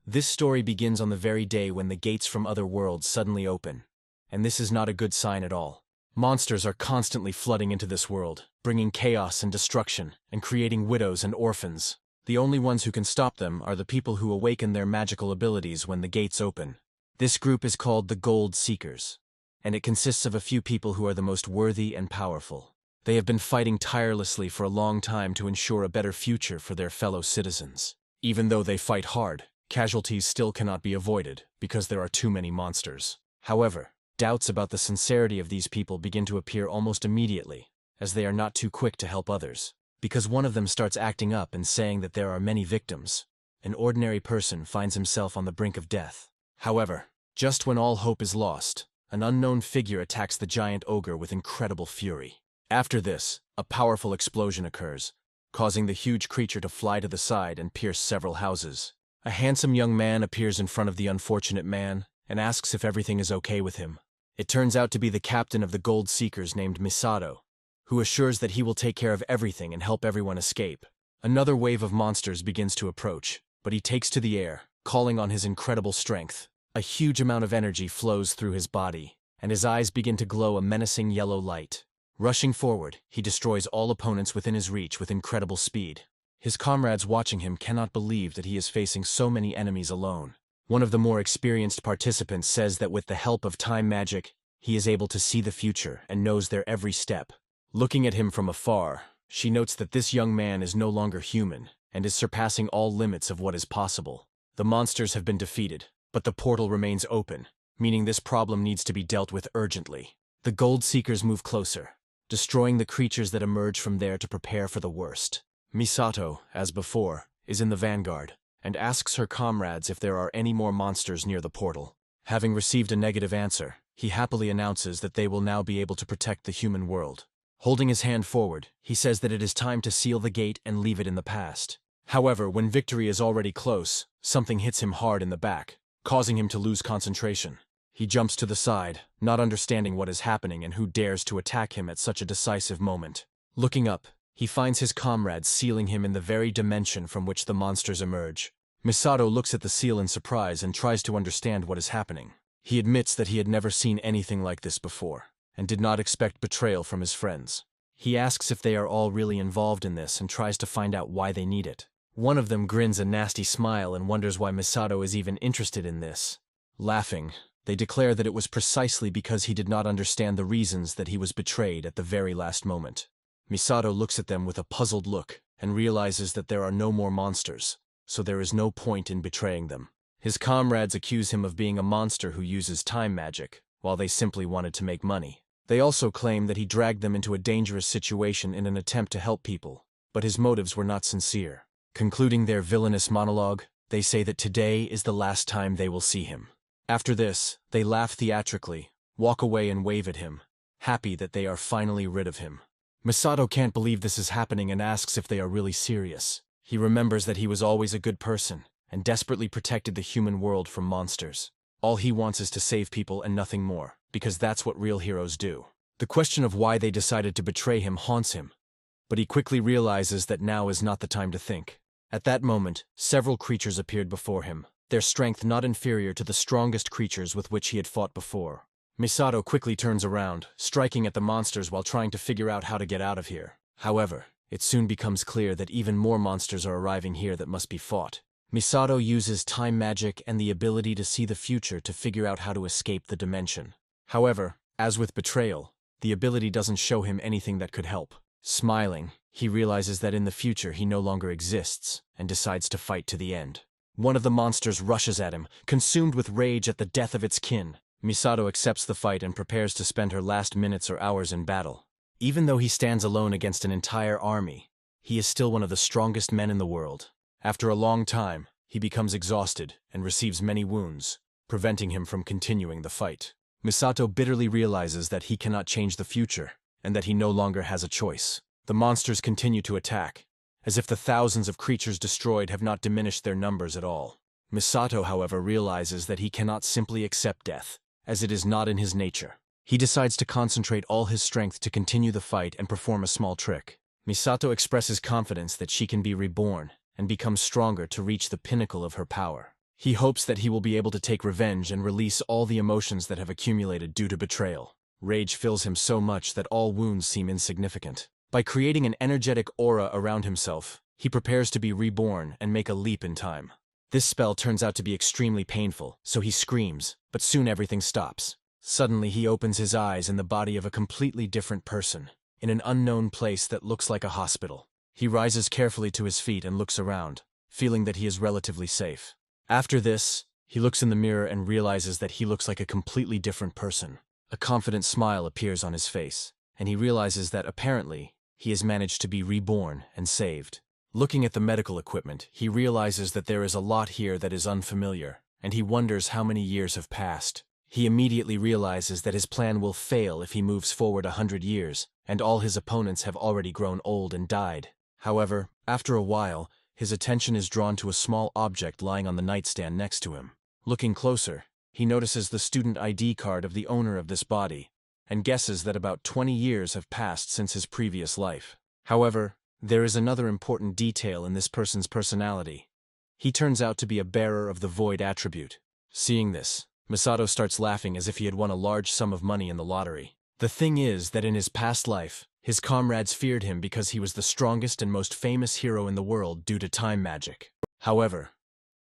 This story begins on the very day when the gates from other worlds suddenly open. And this is not a good sign at all. Monsters are constantly flooding into this world, bringing chaos and destruction, and creating widows and orphans. The only ones who can stop them are the people who awaken their magical abilities when the gates open. This group is called the Gold Seekers, and it consists of a few people who are the most worthy and powerful. They have been fighting tirelessly for a long time to ensure a better future for their fellow citizens. Even though they fight hard, casualties still cannot be avoided because there are too many monsters. However, doubts about the sincerity of these people begin to appear almost immediately, as they are not too quick to help others. Because one of them starts acting up and saying that there are many victims, an ordinary person finds himself on the brink of death. However, just when all hope is lost, an unknown figure attacks the giant ogre with incredible fury. After this, a powerful explosion occurs, causing the huge creature to fly to the side and pierce several houses. A handsome young man appears in front of the unfortunate man and asks if everything is okay with him. It turns out to be the captain of the Gold Seekers named Misato, who assures that he will take care of everything and help everyone escape. Another wave of monsters begins to approach, but he takes to the air, calling on his incredible strength. A huge amount of energy flows through his body, and his eyes begin to glow a menacing yellow light. Rushing forward, he destroys all opponents within his reach with incredible speed. His comrades watching him cannot believe that he is facing so many enemies alone. One of the more experienced participants says that with the help of time magic, he is able to see the future and knows their every step. Looking at him from afar, she notes that this young man is no longer human and is surpassing all limits of what is possible. The monsters have been defeated, but the portal remains open, meaning this problem needs to be dealt with urgently. The Gold Seekers move closer, destroying the creatures that emerge from there to prepare for the worst. Misato, as before, is in the vanguard, and asks her comrades if there are any more monsters near the portal. Having received a negative answer, he happily announces that they will now be able to protect the human world. Holding his hand forward, he says that it is time to seal the gate and leave it in the past. However, when victory is already close, something hits him hard in the back, causing him to lose concentration. He jumps to the side, not understanding what is happening and who dares to attack him at such a decisive moment. Looking up, he finds his comrades sealing him in the very dimension from which the monsters emerge. Misato looks at the seal in surprise and tries to understand what is happening. He admits that he had never seen anything like this before, and did not expect betrayal from his friends. He asks if they are all really involved in this and tries to find out why they need it. One of them grins a nasty smile and wonders why Misato is even interested in this. Laughing, they declare that it was precisely because he did not understand the reasons that he was betrayed at the very last moment. Misato looks at them with a puzzled look and realizes that there are no more monsters, so there is no point in betraying them. His comrades accuse him of being a monster who uses time magic, while they simply wanted to make money. They also claim that he dragged them into a dangerous situation in an attempt to help people, but his motives were not sincere. Concluding their villainous monologue, they say that today is the last time they will see him. After this, they laugh theatrically, walk away and wave at him, happy that they are finally rid of him. Misato can't believe this is happening and asks if they are really serious. He remembers that he was always a good person and desperately protected the human world from monsters. All he wants is to save people and nothing more, because that's what real heroes do. The question of why they decided to betray him haunts him, but he quickly realizes that now is not the time to think. At that moment, several creatures appeared before him, their strength not inferior to the strongest creatures with which he had fought before. Misato quickly turns around, striking at the monsters while trying to figure out how to get out of here. However, it soon becomes clear that even more monsters are arriving here that must be fought. Misato uses time magic and the ability to see the future to figure out how to escape the dimension. However, as with betrayal, the ability doesn't show him anything that could help. Smiling, he realizes that in the future he no longer exists, and decides to fight to the end. One of the monsters rushes at him, consumed with rage at the death of its kin. Misato accepts the fight and prepares to spend her last minutes or hours in battle. Even though he stands alone against an entire army, he is still one of the strongest men in the world. After a long time, he becomes exhausted and receives many wounds, preventing him from continuing the fight. Misato bitterly realizes that he cannot change the future, and that he no longer has a choice. The monsters continue to attack, as if the thousands of creatures destroyed have not diminished their numbers at all. Misato, however, realizes that he cannot simply accept death, as it is not in his nature. He decides to concentrate all his strength to continue the fight and perform a small trick. Misato expresses confidence that she can be reborn and become stronger to reach the pinnacle of her power. He hopes that he will be able to take revenge and release all the emotions that have accumulated due to betrayal. Rage fills him so much that all wounds seem insignificant. By creating an energetic aura around himself, he prepares to be reborn and make a leap in time. This spell turns out to be extremely painful, so he screams, but soon everything stops. Suddenly he opens his eyes in the body of a completely different person, in an unknown place that looks like a hospital. He rises carefully to his feet and looks around, feeling that he is relatively safe. After this, he looks in the mirror and realizes that he looks like a completely different person. A confident smile appears on his face, and he realizes that apparently he has managed to be reborn and saved. Looking at the medical equipment, he realizes that there is a lot here that is unfamiliar, and he wonders how many years have passed. He immediately realizes that his plan will fail if he moves forward 100 years, and all his opponents have already grown old and died. However, after a while, his attention is drawn to a small object lying on the nightstand next to him. Looking closer, he notices the student ID card of the owner of this body, and guesses that about 20 years have passed since his previous life. However, there is another important detail in this person's personality. He turns out to be a bearer of the void attribute. Seeing this, Misato starts laughing as if he had won a large sum of money in the lottery. The thing is that in his past life, his comrades feared him because he was the strongest and most famous hero in the world due to time magic. However,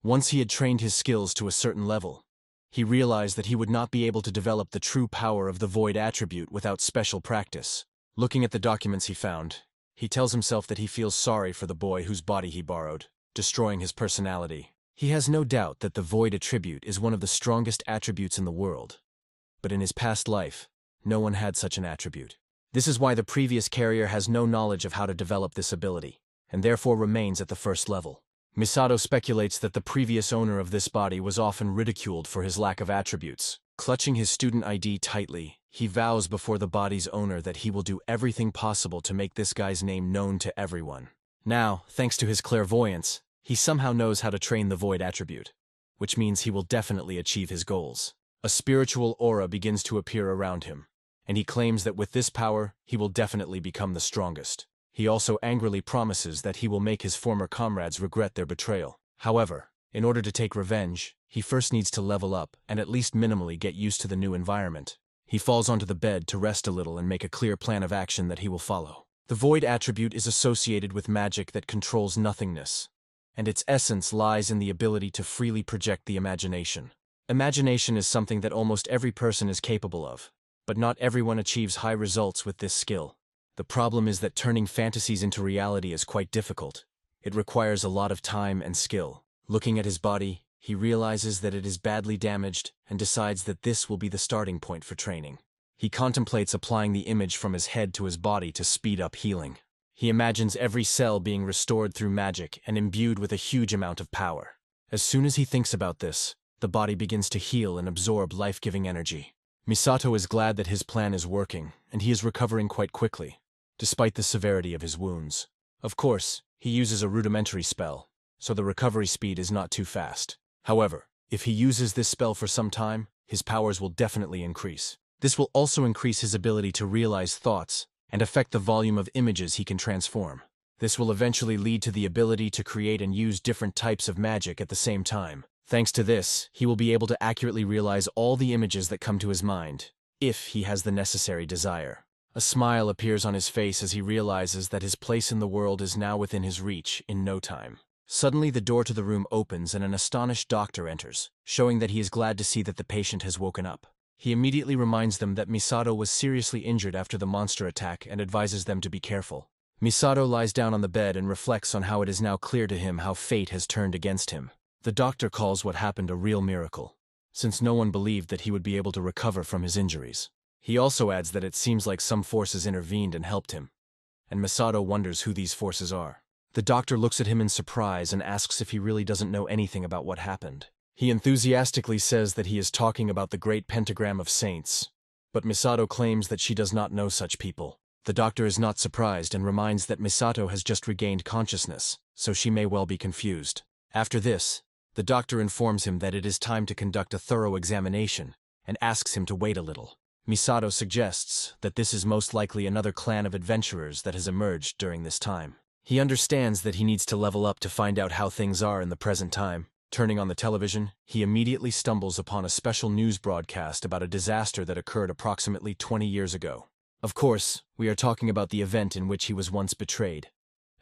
once he had trained his skills to a certain level, he realized that he would not be able to develop the true power of the void attribute without special practice. Looking at the documents he found, he tells himself that he feels sorry for the boy whose body he borrowed, destroying his personality. He has no doubt that the void attribute is one of the strongest attributes in the world, but in his past life, no one had such an attribute. This is why the previous carrier has no knowledge of how to develop this ability, and therefore remains at the first level. Misato speculates that the previous owner of this body was often ridiculed for his lack of attributes. Clutching his student ID tightly, he vows before the body's owner that he will do everything possible to make this guy's name known to everyone. Now, thanks to his clairvoyance, he somehow knows how to train the void attribute, which means he will definitely achieve his goals. A spiritual aura begins to appear around him, and he claims that with this power, he will definitely become the strongest. He also angrily promises that he will make his former comrades regret their betrayal. However, in order to take revenge, he first needs to level up and at least minimally get used to the new environment. He falls onto the bed to rest a little and make a clear plan of action that he will follow. The void attribute is associated with magic that controls nothingness, and its essence lies in the ability to freely project the imagination. Imagination is something that almost every person is capable of, but not everyone achieves high results with this skill. The problem is that turning fantasies into reality is quite difficult. It requires a lot of time and skill. Looking at his body, he realizes that it is badly damaged and decides that this will be the starting point for training. He contemplates applying the image from his head to his body to speed up healing. He imagines every cell being restored through magic and imbued with a huge amount of power. As soon as he thinks about this, the body begins to heal and absorb life-giving energy. Misato is glad that his plan is working, and he is recovering quite quickly, despite the severity of his wounds. Of course, he uses a rudimentary spell, so the recovery speed is not too fast. However, if he uses this spell for some time, his powers will definitely increase. This will also increase his ability to realize thoughts and affect the volume of images he can transform. This will eventually lead to the ability to create and use different types of magic at the same time. Thanks to this, he will be able to accurately realize all the images that come to his mind, if he has the necessary desire. A smile appears on his face as he realizes that his place in the world is now within his reach in no time. Suddenly the door to the room opens and an astonished doctor enters, showing that he is glad to see that the patient has woken up. He immediately reminds them that Misato was seriously injured after the monster attack and advises them to be careful. Misato lies down on the bed and reflects on how it is now clear to him how fate has turned against him. The doctor calls what happened a real miracle, since no one believed that he would be able to recover from his injuries. He also adds that it seems like some forces intervened and helped him, and Misato wonders who these forces are. The doctor looks at him in surprise and asks if he really doesn't know anything about what happened. He enthusiastically says that he is talking about the great pentagram of saints, but Misato claims that she does not know such people. The doctor is not surprised and reminds that Misato has just regained consciousness, so she may well be confused. After this, the doctor informs him that it is time to conduct a thorough examination and asks him to wait a little. Misato suggests that this is most likely another clan of adventurers that has emerged during this time. He understands that he needs to level up to find out how things are in the present time. Turning on the television, he immediately stumbles upon a special news broadcast about a disaster that occurred approximately 20 years ago. Of course, we are talking about the event in which he was once betrayed.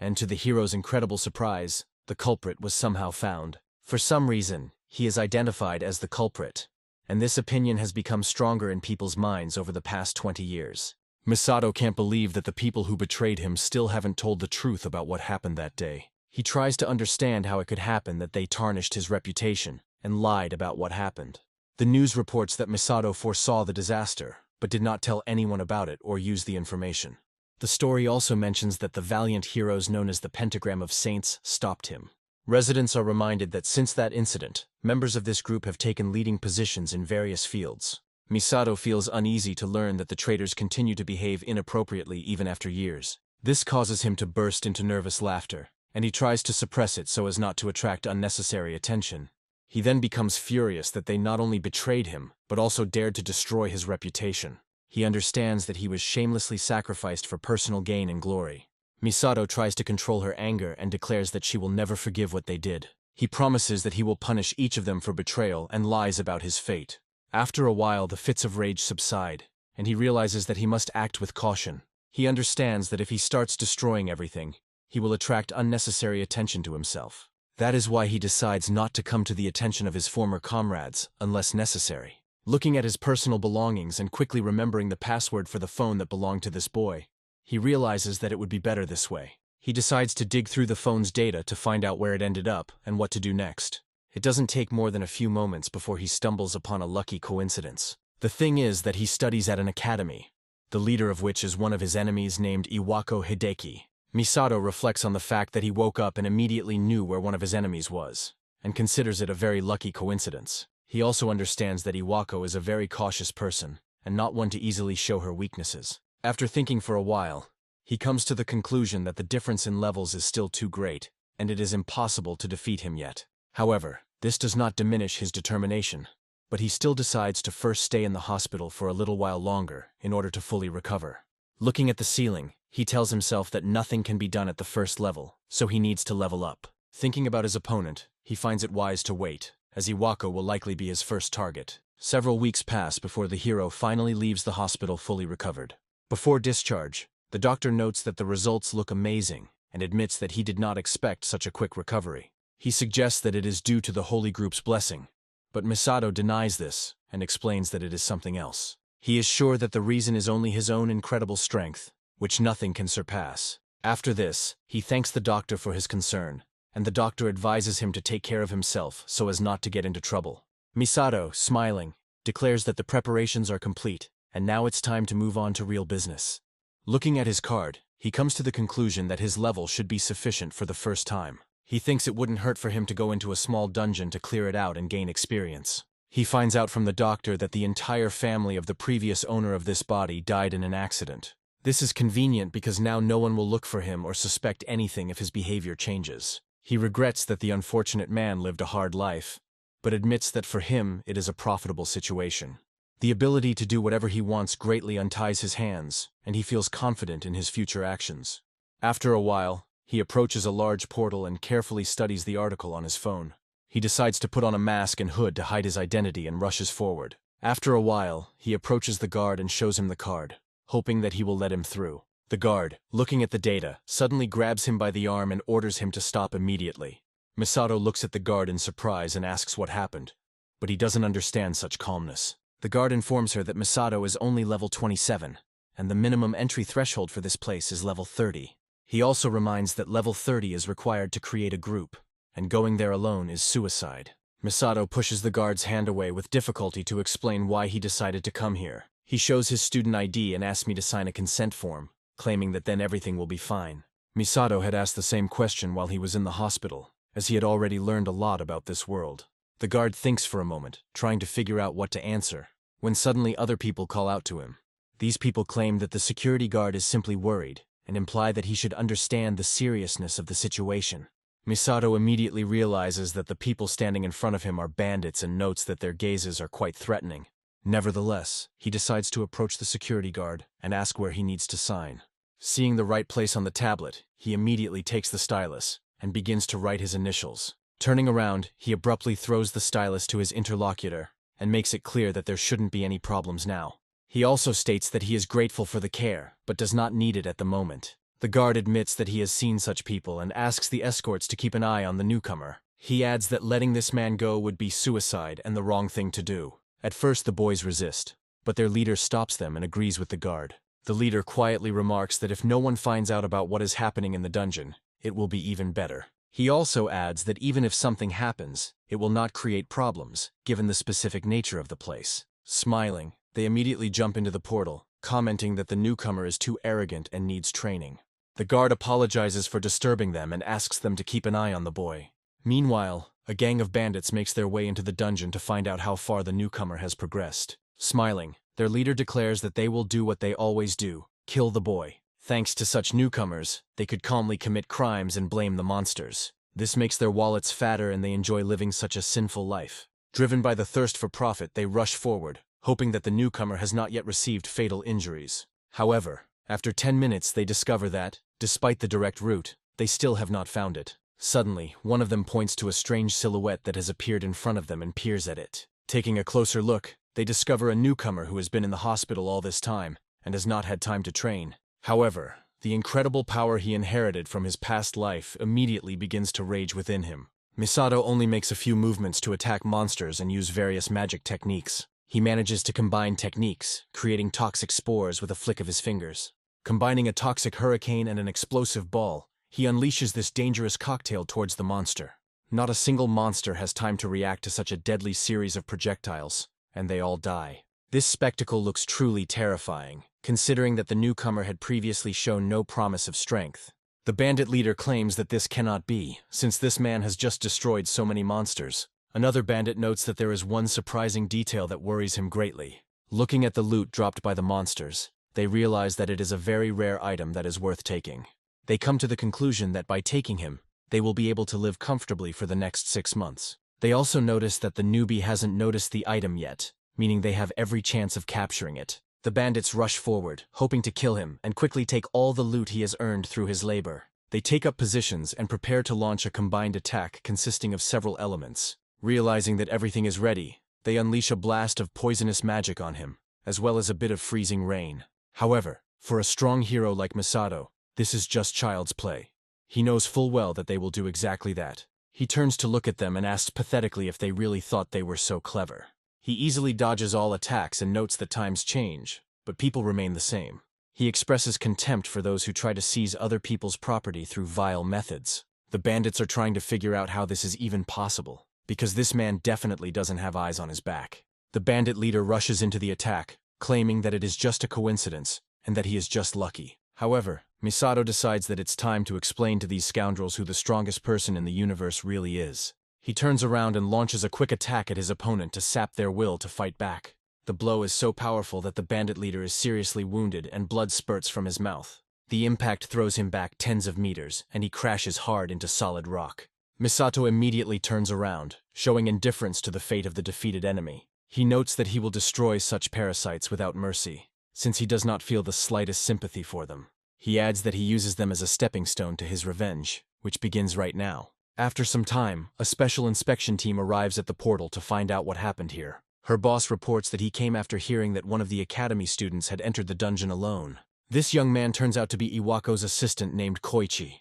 And to the hero's incredible surprise, the culprit was somehow found. For some reason, he is identified as the culprit, and this opinion has become stronger in people's minds over the past 20 years. Misato can't believe that the people who betrayed him still haven't told the truth about what happened that day. He tries to understand how it could happen that they tarnished his reputation and lied about what happened. The news reports that Misato foresaw the disaster, but did not tell anyone about it or use the information. The story also mentions that the valiant heroes known as the Pentagram of Saints stopped him. Residents are reminded that since that incident, members of this group have taken leading positions in various fields. Misato feels uneasy to learn that the traitors continue to behave inappropriately even after years. This causes him to burst into nervous laughter, and he tries to suppress it so as not to attract unnecessary attention. He then becomes furious that they not only betrayed him, but also dared to destroy his reputation. He understands that he was shamelessly sacrificed for personal gain and glory. Misato tries to control her anger and declares that she will never forgive what they did. He promises that he will punish each of them for betrayal and lies about his fate. After a while, the fits of rage subside, and he realizes that he must act with caution. He understands that if he starts destroying everything, he will attract unnecessary attention to himself. That is why he decides not to come to the attention of his former comrades unless necessary. Looking at his personal belongings and quickly remembering the password for the phone that belonged to this boy, he realizes that it would be better this way. He decides to dig through the phone's data to find out where it ended up and what to do next. It doesn't take more than a few moments before he stumbles upon a lucky coincidence. The thing is that he studies at an academy, the leader of which is one of his enemies named Iwako Hideki. Misato reflects on the fact that he woke up and immediately knew where one of his enemies was, and considers it a very lucky coincidence. He also understands that Iwako is a very cautious person, and not one to easily show her weaknesses. After thinking for a while, he comes to the conclusion that the difference in levels is still too great, and it is impossible to defeat him yet. However, this does not diminish his determination, but he still decides to first stay in the hospital for a little while longer in order to fully recover. Looking at the ceiling, he tells himself that nothing can be done at the first level, so he needs to level up. Thinking about his opponent, he finds it wise to wait, as Iwako will likely be his first target. Several weeks pass before the hero finally leaves the hospital fully recovered. Before discharge, the doctor notes that the results look amazing and admits that he did not expect such a quick recovery. He suggests that it is due to the Holy Group's blessing, but Misato denies this and explains that it is something else. He is sure that the reason is only his own incredible strength, which nothing can surpass. After this, he thanks the doctor for his concern, and the doctor advises him to take care of himself so as not to get into trouble. Misato, smiling, declares that the preparations are complete, and now it's time to move on to real business. Looking at his card, he comes to the conclusion that his level should be sufficient for the first time. He thinks it wouldn't hurt for him to go into a small dungeon to clear it out and gain experience. He finds out from the doctor that the entire family of the previous owner of this body died in an accident. This is convenient because now no one will look for him or suspect anything if his behavior changes. He regrets that the unfortunate man lived a hard life, but admits that for him it is a profitable situation. The ability to do whatever he wants greatly unties his hands, and he feels confident in his future actions. After a while, he approaches a large portal and carefully studies the article on his phone. He decides to put on a mask and hood to hide his identity and rushes forward. After a while, he approaches the guard and shows him the card, hoping that he will let him through. The guard, looking at the data, suddenly grabs him by the arm and orders him to stop immediately. Misato looks at the guard in surprise and asks what happened, but he doesn't understand such calmness. The guard informs her that Misato is only level 27, and the minimum entry threshold for this place is level 30. He also reminds that level 30 is required to create a group, and going there alone is suicide. Misato pushes the guard's hand away with difficulty to explain why he decided to come here. He shows his student ID and asks me to sign a consent form, claiming that then everything will be fine. Misato had asked the same question while he was in the hospital, as he had already learned a lot about this world. The guard thinks for a moment, trying to figure out what to answer, when suddenly other people call out to him. These people claim that the security guard is simply worried, and imply that he should understand the seriousness of the situation. Misato immediately realizes that the people standing in front of him are bandits and notes that their gazes are quite threatening. Nevertheless, he decides to approach the security guard and ask where he needs to sign. Seeing the right place on the tablet, he immediately takes the stylus and begins to write his initials. Turning around, he abruptly throws the stylus to his interlocutor and makes it clear that there shouldn't be any problems now. He also states that he is grateful for the care, but does not need it at the moment. The guard admits that he has seen such people and asks the escorts to keep an eye on the newcomer. He adds that letting this man go would be suicide and the wrong thing to do. At first the boys resist, but their leader stops them and agrees with the guard. The leader quietly remarks that if no one finds out about what is happening in the dungeon, it will be even better. He also adds that even if something happens, it will not create problems, given the specific nature of the place. Smiling, they immediately jump into the portal, commenting that the newcomer is too arrogant and needs training. The guard apologizes for disturbing them and asks them to keep an eye on the boy. Meanwhile, a gang of bandits makes their way into the dungeon to find out how far the newcomer has progressed. Smiling, their leader declares that they will do what they always do, kill the boy. Thanks to such newcomers, they could calmly commit crimes and blame the monsters. This makes their wallets fatter and they enjoy living such a sinful life. Driven by the thirst for profit, they rush forward, hoping that the newcomer has not yet received fatal injuries. However, after 10 minutes they discover that, despite the direct route, they still have not found it. Suddenly, one of them points to a strange silhouette that has appeared in front of them and peers at it. Taking a closer look, they discover a newcomer who has been in the hospital all this time and has not had time to train. However, the incredible power he inherited from his past life immediately begins to rage within him. Misato only makes a few movements to attack monsters and use various magic techniques. He manages to combine techniques, creating toxic spores with a flick of his fingers. Combining a toxic hurricane and an explosive ball, he unleashes this dangerous cocktail towards the monster. Not a single monster has time to react to such a deadly series of projectiles, and they all die. This spectacle looks truly terrifying, considering that the newcomer had previously shown no promise of strength. The bandit leader claims that this cannot be, since this man has just destroyed so many monsters. Another bandit notes that there is one surprising detail that worries him greatly. Looking at the loot dropped by the monsters, they realize that it is a very rare item that is worth taking. They come to the conclusion that by taking him, they will be able to live comfortably for the next 6 months. They also notice that the newbie hasn't noticed the item yet, meaning they have every chance of capturing it. The bandits rush forward, hoping to kill him and quickly take all the loot he has earned through his labor. They take up positions and prepare to launch a combined attack consisting of several elements. Realizing that everything is ready, they unleash a blast of poisonous magic on him, as well as a bit of freezing rain. However, for a strong hero like Misato, this is just child's play. He knows full well that they will do exactly that. He turns to look at them and asks pathetically if they really thought they were so clever. He easily dodges all attacks and notes that times change, but people remain the same. He expresses contempt for those who try to seize other people's property through vile methods. The bandits are trying to figure out how this is even possible, because this man definitely doesn't have eyes on his back. The bandit leader rushes into the attack, claiming that it is just a coincidence and that he is just lucky. However, Misato decides that it's time to explain to these scoundrels who the strongest person in the universe really is. He turns around and launches a quick attack at his opponent to sap their will to fight back. The blow is so powerful that the bandit leader is seriously wounded and blood spurts from his mouth. The impact throws him back tens of meters, and he crashes hard into solid rock. Misato immediately turns around, showing indifference to the fate of the defeated enemy. He notes that he will destroy such parasites without mercy, since he does not feel the slightest sympathy for them. He adds that he uses them as a stepping stone to his revenge, which begins right now. After some time, a special inspection team arrives at the portal to find out what happened here. Her boss reports that he came after hearing that one of the academy students had entered the dungeon alone. This young man turns out to be Iwako's assistant named Koichi.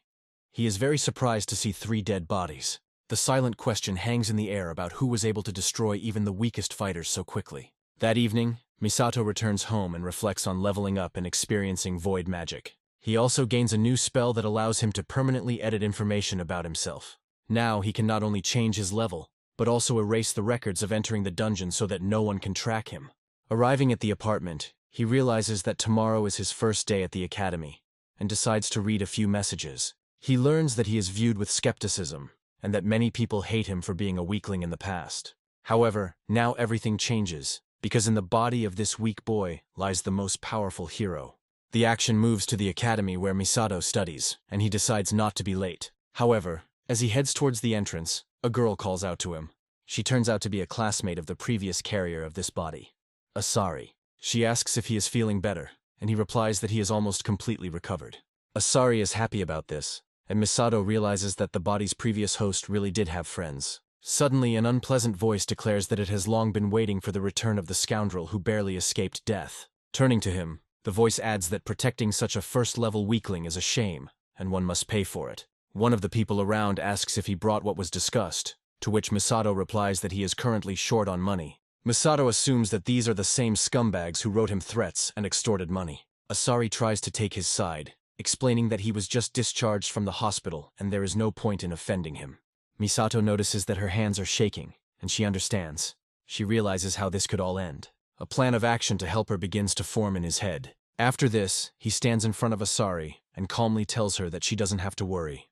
He is very surprised to see 3 dead bodies. The silent question hangs in the air about who was able to destroy even the weakest fighters so quickly. That evening, Misato returns home and reflects on leveling up and experiencing void magic. He also gains a new spell that allows him to permanently edit information about himself. Now he can not only change his level, but also erase the records of entering the dungeon so that no one can track him. Arriving at the apartment, he realizes that tomorrow is his first day at the academy, and decides to read a few messages. He learns that he is viewed with skepticism, and that many people hate him for being a weakling in the past. However, now everything changes, because in the body of this weak boy lies the most powerful hero. The action moves to the academy where Misato studies, and he decides not to be late. However, as he heads towards the entrance, a girl calls out to him. She turns out to be a classmate of the previous carrier of this body, Asari. She asks if he is feeling better, and he replies that he is almost completely recovered. Asari is happy about this, and Misato realizes that the body's previous host really did have friends. Suddenly, an unpleasant voice declares that it has long been waiting for the return of the scoundrel who barely escaped death. Turning to him, the voice adds that protecting such a first-level weakling is a shame, and one must pay for it. One of the people around asks if he brought what was discussed, to which Misato replies that he is currently short on money. Misato assumes that these are the same scumbags who wrote him threats and extorted money. Asari tries to take his side, explaining that he was just discharged from the hospital and there is no point in offending him. Misato notices that her hands are shaking, and she understands. She realizes how this could all end. A plan of action to help her begins to form in his head. After this, he stands in front of Asari and calmly tells her that she doesn't have to worry.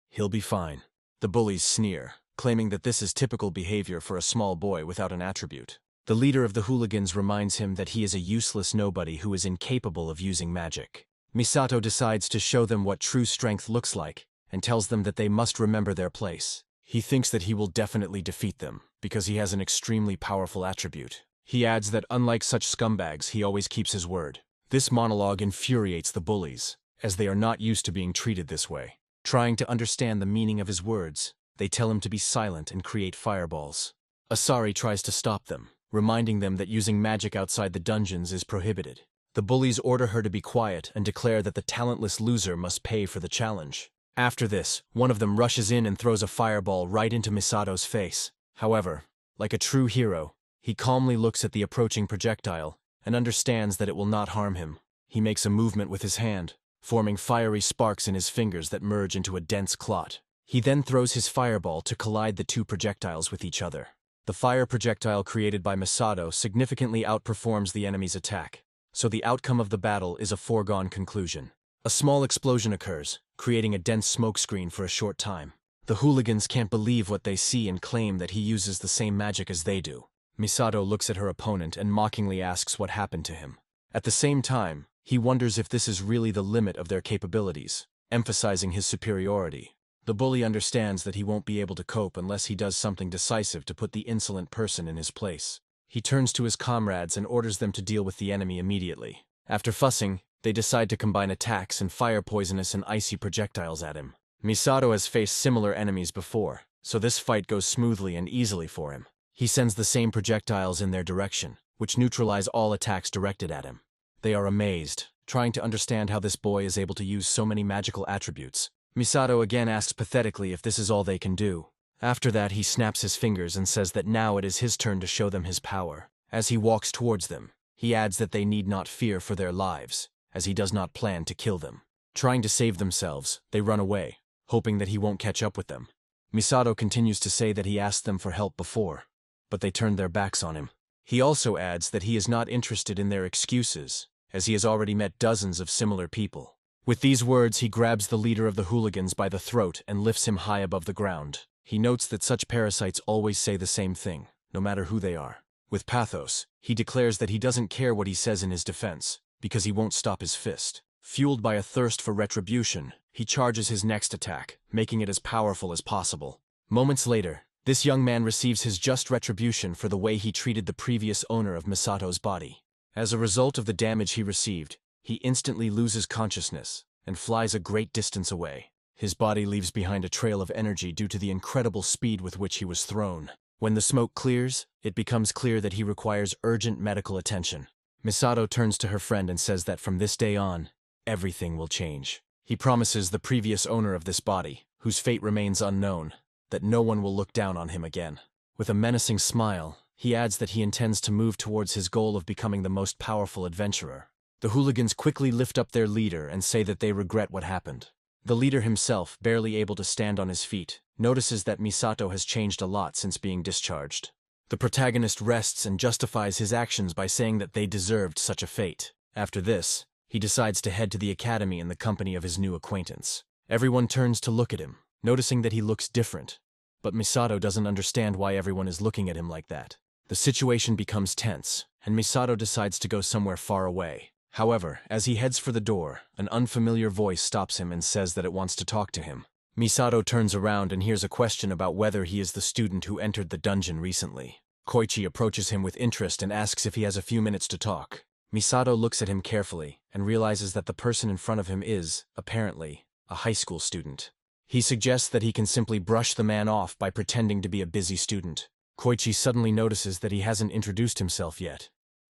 He'll be fine. The bullies sneer, claiming that this is typical behavior for a small boy without an attribute. The leader of the hooligans reminds him that he is a useless nobody who is incapable of using magic. Misato decides to show them what true strength looks like, and tells them that they must remember their place. He thinks that he will definitely defeat them, because he has an extremely powerful attribute. He adds that unlike such scumbags, he always keeps his word. This monologue infuriates the bullies, as they are not used to being treated this way. Trying to understand the meaning of his words, they tell him to be silent and create fireballs. Asari tries to stop them, reminding them that using magic outside the dungeons is prohibited. The bullies order her to be quiet and declare that the talentless loser must pay for the challenge. After this, one of them rushes in and throws a fireball right into Misato's face. However, like a true hero, he calmly looks at the approaching projectile and understands that it will not harm him. He makes a movement with his hand, forming fiery sparks in his fingers that merge into a dense clot. He then throws his fireball to collide the two projectiles with each other. The fire projectile created by Misato significantly outperforms the enemy's attack, so the outcome of the battle is a foregone conclusion. A small explosion occurs, creating a dense smoke screen for a short time. The hooligans can't believe what they see and claim that he uses the same magic as they do. Misato looks at her opponent and mockingly asks what happened to him. At the same time, he wonders if this is really the limit of their capabilities, emphasizing his superiority. The bully understands that he won't be able to cope unless he does something decisive to put the insolent person in his place. He turns to his comrades and orders them to deal with the enemy immediately. After fussing, they decide to combine attacks and fire poisonous and icy projectiles at him. Misato has faced similar enemies before, so this fight goes smoothly and easily for him. He sends the same projectiles in their direction, which neutralize all attacks directed at him. They are amazed, trying to understand how this boy is able to use so many magical attributes. Misato again asks pathetically if this is all they can do. After that, he snaps his fingers and says that now it is his turn to show them his power. As he walks towards them, he adds that they need not fear for their lives, as he does not plan to kill them. Trying to save themselves, they run away, hoping that he won't catch up with them. Misato continues to say that he asked them for help before, but they turned their backs on him. He also adds that he is not interested in their excuses, as he has already met dozens of similar people. With these words, he grabs the leader of the hooligans by the throat and lifts him high above the ground. He notes that such parasites always say the same thing, no matter who they are. With pathos, he declares that he doesn't care what he says in his defense, because he won't stop his fist. Fueled by a thirst for retribution, he charges his next attack, making it as powerful as possible. Moments later, this young man receives his just retribution for the way he treated the previous owner of Misato's body. As a result of the damage he received, he instantly loses consciousness and flies a great distance away. His body leaves behind a trail of energy due to the incredible speed with which he was thrown. When the smoke clears, it becomes clear that he requires urgent medical attention. Misato turns to her friend and says that from this day on, everything will change. He promises the previous owner of this body, whose fate remains unknown, that no one will look down on him again. With a menacing smile, he adds that he intends to move towards his goal of becoming the most powerful adventurer. The hooligans quickly lift up their leader and say that they regret what happened. The leader himself, barely able to stand on his feet, notices that Misato has changed a lot since being discharged. The protagonist rests and justifies his actions by saying that they deserved such a fate. After this, he decides to head to the academy in the company of his new acquaintance. Everyone turns to look at him, noticing that he looks different, but Misato doesn't understand why everyone is looking at him like that. The situation becomes tense, and Misato decides to go somewhere far away. However, as he heads for the door, an unfamiliar voice stops him and says that it wants to talk to him. Misato turns around and hears a question about whether he is the student who entered the dungeon recently. Koichi approaches him with interest and asks if he has a few minutes to talk. Misato looks at him carefully and realizes that the person in front of him is, apparently, a high school student. He suggests that he can simply brush the man off by pretending to be a busy student. Koichi suddenly notices that he hasn't introduced himself yet,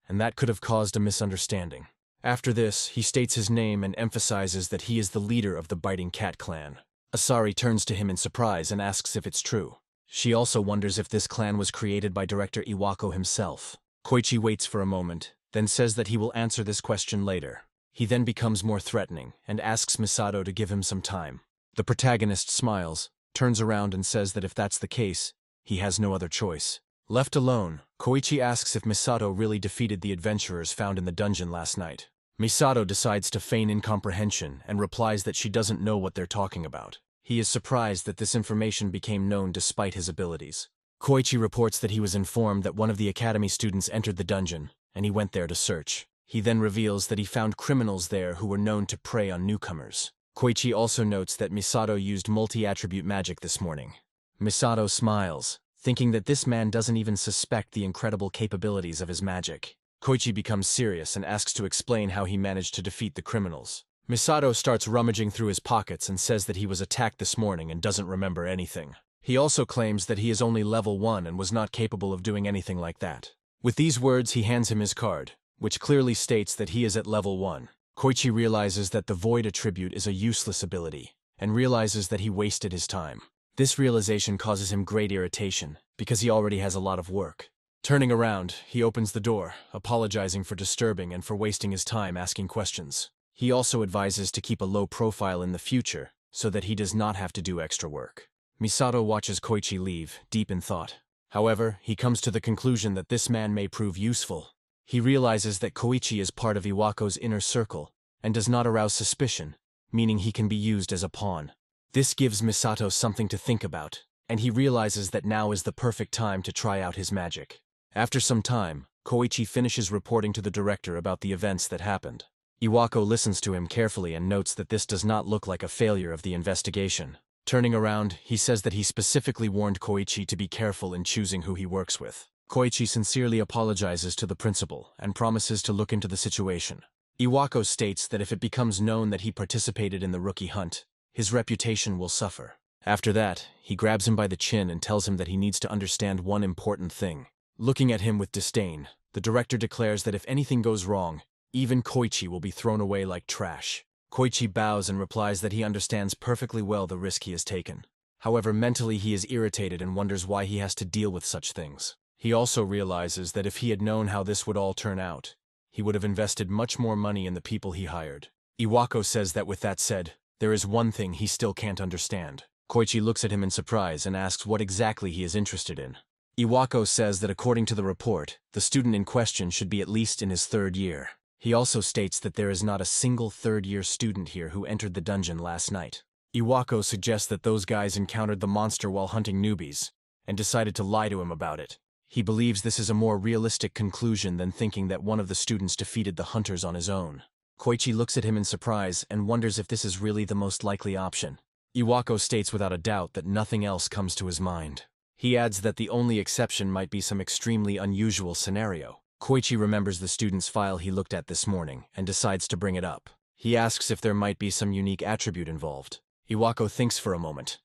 and that could have caused a misunderstanding. After this, he states his name and emphasizes that he is the leader of the Biting Cat clan. Asari turns to him in surprise and asks if it's true. She also wonders if this clan was created by director Iwako himself. Koichi waits for a moment, then says that he will answer this question later. He then becomes more threatening and asks Misato to give him some time. The protagonist smiles, turns around and says that if that's the case, he has no other choice. Left alone, Koichi asks if Misato really defeated the adventurers found in the dungeon last night. Misato decides to feign incomprehension and replies that she doesn't know what they're talking about. He is surprised that this information became known despite his abilities. Koichi reports that he was informed that one of the academy students entered the dungeon, and he went there to search. He then reveals that he found criminals there who were known to prey on newcomers. Koichi also notes that Misato used multi-attribute magic this morning. Misato smiles, thinking that this man doesn't even suspect the incredible capabilities of his magic. Koichi becomes serious and asks to explain how he managed to defeat the criminals. Misato starts rummaging through his pockets and says that he was attacked this morning and doesn't remember anything. He also claims that he is only level 1 and was not capable of doing anything like that. With these words, he hands him his card, which clearly states that he is at level 1. Koichi realizes that the Void attribute is a useless ability, and realizes that he wasted his time. This realization causes him great irritation, because he already has a lot of work. Turning around, he opens the door, apologizing for disturbing and for wasting his time asking questions. He also advises to keep a low profile in the future, so that he does not have to do extra work. Misato watches Koichi leave, deep in thought. However, he comes to the conclusion that this man may prove useful. He realizes that Koichi is part of Iwako's inner circle, and does not arouse suspicion, meaning he can be used as a pawn. This gives Misato something to think about, and he realizes that now is the perfect time to try out his magic. After some time, Koichi finishes reporting to the director about the events that happened. Iwako listens to him carefully and notes that this does not look like a failure of the investigation. Turning around, he says that he specifically warned Koichi to be careful in choosing who he works with. Koichi sincerely apologizes to the principal and promises to look into the situation. Iwako states that if it becomes known that he participated in the rookie hunt, his reputation will suffer. After that, he grabs him by the chin and tells him that he needs to understand one important thing. Looking at him with disdain, the director declares that if anything goes wrong, even Koichi will be thrown away like trash. Koichi bows and replies that he understands perfectly well the risk he has taken. However, mentally he is irritated and wonders why he has to deal with such things. He also realizes that if he had known how this would all turn out, he would have invested much more money in the people he hired. Iwako says that with that said, there is one thing he still can't understand. Koichi looks at him in surprise and asks what exactly he is interested in. Iwako says that according to the report, the student in question should be at least in his 3rd year. He also states that there is not a single 3rd-year student here who entered the dungeon last night. Iwako suggests that those guys encountered the monster while hunting newbies, and decided to lie to him about it. He believes this is a more realistic conclusion than thinking that one of the students defeated the hunters on his own. Koichi looks at him in surprise and wonders if this is really the most likely option. Iwako states without a doubt that nothing else comes to his mind. He adds that the only exception might be some extremely unusual scenario. Koichi remembers the student's file he looked at this morning and decides to bring it up. He asks if there might be some unique attribute involved. Iwako thinks for a moment,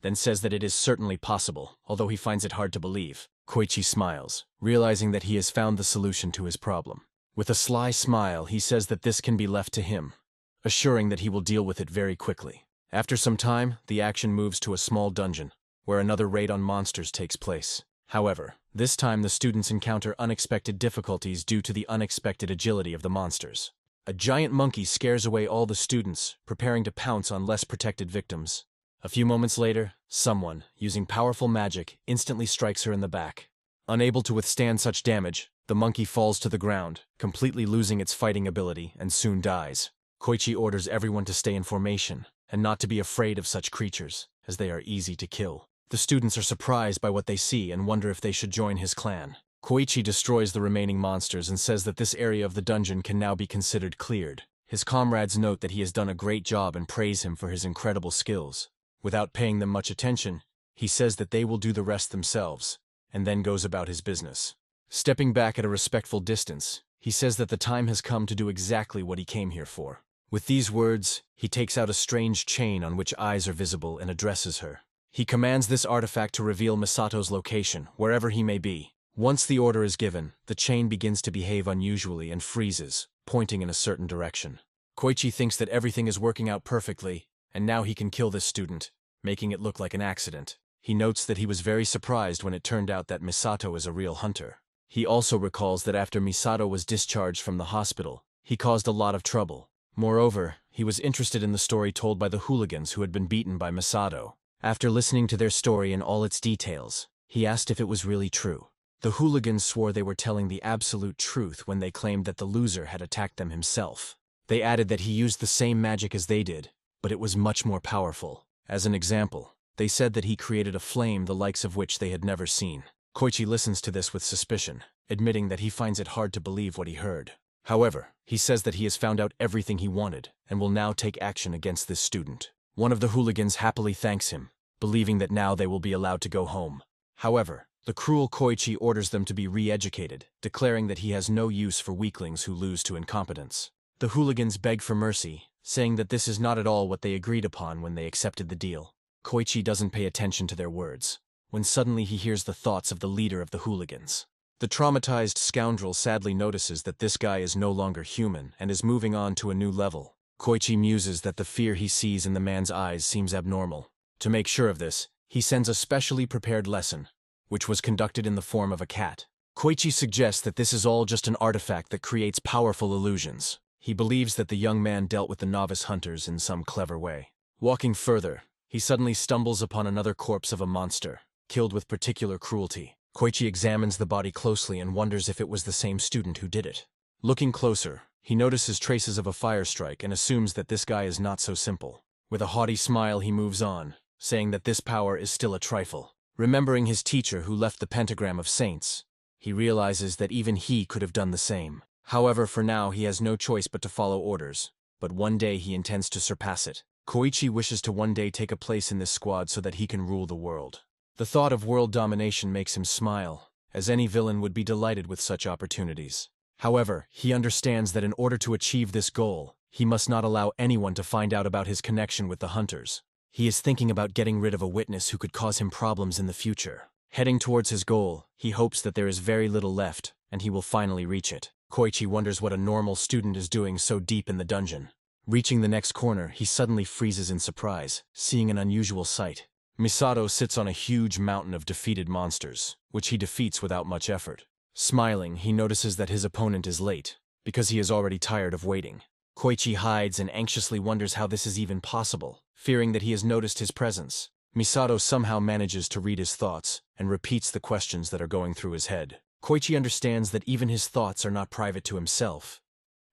then says that it is certainly possible, although he finds it hard to believe. Koichi smiles, realizing that he has found the solution to his problem. With a sly smile, he says that this can be left to him, assuring that he will deal with it very quickly. After some time, the action moves to a small dungeon, where another raid on monsters takes place. However, this time the students encounter unexpected difficulties due to the unexpected agility of the monsters. A giant monkey scares away all the students, preparing to pounce on less protected victims. A few moments later, someone, using powerful magic, instantly strikes her in the back. Unable to withstand such damage, the monkey falls to the ground, completely losing its fighting ability, and soon dies. Koichi orders everyone to stay in formation, and not to be afraid of such creatures, as they are easy to kill. The students are surprised by what they see and wonder if they should join his clan. Koichi destroys the remaining monsters and says that this area of the dungeon can now be considered cleared. His comrades note that he has done a great job and praise him for his incredible skills. Without paying them much attention, he says that they will do the rest themselves, and then goes about his business. Stepping back at a respectful distance, he says that the time has come to do exactly what he came here for. With these words, he takes out a strange chain on which eyes are visible and addresses her. He commands this artifact to reveal Misato's location, wherever he may be. Once the order is given, the chain begins to behave unusually and freezes, pointing in a certain direction. Koichi thinks that everything is working out perfectly, and now he can kill this student, making it look like an accident. He notes that he was very surprised when it turned out that Misato is a real hunter. He also recalls that after Misato was discharged from the hospital, he caused a lot of trouble. Moreover, he was interested in the story told by the hooligans who had been beaten by Misato. After listening to their story in all its details, he asked if it was really true. The hooligans swore they were telling the absolute truth when they claimed that the loser had attacked them himself. They added that he used the same magic as they did, but it was much more powerful. As an example, they said that he created a flame the likes of which they had never seen. Koichi listens to this with suspicion, admitting that he finds it hard to believe what he heard. However, he says that he has found out everything he wanted and will now take action against this student. One of the hooligans happily thanks him, believing that now they will be allowed to go home. However, the cruel Koichi orders them to be re-educated, declaring that he has no use for weaklings who lose to incompetence. The hooligans beg for mercy, saying that this is not at all what they agreed upon when they accepted the deal. Koichi doesn't pay attention to their words, when suddenly he hears the thoughts of the leader of the hooligans. The traumatized scoundrel sadly notices that this guy is no longer human and is moving on to a new level. Koichi muses that the fear he sees in the man's eyes seems abnormal. To make sure of this, he sends a specially prepared lesson, which was conducted in the form of a cat. Koichi suggests that this is all just an artifact that creates powerful illusions. He believes that the young man dealt with the novice hunters in some clever way. Walking further, he suddenly stumbles upon another corpse of a monster, killed with particular cruelty. Koichi examines the body closely and wonders if it was the same student who did it. Looking closer, he notices traces of a fire strike and assumes that this guy is not so simple. With a haughty smile he moves on, saying that this power is still a trifle. Remembering his teacher who left the pentagram of saints, he realizes that even he could have done the same. However, for now he has no choice but to follow orders, but one day he intends to surpass it. Koichi wishes to one day take a place in this squad so that he can rule the world. The thought of world domination makes him smile, as any villain would be delighted with such opportunities. However, he understands that in order to achieve this goal, he must not allow anyone to find out about his connection with the hunters. He is thinking about getting rid of a witness who could cause him problems in the future. Heading towards his goal, he hopes that there is very little left, and he will finally reach it. Koichi wonders what a normal student is doing so deep in the dungeon. Reaching the next corner, he suddenly freezes in surprise, seeing an unusual sight. Misato sits on a huge mountain of defeated monsters, which he defeats without much effort. Smiling, he notices that his opponent is late, because he is already tired of waiting. Koichi hides and anxiously wonders how this is even possible, fearing that he has noticed his presence. Misato somehow manages to read his thoughts and repeats the questions that are going through his head. Koichi understands that even his thoughts are not private to himself,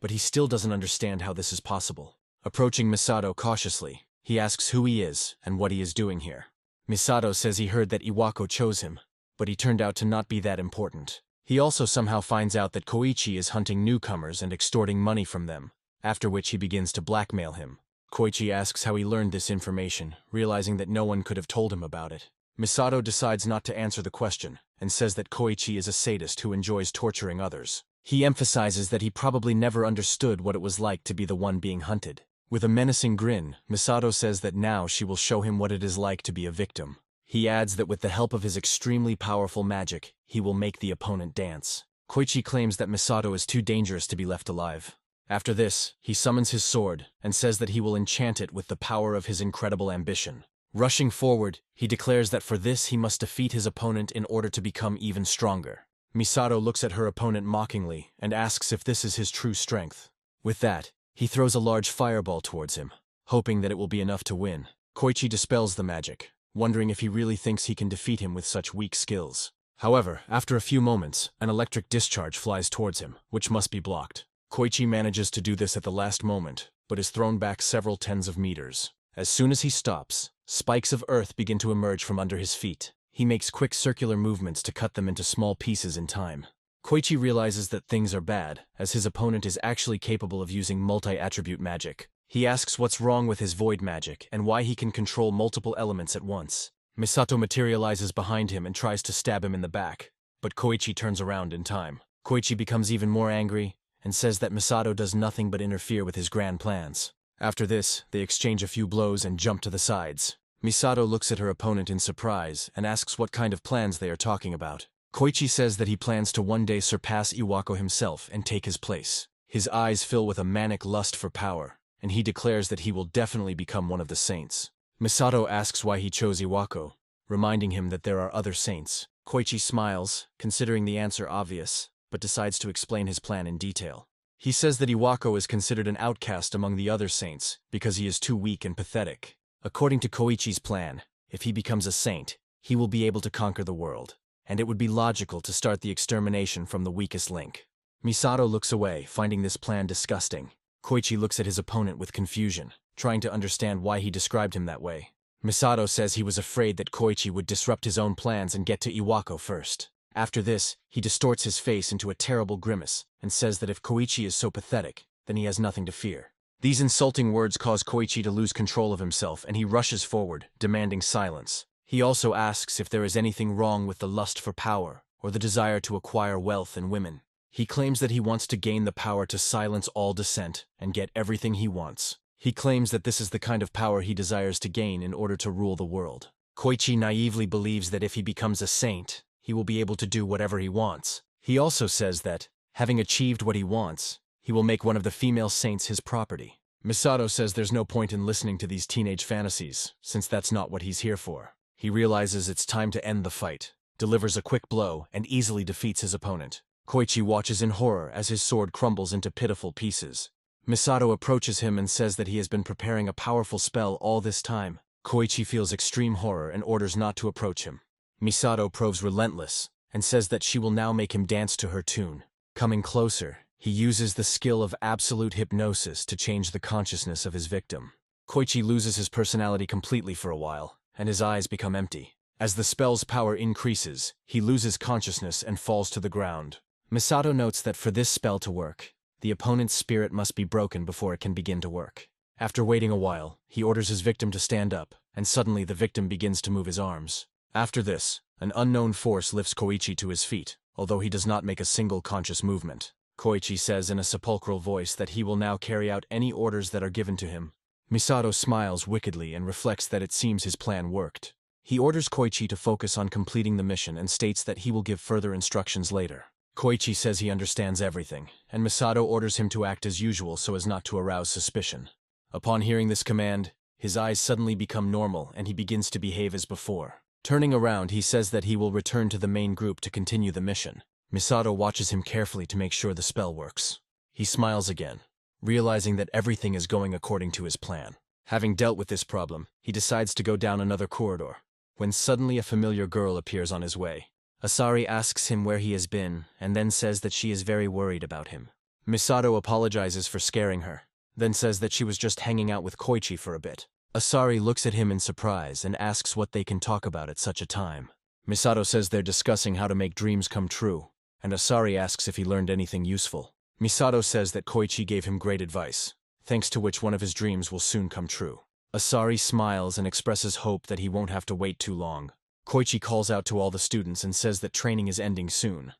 but he still doesn't understand how this is possible. Approaching Misato cautiously, he asks who he is and what he is doing here. Misato says he heard that Iwako chose him, but he turned out to not be that important. He also somehow finds out that Koichi is hunting newcomers and extorting money from them, after which he begins to blackmail him. Koichi asks how he learned this information, realizing that no one could have told him about it. Misato decides not to answer the question, and says that Koichi is a sadist who enjoys torturing others. He emphasizes that he probably never understood what it was like to be the one being hunted. With a menacing grin, Misato says that now she will show him what it is like to be a victim. He adds that with the help of his extremely powerful magic, he will make the opponent dance. Koichi claims that Misato is too dangerous to be left alive. After this, he summons his sword and says that he will enchant it with the power of his incredible ambition. Rushing forward, he declares that for this he must defeat his opponent in order to become even stronger. Misato looks at her opponent mockingly and asks if this is his true strength. With that, he throws a large fireball towards him, hoping that it will be enough to win. Koichi dispels the magic, wondering if he really thinks he can defeat him with such weak skills. However, after a few moments, an electric discharge flies towards him, which must be blocked. Koichi manages to do this at the last moment, but is thrown back several tens of meters. As soon as he stops, spikes of earth begin to emerge from under his feet. He makes quick circular movements to cut them into small pieces in time. Koichi realizes that things are bad, as his opponent is actually capable of using multi-attribute magic. He asks what's wrong with his void magic and why he can control multiple elements at once. Misato materializes behind him and tries to stab him in the back, but Koichi turns around in time. Koichi becomes even more angry and says that Misato does nothing but interfere with his grand plans. After this, they exchange a few blows and jump to the sides. Misato looks at her opponent in surprise and asks what kind of plans they are talking about. Koichi says that he plans to one day surpass Iwako himself and take his place. His eyes fill with a manic lust for power, and he declares that he will definitely become one of the saints. Misato asks why he chose Iwako, reminding him that there are other saints. Koichi smiles, considering the answer obvious, but decides to explain his plan in detail. He says that Iwako is considered an outcast among the other saints because he is too weak and pathetic. According to Koichi's plan, if he becomes a saint, he will be able to conquer the world, and it would be logical to start the extermination from the weakest link. Misato looks away, finding this plan disgusting. Koichi looks at his opponent with confusion, trying to understand why he described him that way. Misato says he was afraid that Koichi would disrupt his own plans and get to Iwako first. After this, he distorts his face into a terrible grimace and says that if Koichi is so pathetic, then he has nothing to fear. These insulting words cause Koichi to lose control of himself, and he rushes forward, demanding silence. He also asks if there is anything wrong with the lust for power or the desire to acquire wealth and women. He claims that he wants to gain the power to silence all dissent and get everything he wants. He claims that this is the kind of power he desires to gain in order to rule the world. Koichi naively believes that if he becomes a saint, he will be able to do whatever he wants. He also says that, having achieved what he wants, he will make one of the female saints his property. Misato says there's no point in listening to these teenage fantasies, since that's not what he's here for. He realizes it's time to end the fight, delivers a quick blow, and easily defeats his opponent. Koichi watches in horror as his sword crumbles into pitiful pieces. Misato approaches him and says that he has been preparing a powerful spell all this time. Koichi feels extreme horror and orders not to approach him. Misato proves relentless and says that she will now make him dance to her tune. Coming closer, he uses the skill of absolute hypnosis to change the consciousness of his victim. Koichi loses his personality completely for a while, and his eyes become empty. As the spell's power increases, he loses consciousness and falls to the ground. Misato notes that for this spell to work, the opponent's spirit must be broken before it can begin to work. After waiting a while, he orders his victim to stand up, and suddenly the victim begins to move his arms. After this, an unknown force lifts Koichi to his feet, although he does not make a single conscious movement. Koichi says in a sepulchral voice that he will now carry out any orders that are given to him. Misato smiles wickedly and reflects that it seems his plan worked. He orders Koichi to focus on completing the mission and states that he will give further instructions later. Koichi says he understands everything, and Misato orders him to act as usual so as not to arouse suspicion. Upon hearing this command, his eyes suddenly become normal and he begins to behave as before. Turning around, he says that he will return to the main group to continue the mission. Misato watches him carefully to make sure the spell works. He smiles again, realizing that everything is going according to his plan. Having dealt with this problem, he decides to go down another corridor, when suddenly a familiar girl appears on his way. Asari asks him where he has been, and then says that she is very worried about him. Misato apologizes for scaring her, then says that she was just hanging out with Koichi for a bit. Asari looks at him in surprise and asks what they can talk about at such a time. Misato says they're discussing how to make dreams come true, and Asari asks if he learned anything useful. Misato says that Koichi gave him great advice, thanks to which one of his dreams will soon come true. Asari smiles and expresses hope that he won't have to wait too long. Koichi calls out to all the students and says that training is ending soon,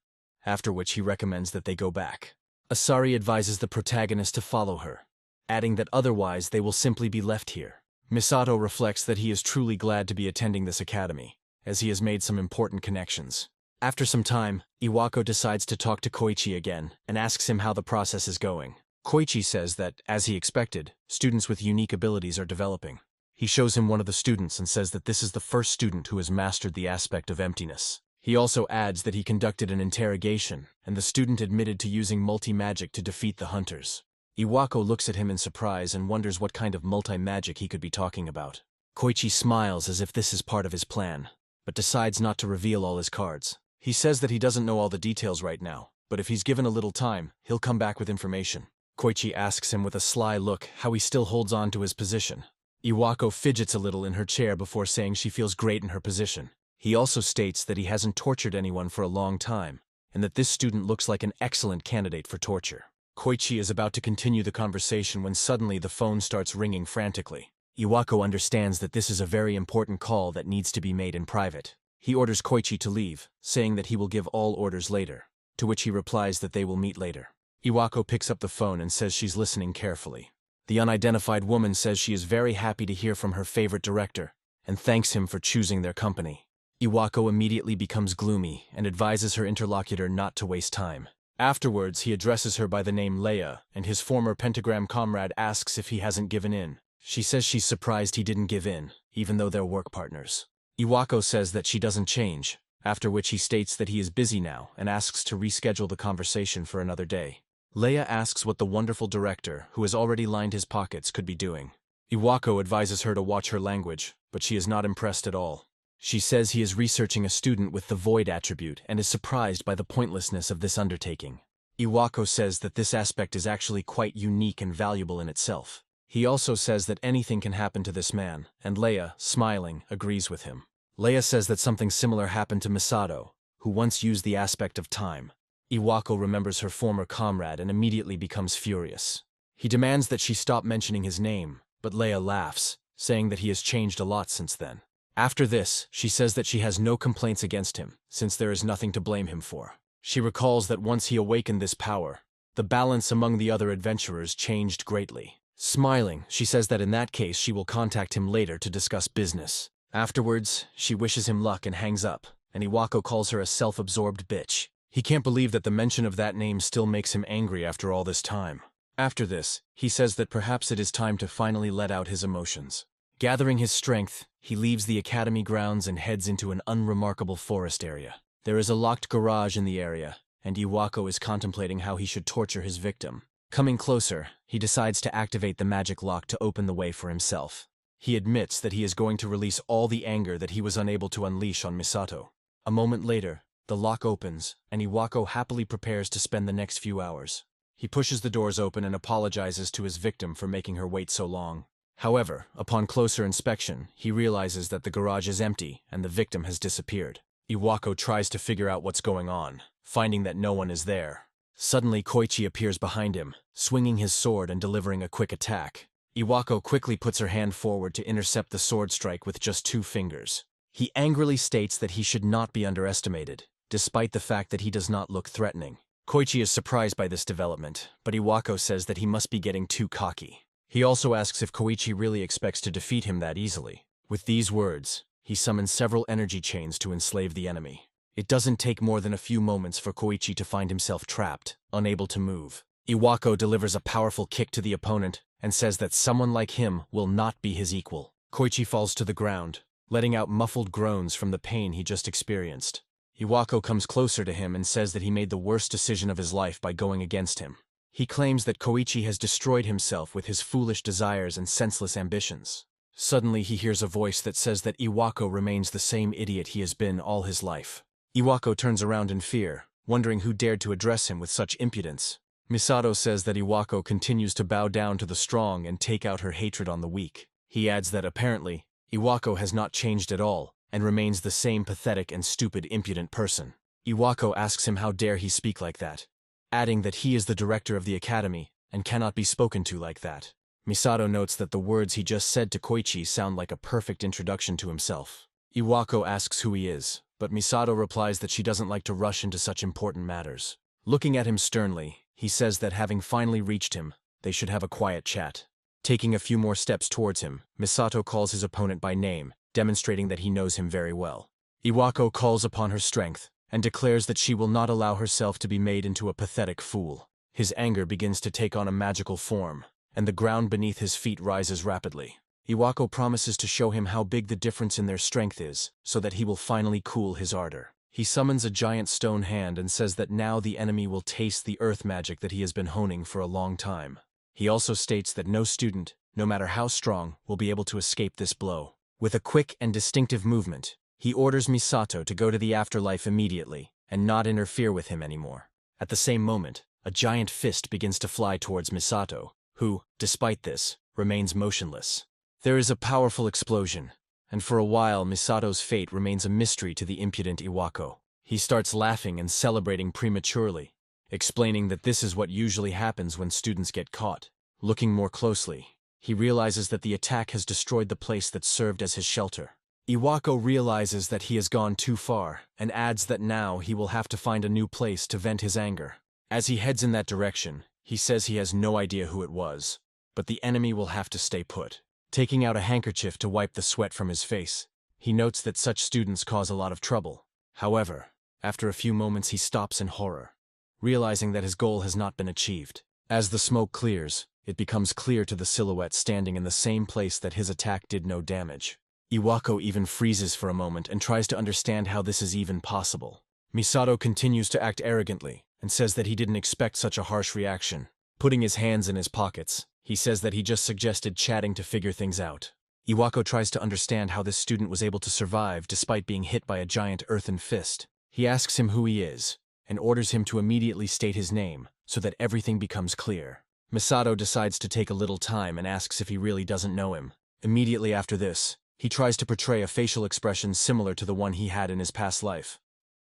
after which he recommends that they go back. Asari advises the protagonist to follow her, adding that otherwise they will simply be left here. Misato reflects that he is truly glad to be attending this academy, as he has made some important connections. After some time, Iwako decides to talk to Koichi again and asks him how the process is going. Koichi says that, as he expected, students with unique abilities are developing. He shows him one of the students and says that this is the first student who has mastered the aspect of emptiness. He also adds that he conducted an interrogation, and the student admitted to using multi-magic to defeat the hunters. Iwako looks at him in surprise and wonders what kind of multi-magic he could be talking about. Koichi smiles as if this is part of his plan, but decides not to reveal all his cards. He says that he doesn't know all the details right now, but if he's given a little time, he'll come back with information. Koichi asks him with a sly look how he still holds on to his position. Iwako fidgets a little in her chair before saying she feels great in her position. He also states that he hasn't tortured anyone for a long time, and that this student looks like an excellent candidate for torture. Koichi is about to continue the conversation when suddenly the phone starts ringing frantically. Iwako understands that this is a very important call that needs to be made in private. He orders Koichi to leave, saying that he will give all orders later, to which he replies that they will meet later. Iwako picks up the phone and says she's listening carefully. The unidentified woman says she is very happy to hear from her favorite director and thanks him for choosing their company. Iwako immediately becomes gloomy and advises her interlocutor not to waste time. Afterwards, he addresses her by the name Leia, and his former pentagram comrade asks if he hasn't given in. She says she's surprised he didn't give in, even though they're work partners. Iwako says that she doesn't change, after which he states that he is busy now and asks to reschedule the conversation for another day. Leia asks what the wonderful director, who has already lined his pockets, could be doing. Iwako advises her to watch her language, but she is not impressed at all. She says he is researching a student with the void attribute and is surprised by the pointlessness of this undertaking. Iwako says that this aspect is actually quite unique and valuable in itself. He also says that anything can happen to this man, and Leia, smiling, agrees with him. Leia says that something similar happened to Misato, who once used the aspect of time. Iwako remembers her former comrade and immediately becomes furious. He demands that she stop mentioning his name, but Leia laughs, saying that he has changed a lot since then. After this, she says that she has no complaints against him, since there is nothing to blame him for. She recalls that once he awakened this power, the balance among the other adventurers changed greatly. Smiling, she says that in that case she will contact him later to discuss business. Afterwards, she wishes him luck and hangs up, and Iwako calls her a self-absorbed bitch. He can't believe that the mention of that name still makes him angry after all this time. After this, he says that perhaps it is time to finally let out his emotions. Gathering his strength, he leaves the academy grounds and heads into an unremarkable forest area. There is a locked garage in the area, and Iwako is contemplating how he should torture his victim. Coming closer, he decides to activate the magic lock to open the way for himself. He admits that he is going to release all the anger that he was unable to unleash on Misato. A moment later, the lock opens, and Iwako happily prepares to spend the next few hours. He pushes the doors open and apologizes to his victim for making her wait so long. However, upon closer inspection, he realizes that the garage is empty and the victim has disappeared. Iwako tries to figure out what's going on, finding that no one is there. Suddenly, Koichi appears behind him, swinging his sword and delivering a quick attack. Iwako quickly puts her hand forward to intercept the sword strike with just 2 fingers. He angrily states that he should not be underestimated, despite the fact that he does not look threatening. Koichi is surprised by this development, but Iwako says that he must be getting too cocky. He also asks if Koichi really expects to defeat him that easily. With these words, he summons several energy chains to enslave the enemy. It doesn't take more than a few moments for Koichi to find himself trapped, unable to move. Iwako delivers a powerful kick to the opponent and says that someone like him will not be his equal. Koichi falls to the ground, letting out muffled groans from the pain he just experienced. Iwako comes closer to him and says that he made the worst decision of his life by going against him. He claims that Koichi has destroyed himself with his foolish desires and senseless ambitions. Suddenly he hears a voice that says that Iwako remains the same idiot he has been all his life. Iwako turns around in fear, wondering who dared to address him with such impudence. Misato says that Iwako continues to bow down to the strong and take out her hatred on the weak. He adds that apparently, Iwako has not changed at all, and remains the same pathetic and stupid impudent person. Iwako asks him how dare he speak like that, adding that he is the director of the academy and cannot be spoken to like that. Misato notes that the words he just said to Koichi sound like a perfect introduction to himself. Iwako asks who he is, but Misato replies that she doesn't like to rush into such important matters. Looking at him sternly, he says that having finally reached him, they should have a quiet chat. Taking a few more steps towards him, Misato calls his opponent by name, demonstrating that he knows him very well. Iwako calls upon her strength and declares that she will not allow herself to be made into a pathetic fool. His anger begins to take on a magical form, and the ground beneath his feet rises rapidly. Iwako promises to show him how big the difference in their strength is, so that he will finally cool his ardor. He summons a giant stone hand and says that now the enemy will taste the earth magic that he has been honing for a long time. He also states that no student, no matter how strong, will be able to escape this blow. With a quick and distinctive movement, he orders Misato to go to the afterlife immediately and not interfere with him anymore. At the same moment, a giant fist begins to fly towards Misato, who, despite this, remains motionless. There is a powerful explosion, and for a while Misato's fate remains a mystery to the impudent Iwako. He starts laughing and celebrating prematurely, explaining that this is what usually happens when students get caught. Looking more closely, he realizes that the attack has destroyed the place that served as his shelter. Iwako realizes that he has gone too far and adds that now he will have to find a new place to vent his anger. As he heads in that direction, he says he has no idea who it was, but the enemy will have to stay put. Taking out a handkerchief to wipe the sweat from his face, he notes that such students cause a lot of trouble. However, after a few moments he stops in horror, realizing that his goal has not been achieved. As the smoke clears, it becomes clear to the silhouette standing in the same place that his attack did no damage. Iwako even freezes for a moment and tries to understand how this is even possible. Misato continues to act arrogantly and says that he didn't expect such a harsh reaction. Putting his hands in his pockets, he says that he just suggested chatting to figure things out. Iwako tries to understand how this student was able to survive despite being hit by a giant earthen fist. He asks him who he is, and orders him to immediately state his name, so that everything becomes clear. Misato decides to take a little time and asks if he really doesn't know him. Immediately after this, he tries to portray a facial expression similar to the one he had in his past life.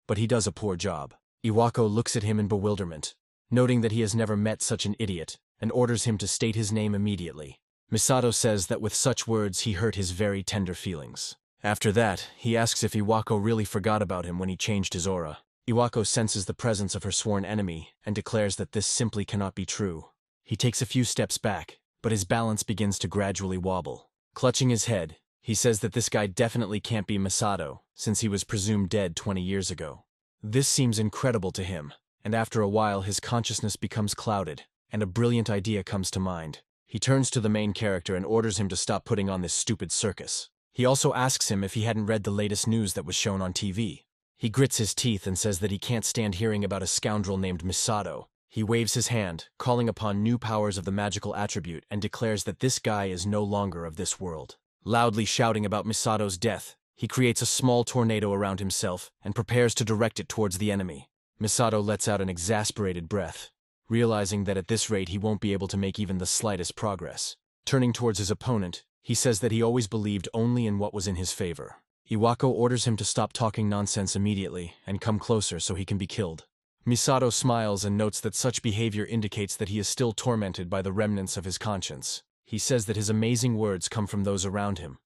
But he does a poor job. Iwako looks at him in bewilderment, noting that he has never met such an idiot, and orders him to state his name immediately. Misato says that with such words he hurt his very tender feelings. After that, he asks if Iwako really forgot about him when he changed his aura. Iwako senses the presence of her sworn enemy and declares that this simply cannot be true. He takes a few steps back, but his balance begins to gradually wobble. Clutching his head, he says that this guy definitely can't be Misato, since he was presumed dead 20 years ago. This seems incredible to him, and after a while his consciousness becomes clouded, and a brilliant idea comes to mind. He turns to the main character and orders him to stop putting on this stupid circus. He also asks him if he hadn't read the latest news that was shown on TV. He grits his teeth and says that he can't stand hearing about a scoundrel named Misato. He waves his hand, calling upon new powers of the magical attribute, and declares that this guy is no longer of this world. Loudly shouting about Misato's death, he creates a small tornado around himself and prepares to direct it towards the enemy. Misato lets out an exasperated breath, realizing that at this rate he won't be able to make even the slightest progress. Turning towards his opponent, he says that he always believed only in what was in his favor. Iwako orders him to stop talking nonsense immediately and come closer so he can be killed. Misato smiles and notes that such behavior indicates that he is still tormented by the remnants of his conscience. He says that his amazing words come from those around him,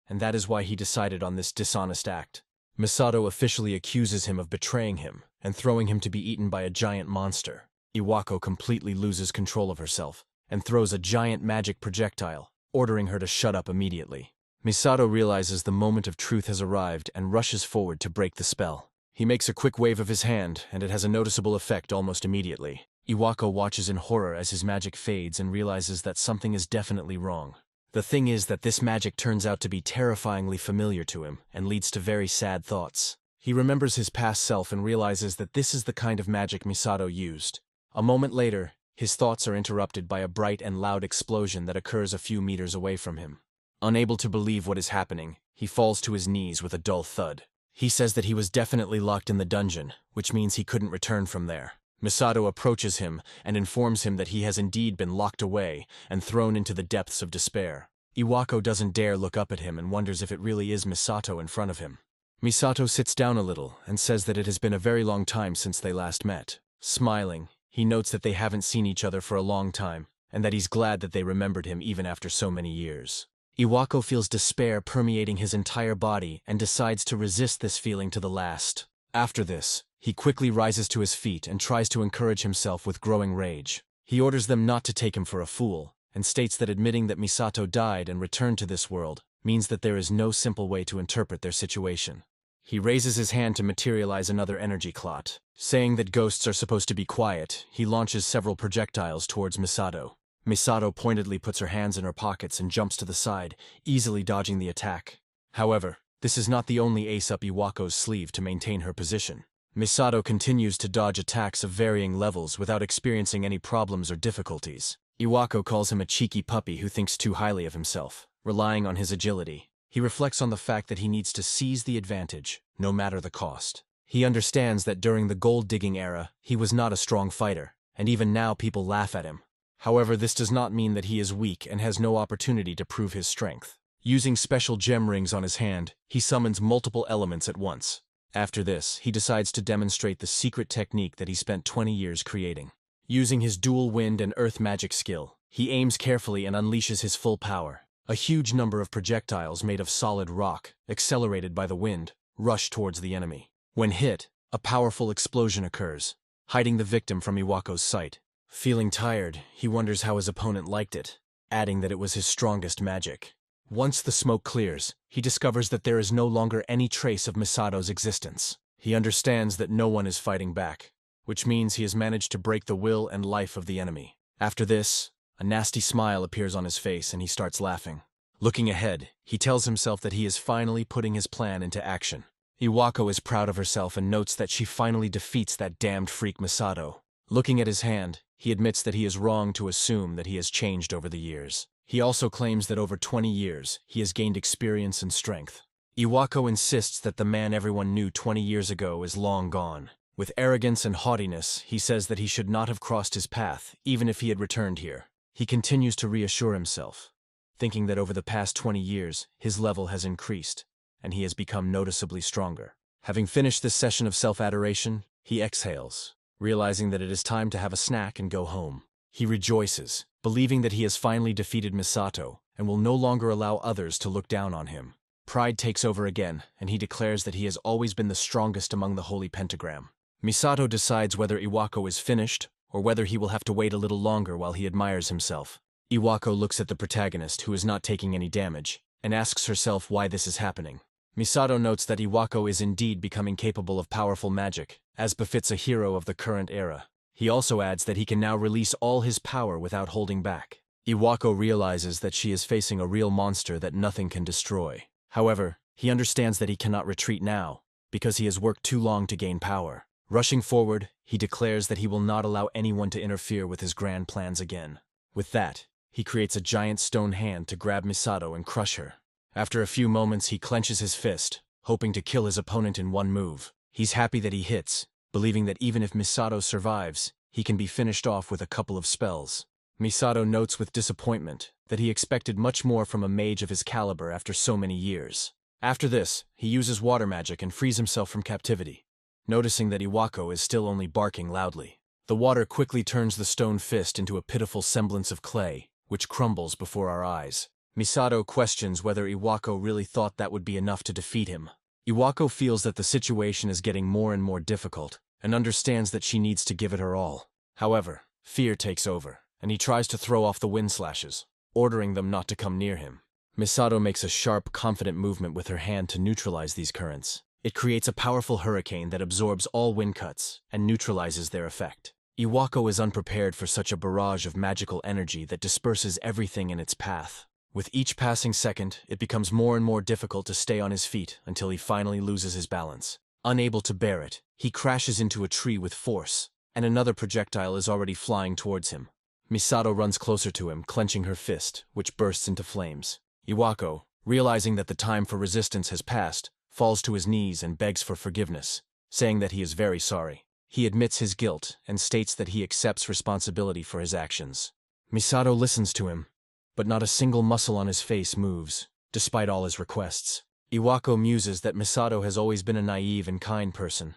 and that is why he decided on this dishonest act. Misato officially accuses him of betraying him and throwing him to be eaten by a giant monster. Iwako completely loses control of herself and throws a giant magic projectile, ordering her to shut up immediately. Misato realizes the moment of truth has arrived and rushes forward to break the spell. He makes a quick wave of his hand, and it has a noticeable effect almost immediately. Iwako watches in horror as his magic fades and realizes that something is definitely wrong. The thing is that this magic turns out to be terrifyingly familiar to him and leads to very sad thoughts. He remembers his past self and realizes that this is the kind of magic Misato used. A moment later, his thoughts are interrupted by a bright and loud explosion that occurs a few meters away from him. Unable to believe what is happening, he falls to his knees with a dull thud. He says that he was definitely locked in the dungeon, which means he couldn't return from there. Misato approaches him and informs him that he has indeed been locked away and thrown into the depths of despair. Iwako doesn't dare look up at him and wonders if it really is Misato in front of him. Misato sits down a little and says that it has been a very long time since they last met. Smiling, he notes that they haven't seen each other for a long time, and that he's glad that they remembered him even after so many years. Iwako feels despair permeating his entire body and decides to resist this feeling to the last. After this, he quickly rises to his feet and tries to encourage himself with growing rage. He orders them not to take him for a fool, and states that admitting that Misato died and returned to this world means that there is no simple way to interpret their situation. He raises his hand to materialize another energy clot. Saying that ghosts are supposed to be quiet, he launches several projectiles towards Misato. Misato pointedly puts her hands in her pockets and jumps to the side, easily dodging the attack. However, this is not the only ace up Iwako's sleeve to maintain her position. Misato continues to dodge attacks of varying levels without experiencing any problems or difficulties. Iwako calls him a cheeky puppy who thinks too highly of himself, relying on his agility. He reflects on the fact that he needs to seize the advantage, no matter the cost. He understands that during the gold-digging era, he was not a strong fighter, and even now people laugh at him. However, this does not mean that he is weak and has no opportunity to prove his strength. Using special gem rings on his hand, he summons multiple elements at once. After this, he decides to demonstrate the secret technique that he spent 20 years creating. Using his dual wind and earth magic skill, he aims carefully and unleashes his full power. A huge number of projectiles made of solid rock, accelerated by the wind, rush towards the enemy. When hit, a powerful explosion occurs. hiding the victim from Iwako's sight. Feeling tired, he wonders how his opponent liked it, adding that it was his strongest magic. Once the smoke clears, he discovers that there is no longer any trace of Misato's existence. He understands that no one is fighting back, which means he has managed to break the will and life of the enemy. After this, a nasty smile appears on his face and he starts laughing. Looking ahead, he tells himself that he is finally putting his plan into action. Iwako is proud of herself and notes that she finally defeats that damned freak Misato. Looking at his hand, he admits that he is wrong to assume that he has changed over the years. He also claims that over 20 years, he has gained experience and strength. Iwako insists that the man everyone knew 20 years ago is long gone. With arrogance and haughtiness, he says that he should not have crossed his path, even if he had returned here. He continues to reassure himself, thinking that over the past 20 years, his level has increased, and he has become noticeably stronger. Having finished this session of self-adoration, he exhales, realizing that it is time to have a snack and go home. He rejoices, believing that he has finally defeated Misato and will no longer allow others to look down on him. Pride takes over again, and he declares that he has always been the strongest among the Holy Pentagram. Misato decides whether Iwako is finished or whether he will have to wait a little longer while he admires himself. Iwako looks at the protagonist, who is not taking any damage, and asks herself why this is happening. Misato notes that Iwako is indeed becoming capable of powerful magic, as befits a hero of the current era. He also adds that he can now release all his power without holding back. Iwako realizes that she is facing a real monster that nothing can destroy. However, he understands that he cannot retreat now, because he has worked too long to gain power. Rushing forward, he declares that he will not allow anyone to interfere with his grand plans again. With that, he creates a giant stone hand to grab Misato and crush her. After a few moments, he clenches his fist, hoping to kill his opponent in one move. He's happy that he hits, believing that even if Misato survives, he can be finished off with a couple of spells. Misato notes with disappointment that he expected much more from a mage of his caliber after so many years. After this, he uses water magic and frees himself from captivity, noticing that Iwako is still only barking loudly. The water quickly turns the stone fist into a pitiful semblance of clay, which crumbles before our eyes. Misato questions whether Iwako really thought that would be enough to defeat him. Iwako feels that the situation is getting more and more difficult, and understands that she needs to give it her all. However, fear takes over, and he tries to throw off the wind slashes, ordering them not to come near him. Misato makes a sharp, confident movement with her hand to neutralize these currents. It creates a powerful hurricane that absorbs all wind cuts and neutralizes their effect. Iwako is unprepared for such a barrage of magical energy that disperses everything in its path. With each passing second, it becomes more and more difficult to stay on his feet until he finally loses his balance. Unable to bear it, he crashes into a tree with force, and another projectile is already flying towards him. Misato runs closer to him, clenching her fist, which bursts into flames. Iwako, realizing that the time for resistance has passed, falls to his knees and begs for forgiveness, saying that he is very sorry. He admits his guilt and states that he accepts responsibility for his actions. Misato listens to him, but not a single muscle on his face moves, despite all his requests. Iwako muses that Misato has always been a naive and kind person,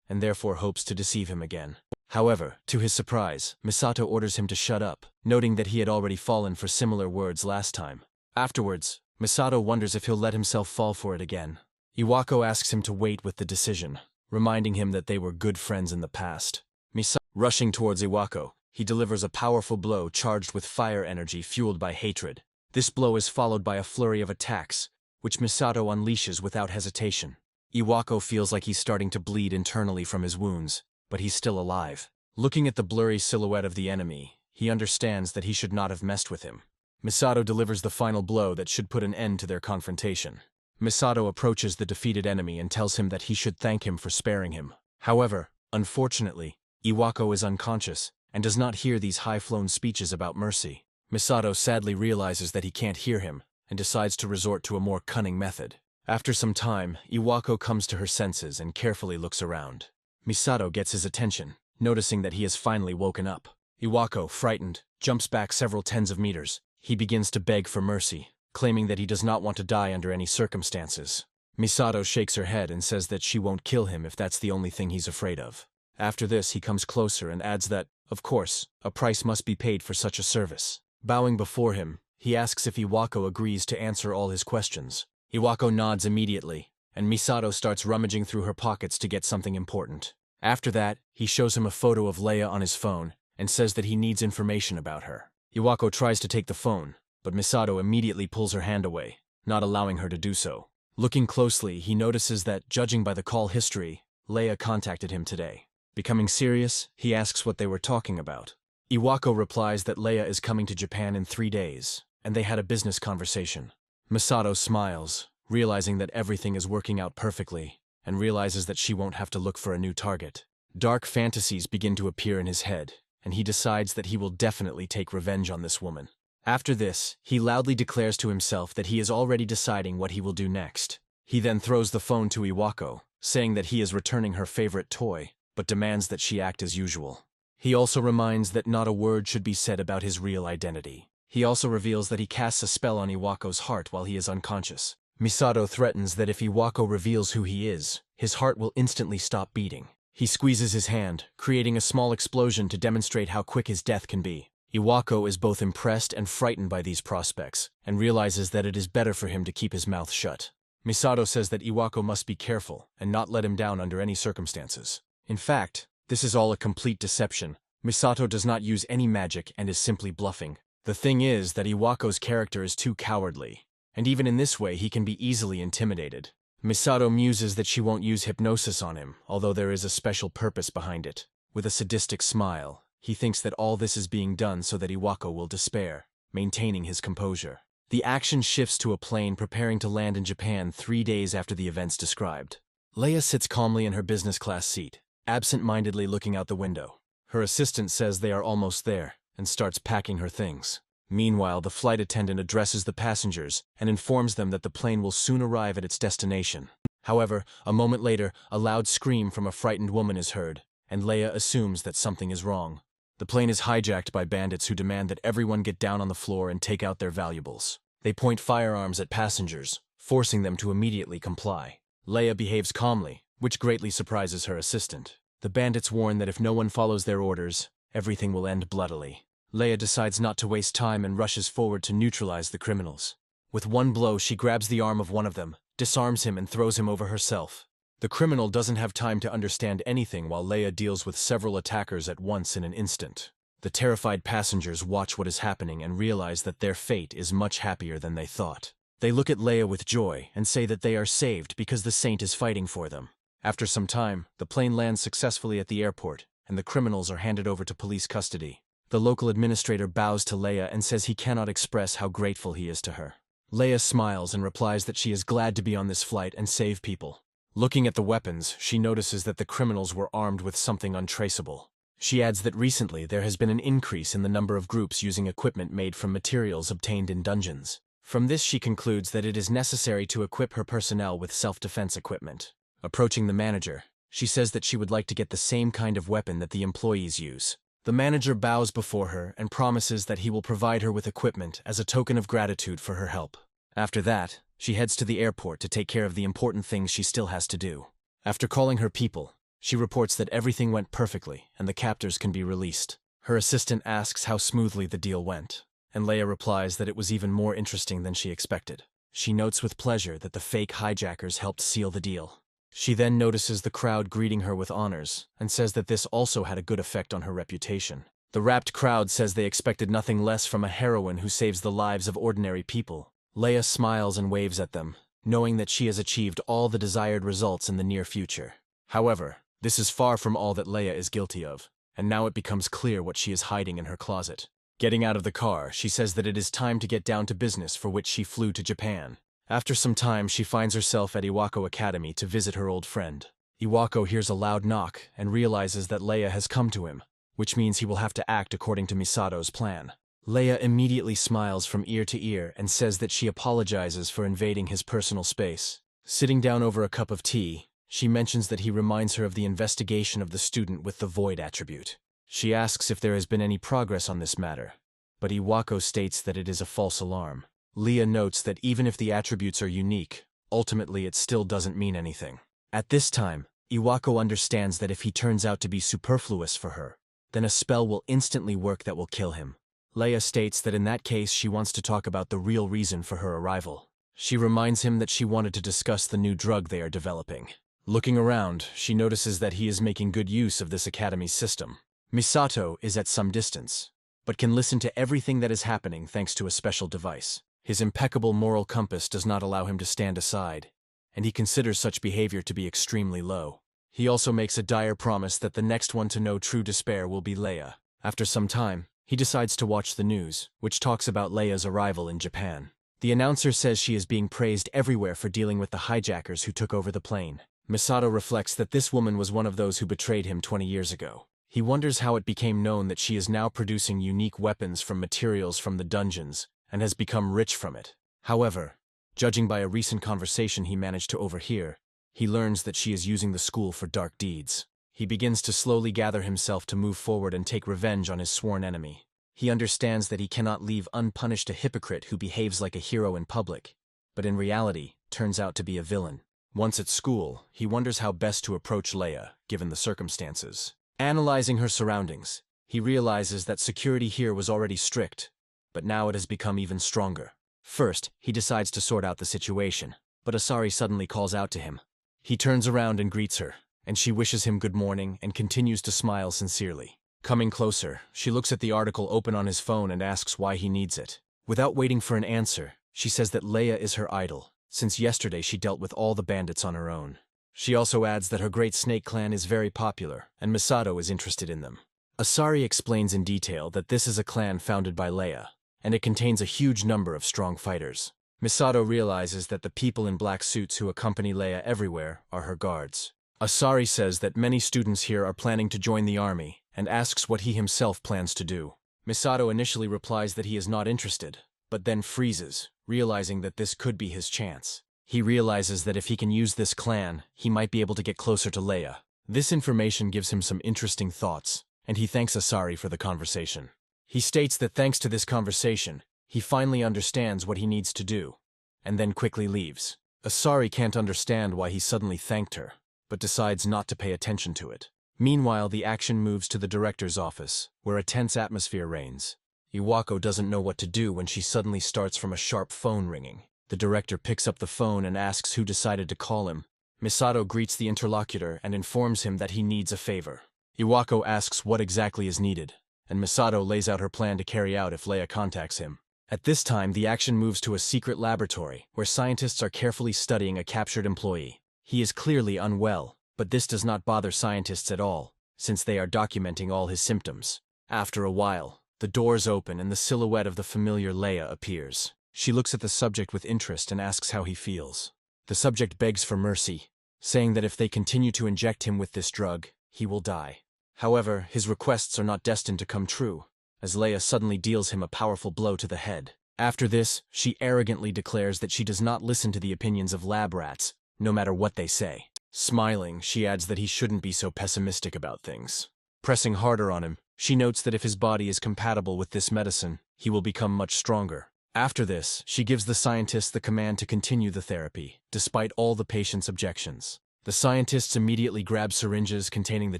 and therefore hopes to deceive him again. However, to his surprise, Misato orders him to shut up, noting that he had already fallen for similar words last time. Afterwards, Misato wonders if he'll let himself fall for it again. Iwako asks him to wait with the decision, reminding him that they were good friends in the past. Misato, rushing towards Iwako, he delivers a powerful blow charged with fire energy fueled by hatred. This blow is followed by a flurry of attacks, which Misato unleashes without hesitation. Iwako feels like he's starting to bleed internally from his wounds, but he's still alive. Looking at the blurry silhouette of the enemy, he understands that he should not have messed with him. Misato delivers the final blow that should put an end to their confrontation. Misato approaches the defeated enemy and tells him that he should thank him for sparing him. However, unfortunately, Iwako is unconscious and does not hear these high-flown speeches about mercy. Misato sadly realizes that he can't hear him and decides to resort to a more cunning method. After some time, Iwako comes to her senses and carefully looks around. Misato gets his attention, noticing that he has finally woken up. Iwako, frightened, jumps back several tens of meters. He begins to beg for mercy, claiming that he does not want to die under any circumstances. Misato shakes her head and says that she won't kill him if that's the only thing he's afraid of. After this, he comes closer and adds that, of course, a price must be paid for such a service. Bowing before him, he asks if Iwako agrees to answer all his questions. Iwako nods immediately, and Misato starts rummaging through her pockets to get something important. After that, he shows him a photo of Leia on his phone and says that he needs information about her. Iwako tries to take the phone, but Misato immediately pulls her hand away, not allowing her to do so. Looking closely, he notices that, judging by the call history, Leia contacted him today. Becoming serious, he asks what they were talking about. Iwako replies that Leia is coming to Japan in 3 days, and they had a business conversation. Misato smiles, realizing that everything is working out perfectly, and realizes that she won't have to look for a new target. Dark fantasies begin to appear in his head, and he decides that he will definitely take revenge on this woman. After this, he loudly declares to himself that he is already deciding what he will do next. He then throws the phone to Iwako, saying that he is returning her favorite toy, but demands that she act as usual. He also reminds that not a word should be said about his real identity. He also reveals that he casts a spell on Iwako's heart while he is unconscious. Misato threatens that if Iwako reveals who he is, his heart will instantly stop beating. He squeezes his hand, creating a small explosion to demonstrate how quick his death can be. Iwako is both impressed and frightened by these prospects, and realizes that it is better for him to keep his mouth shut. Misato says that Iwako must be careful and not let him down under any circumstances. In fact, this is all a complete deception. Misato does not use any magic and is simply bluffing. The thing is that Iwako's character is too cowardly, and even in this way he can be easily intimidated. Misato muses that she won't use hypnosis on him, although there is a special purpose behind it. With a sadistic smile, he thinks that all this is being done so that Iwako will despair, maintaining his composure. The action shifts to a plane preparing to land in Japan 3 days after the events described. Leia sits calmly in her business class seat, absent-mindedly looking out the window. Her assistant says they are almost there, and starts packing her things. Meanwhile, the flight attendant addresses the passengers and informs them that the plane will soon arrive at its destination. However, a moment later, a loud scream from a frightened woman is heard, and Leia assumes that something is wrong. The plane is hijacked by bandits who demand that everyone get down on the floor and take out their valuables. They point firearms at passengers, forcing them to immediately comply. Leia behaves calmly, which greatly surprises her assistant. The bandits warn that if no one follows their orders, everything will end bloodily. Leia decides not to waste time and rushes forward to neutralize the criminals. With one blow, she grabs the arm of one of them, disarms him and throws him over herself. The criminal doesn't have time to understand anything while Leia deals with several attackers at once in an instant. The terrified passengers watch what is happening and realize that their fate is much happier than they thought. They look at Leia with joy and say that they are saved because the saint is fighting for them. After some time, the plane lands successfully at the airport, and the criminals are handed over to police custody. The local administrator bows to Leia and says he cannot express how grateful he is to her. Leia smiles and replies that she is glad to be on this flight and save people. Looking at the weapons, she notices that the criminals were armed with something untraceable. She adds that recently there has been an increase in the number of groups using equipment made from materials obtained in dungeons. From this she concludes that it is necessary to equip her personnel with self-defense equipment. Approaching the manager, she says that she would like to get the same kind of weapon that the employees use. The manager bows before her and promises that he will provide her with equipment as a token of gratitude for her help. After that, she heads to the airport to take care of the important things she still has to do. After calling her people, she reports that everything went perfectly and the captors can be released. Her assistant asks how smoothly the deal went, and Leia replies that it was even more interesting than she expected. She notes with pleasure that the fake hijackers helped seal the deal. She then notices the crowd greeting her with honors, and says that this also had a good effect on her reputation. The rapt crowd says they expected nothing less from a heroine who saves the lives of ordinary people. Leia smiles and waves at them, knowing that she has achieved all the desired results in the near future. However, this is far from all that Leia is guilty of, and now it becomes clear what she is hiding in her closet. Getting out of the car, she says that it is time to get down to business for which she flew to Japan. After some time, she finds herself at Iwako Academy to visit her old friend. Iwako hears a loud knock and realizes that Leia has come to him, which means he will have to act according to Misato's plan. Leia immediately smiles from ear to ear and says that she apologizes for invading his personal space. Sitting down over a cup of tea, she mentions that he reminds her of the investigation of the student with the void attribute. She asks if there has been any progress on this matter, but Iwako states that it is a false alarm. Leia notes that even if the attributes are unique, ultimately it still doesn't mean anything. At this time, Iwako understands that if he turns out to be superfluous for her, then a spell will instantly work that will kill him. Leia states that in that case she wants to talk about the real reason for her arrival. She reminds him that she wanted to discuss the new drug they are developing. Looking around, she notices that he is making good use of this academy's system. Misato is at some distance, but can listen to everything that is happening thanks to a special device. His impeccable moral compass does not allow him to stand aside, and he considers such behavior to be extremely low. He also makes a dire promise that the next one to know true despair will be Leia. After some time, he decides to watch the news, which talks about Leia's arrival in Japan. The announcer says she is being praised everywhere for dealing with the hijackers who took over the plane. Misato reflects that this woman was one of those who betrayed him 20 years ago. He wonders how it became known that she is now producing unique weapons from materials from the dungeons and has become rich from it. However, judging by a recent conversation he managed to overhear, he learns that she is using the school for dark deeds. He begins to slowly gather himself to move forward and take revenge on his sworn enemy. He understands that he cannot leave unpunished a hypocrite who behaves like a hero in public, but in reality turns out to be a villain. Once at school, he wonders how best to approach Leia, given the circumstances. Analyzing her surroundings, he realizes that security here was already strict, but now it has become even stronger. First, he decides to sort out the situation, but Asari suddenly calls out to him. He turns around and greets her, and she wishes him good morning and continues to smile sincerely. Coming closer, she looks at the article open on his phone and asks why he needs it. Without waiting for an answer, she says that Leia is her idol, since yesterday she dealt with all the bandits on her own. She also adds that her great snake clan is very popular, and Misato is interested in them. Asari explains in detail that this is a clan founded by Leia, and it contains a huge number of strong fighters. Misato realizes that the people in black suits who accompany Leia everywhere are her guards. Asari says that many students here are planning to join the army, and asks what he himself plans to do. Misato initially replies that he is not interested, but then freezes, realizing that this could be his chance. He realizes that if he can use this clan, he might be able to get closer to Leia. This information gives him some interesting thoughts, and he thanks Asari for the conversation. He states that thanks to this conversation, he finally understands what he needs to do, and then quickly leaves. Asari can't understand why he suddenly thanked her, but decides not to pay attention to it. Meanwhile, the action moves to the director's office, where a tense atmosphere reigns. Iwako doesn't know what to do when she suddenly starts from a sharp phone ringing. The director picks up the phone and asks who decided to call him. Misato greets the interlocutor and informs him that he needs a favor. Iwako asks what exactly is needed, and Misato lays out her plan to carry out if Leia contacts him. At this time, the action moves to a secret laboratory, where scientists are carefully studying a captured employee. He is clearly unwell, but this does not bother scientists at all, since they are documenting all his symptoms. After a while, the doors open and the silhouette of the familiar Leia appears. She looks at the subject with interest and asks how he feels. The subject begs for mercy, saying that if they continue to inject him with this drug, he will die. However, his requests are not destined to come true, as Leia suddenly deals him a powerful blow to the head. After this, she arrogantly declares that she does not listen to the opinions of lab rats, no matter what they say. Smiling, she adds that he shouldn't be so pessimistic about things. Pressing harder on him, she notes that if his body is compatible with this medicine, he will become much stronger. After this, she gives the scientists the command to continue the therapy, despite all the patient's objections. The scientists immediately grab syringes containing the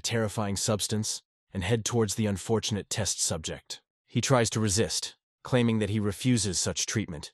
terrifying substance and head towards the unfortunate test subject. He tries to resist, claiming that he refuses such treatment,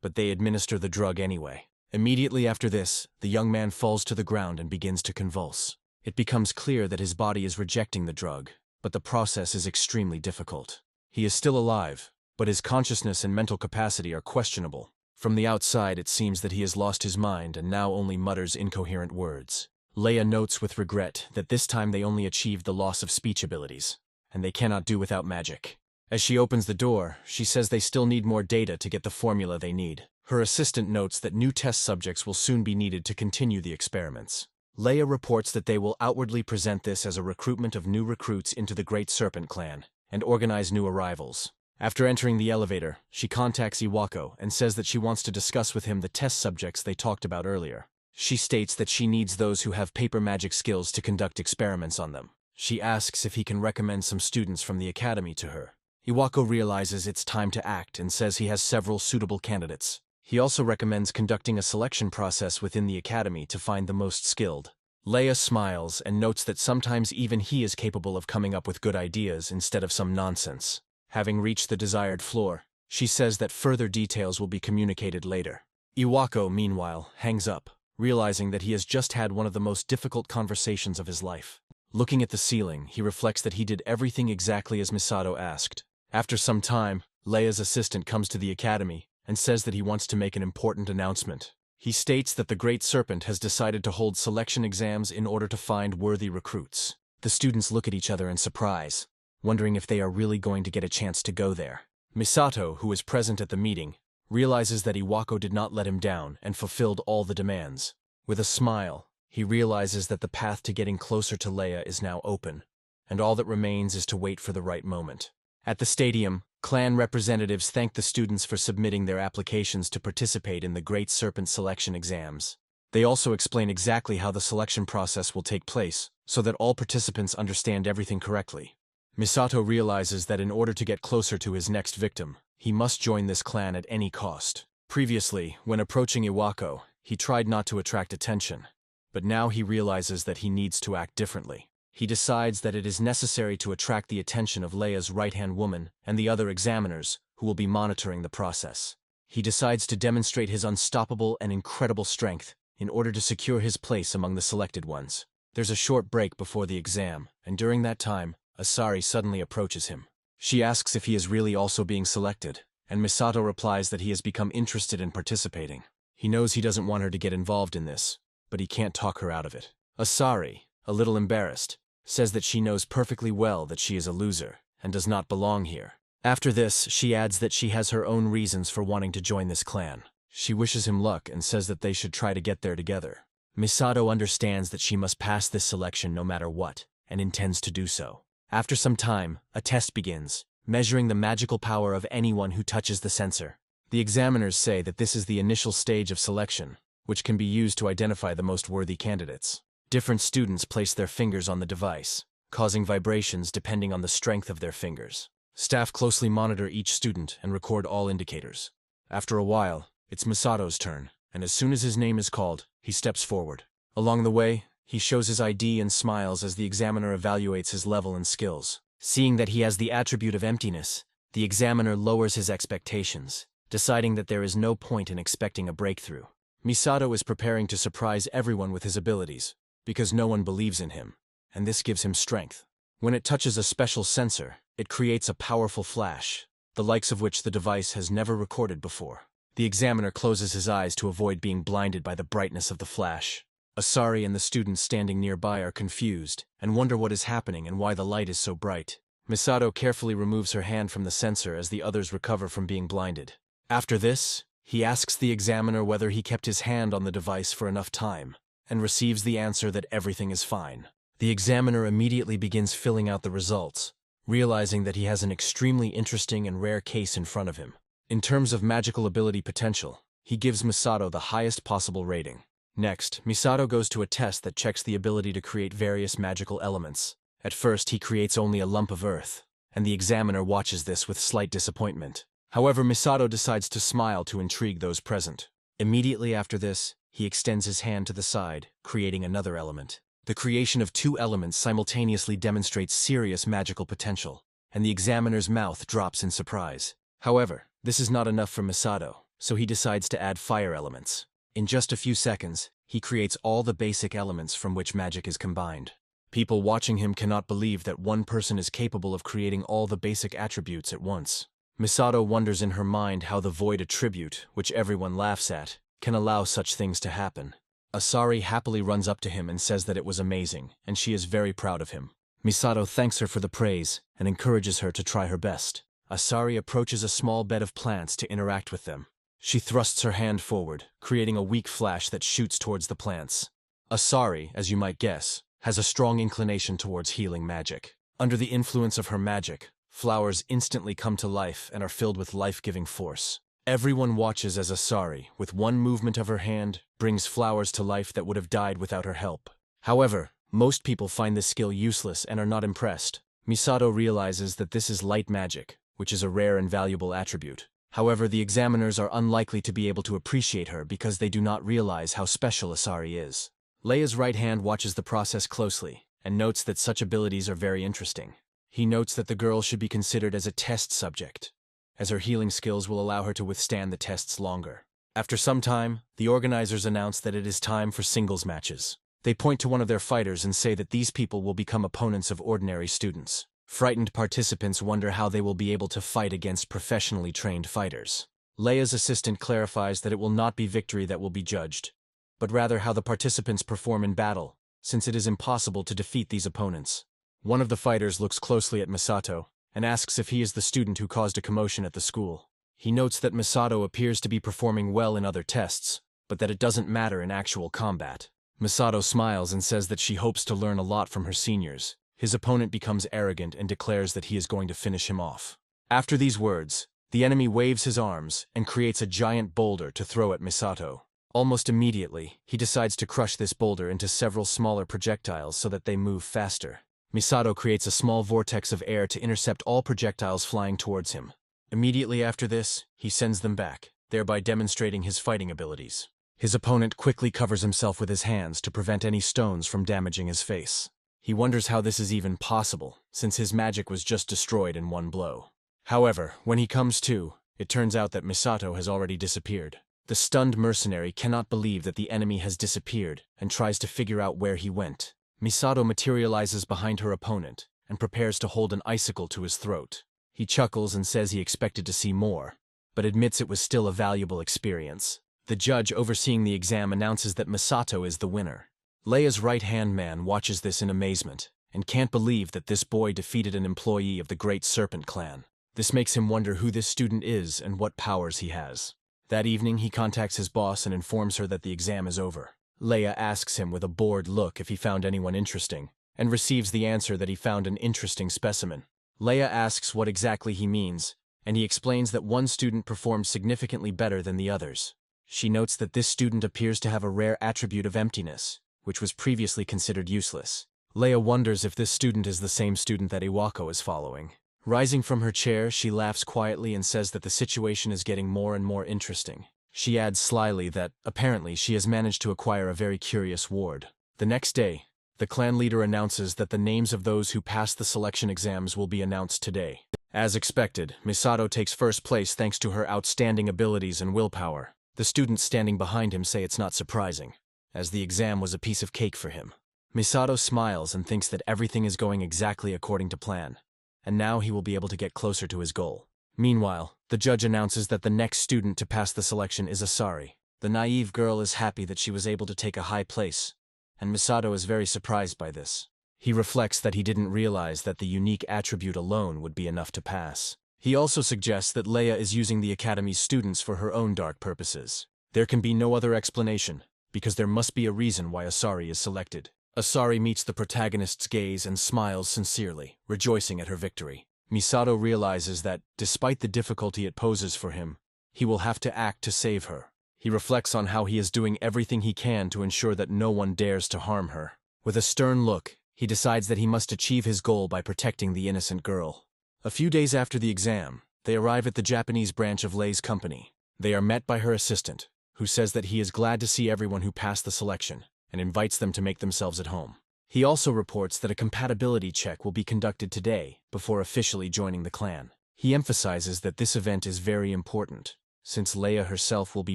but they administer the drug anyway. Immediately after this, the young man falls to the ground and begins to convulse. It becomes clear that his body is rejecting the drug, but the process is extremely difficult. He is still alive, but his consciousness and mental capacity are questionable. From the outside, it seems that he has lost his mind and now only mutters incoherent words. Leia notes with regret that this time they only achieved the loss of speech abilities, and they cannot do without magic. As she opens the door, she says they still need more data to get the formula they need. Her assistant notes that new test subjects will soon be needed to continue the experiments. Leia reports that they will outwardly present this as a recruitment of new recruits into the Great Serpent Clan, and organize new arrivals. After entering the elevator, she contacts Iwako and says that she wants to discuss with him the test subjects they talked about earlier. She states that she needs those who have paper magic skills to conduct experiments on them. She asks if he can recommend some students from the academy to her. Iwako realizes it's time to act and says he has several suitable candidates. He also recommends conducting a selection process within the academy to find the most skilled. Leia smiles and notes that sometimes even he is capable of coming up with good ideas instead of some nonsense. Having reached the desired floor, she says that further details will be communicated later. Iwako, meanwhile, hangs up, realizing that he has just had one of the most difficult conversations of his life. Looking at the ceiling, he reflects that he did everything exactly as Misato asked. After some time, Leia's assistant comes to the academy and says that he wants to make an important announcement. He states that the Great Serpent has decided to hold selection exams in order to find worthy recruits. The students look at each other in surprise, wondering if they are really going to get a chance to go there. Misato, who is present at the meeting, realizes that Iwako did not let him down and fulfilled all the demands. With a smile, he realizes that the path to getting closer to Leia is now open, and all that remains is to wait for the right moment. At the stadium, clan representatives thank the students for submitting their applications to participate in the Great Serpent selection exams. They also explain exactly how the selection process will take place, so that all participants understand everything correctly. Misato realizes that in order to get closer to his next victim, he must join this clan at any cost. Previously, when approaching Iwako, he tried not to attract attention, but now he realizes that he needs to act differently. He decides that it is necessary to attract the attention of Leia's right-hand woman and the other examiners who will be monitoring the process. He decides to demonstrate his unstoppable and incredible strength in order to secure his place among the selected ones. There's a short break before the exam, and during that time, Asari suddenly approaches him. She asks if he is really also being selected, and Misato replies that he has become interested in participating. He knows he doesn't want her to get involved in this, but he can't talk her out of it. Asari, a little embarrassed, says that she knows perfectly well that she is a loser and does not belong here. After this, she adds that she has her own reasons for wanting to join this clan. She wishes him luck and says that they should try to get there together. Misato understands that she must pass this selection no matter what, and intends to do so. After some time, a test begins, measuring the magical power of anyone who touches the sensor. The examiners say that this is the initial stage of selection, which can be used to identify the most worthy candidates. Different students place their fingers on the device, causing vibrations depending on the strength of their fingers. Staff closely monitor each student and record all indicators. After a while, it's Misato's turn, and as soon as his name is called, he steps forward. Along the way, he shows his ID and smiles as the examiner evaluates his level and skills. Seeing that he has the attribute of emptiness, the examiner lowers his expectations, deciding that there is no point in expecting a breakthrough. Misato is preparing to surprise everyone with his abilities, because no one believes in him, and this gives him strength. When it touches a special sensor, it creates a powerful flash, the likes of which the device has never recorded before. The examiner closes his eyes to avoid being blinded by the brightness of the flash. Asari and the students standing nearby are confused and wonder what is happening and why the light is so bright. Misato carefully removes her hand from the sensor as the others recover from being blinded. After this, he asks the examiner whether he kept his hand on the device for enough time, and receives the answer that everything is fine. The examiner immediately begins filling out the results, realizing that he has an extremely interesting and rare case in front of him. In terms of magical ability potential, he gives Misato the highest possible rating. Next, Misato goes to a test that checks the ability to create various magical elements. At first, he creates only a lump of earth, and the examiner watches this with slight disappointment. However, Misato decides to smile to intrigue those present. Immediately after this, he extends his hand to the side, creating another element. The creation of two elements simultaneously demonstrates serious magical potential, and the examiner's mouth drops in surprise. However, this is not enough for Misato, so he decides to add fire elements. In just a few seconds, he creates all the basic elements from which magic is combined. People watching him cannot believe that one person is capable of creating all the basic attributes at once. Misato wonders in her mind how the void attribute, which everyone laughs at, can allow such things to happen. Asari happily runs up to him and says that it was amazing, and she is very proud of him. Misato thanks her for the praise and encourages her to try her best. Asari approaches a small bed of plants to interact with them. She thrusts her hand forward, creating a weak flash that shoots towards the plants. Asari, as you might guess, has a strong inclination towards healing magic. Under the influence of her magic, flowers instantly come to life and are filled with life-giving force. Everyone watches as Asari, with one movement of her hand, brings flowers to life that would have died without her help. However, most people find this skill useless and are not impressed. Misato realizes that this is light magic, which is a rare and valuable attribute. However, the examiners are unlikely to be able to appreciate her because they do not realize how special Asari is. Leia's right hand watches the process closely and notes that such abilities are very interesting. He notes that the girl should be considered as a test subject, as her healing skills will allow her to withstand the tests longer. After some time, the organizers announce that it is time for singles matches. They point to one of their fighters and say that these people will become opponents of ordinary students. Frightened participants wonder how they will be able to fight against professionally trained fighters. Leia's assistant clarifies that it will not be victory that will be judged, but rather how the participants perform in battle, since it is impossible to defeat these opponents. One of the fighters looks closely at Misato and asks if he is the student who caused a commotion at the school. He notes that Misato appears to be performing well in other tests, but that it doesn't matter in actual combat. Misato smiles and says that she hopes to learn a lot from her seniors. His opponent becomes arrogant and declares that he is going to finish him off. After these words, the enemy waves his arms and creates a giant boulder to throw at Misato. Almost immediately, he decides to crush this boulder into several smaller projectiles so that they move faster. Misato creates a small vortex of air to intercept all projectiles flying towards him. Immediately after this, he sends them back, thereby demonstrating his fighting abilities. His opponent quickly covers himself with his hands to prevent any stones from damaging his face. He wonders how this is even possible, since his magic was just destroyed in one blow. However, when he comes to, it turns out that Misato has already disappeared. The stunned mercenary cannot believe that the enemy has disappeared and tries to figure out where he went. Misato materializes behind her opponent and prepares to hold an icicle to his throat. He chuckles and says he expected to see more, but admits it was still a valuable experience. The judge overseeing the exam announces that Misato is the winner. Leia's right-hand man watches this in amazement and can't believe that this boy defeated an employee of the Great Serpent Clan. This makes him wonder who this student is and what powers he has. That evening, he contacts his boss and informs her that the exam is over. Leia asks him with a bored look if he found anyone interesting, and receives the answer that he found an interesting specimen. Leia asks what exactly he means, and he explains that one student performed significantly better than the others. She notes that this student appears to have a rare attribute of emptiness, which was previously considered useless. Leia wonders if this student is the same student that Iwako is following. Rising from her chair, she laughs quietly and says that the situation is getting more and more interesting. She adds slyly that, apparently, she has managed to acquire a very curious ward. The next day, the clan leader announces that the names of those who passed the selection exams will be announced today. As expected, Misato takes first place thanks to her outstanding abilities and willpower. The students standing behind him say it's not surprising, as the exam was a piece of cake for him. Misato smiles and thinks that everything is going exactly according to plan, and now he will be able to get closer to his goal. Meanwhile, the judge announces that the next student to pass the selection is Asari. The naive girl is happy that she was able to take a high place, and Misato is very surprised by this. He reflects that he didn't realize that the unique attribute alone would be enough to pass. He also suggests that Leia is using the Academy's students for her own dark purposes. There can be no other explanation, because there must be a reason why Asari is selected. Asari meets the protagonist's gaze and smiles sincerely, rejoicing at her victory. Misato realizes that, despite the difficulty it poses for him, he will have to act to save her. He reflects on how he is doing everything he can to ensure that no one dares to harm her. With a stern look, he decides that he must achieve his goal by protecting the innocent girl. A few days after the exam, they arrive at the Japanese branch of Lei's company. They are met by her assistant, who says that he is glad to see everyone who passed the selection, and invites them to make themselves at home. He also reports that a compatibility check will be conducted today before officially joining the clan. He emphasizes that this event is very important, since Leia herself will be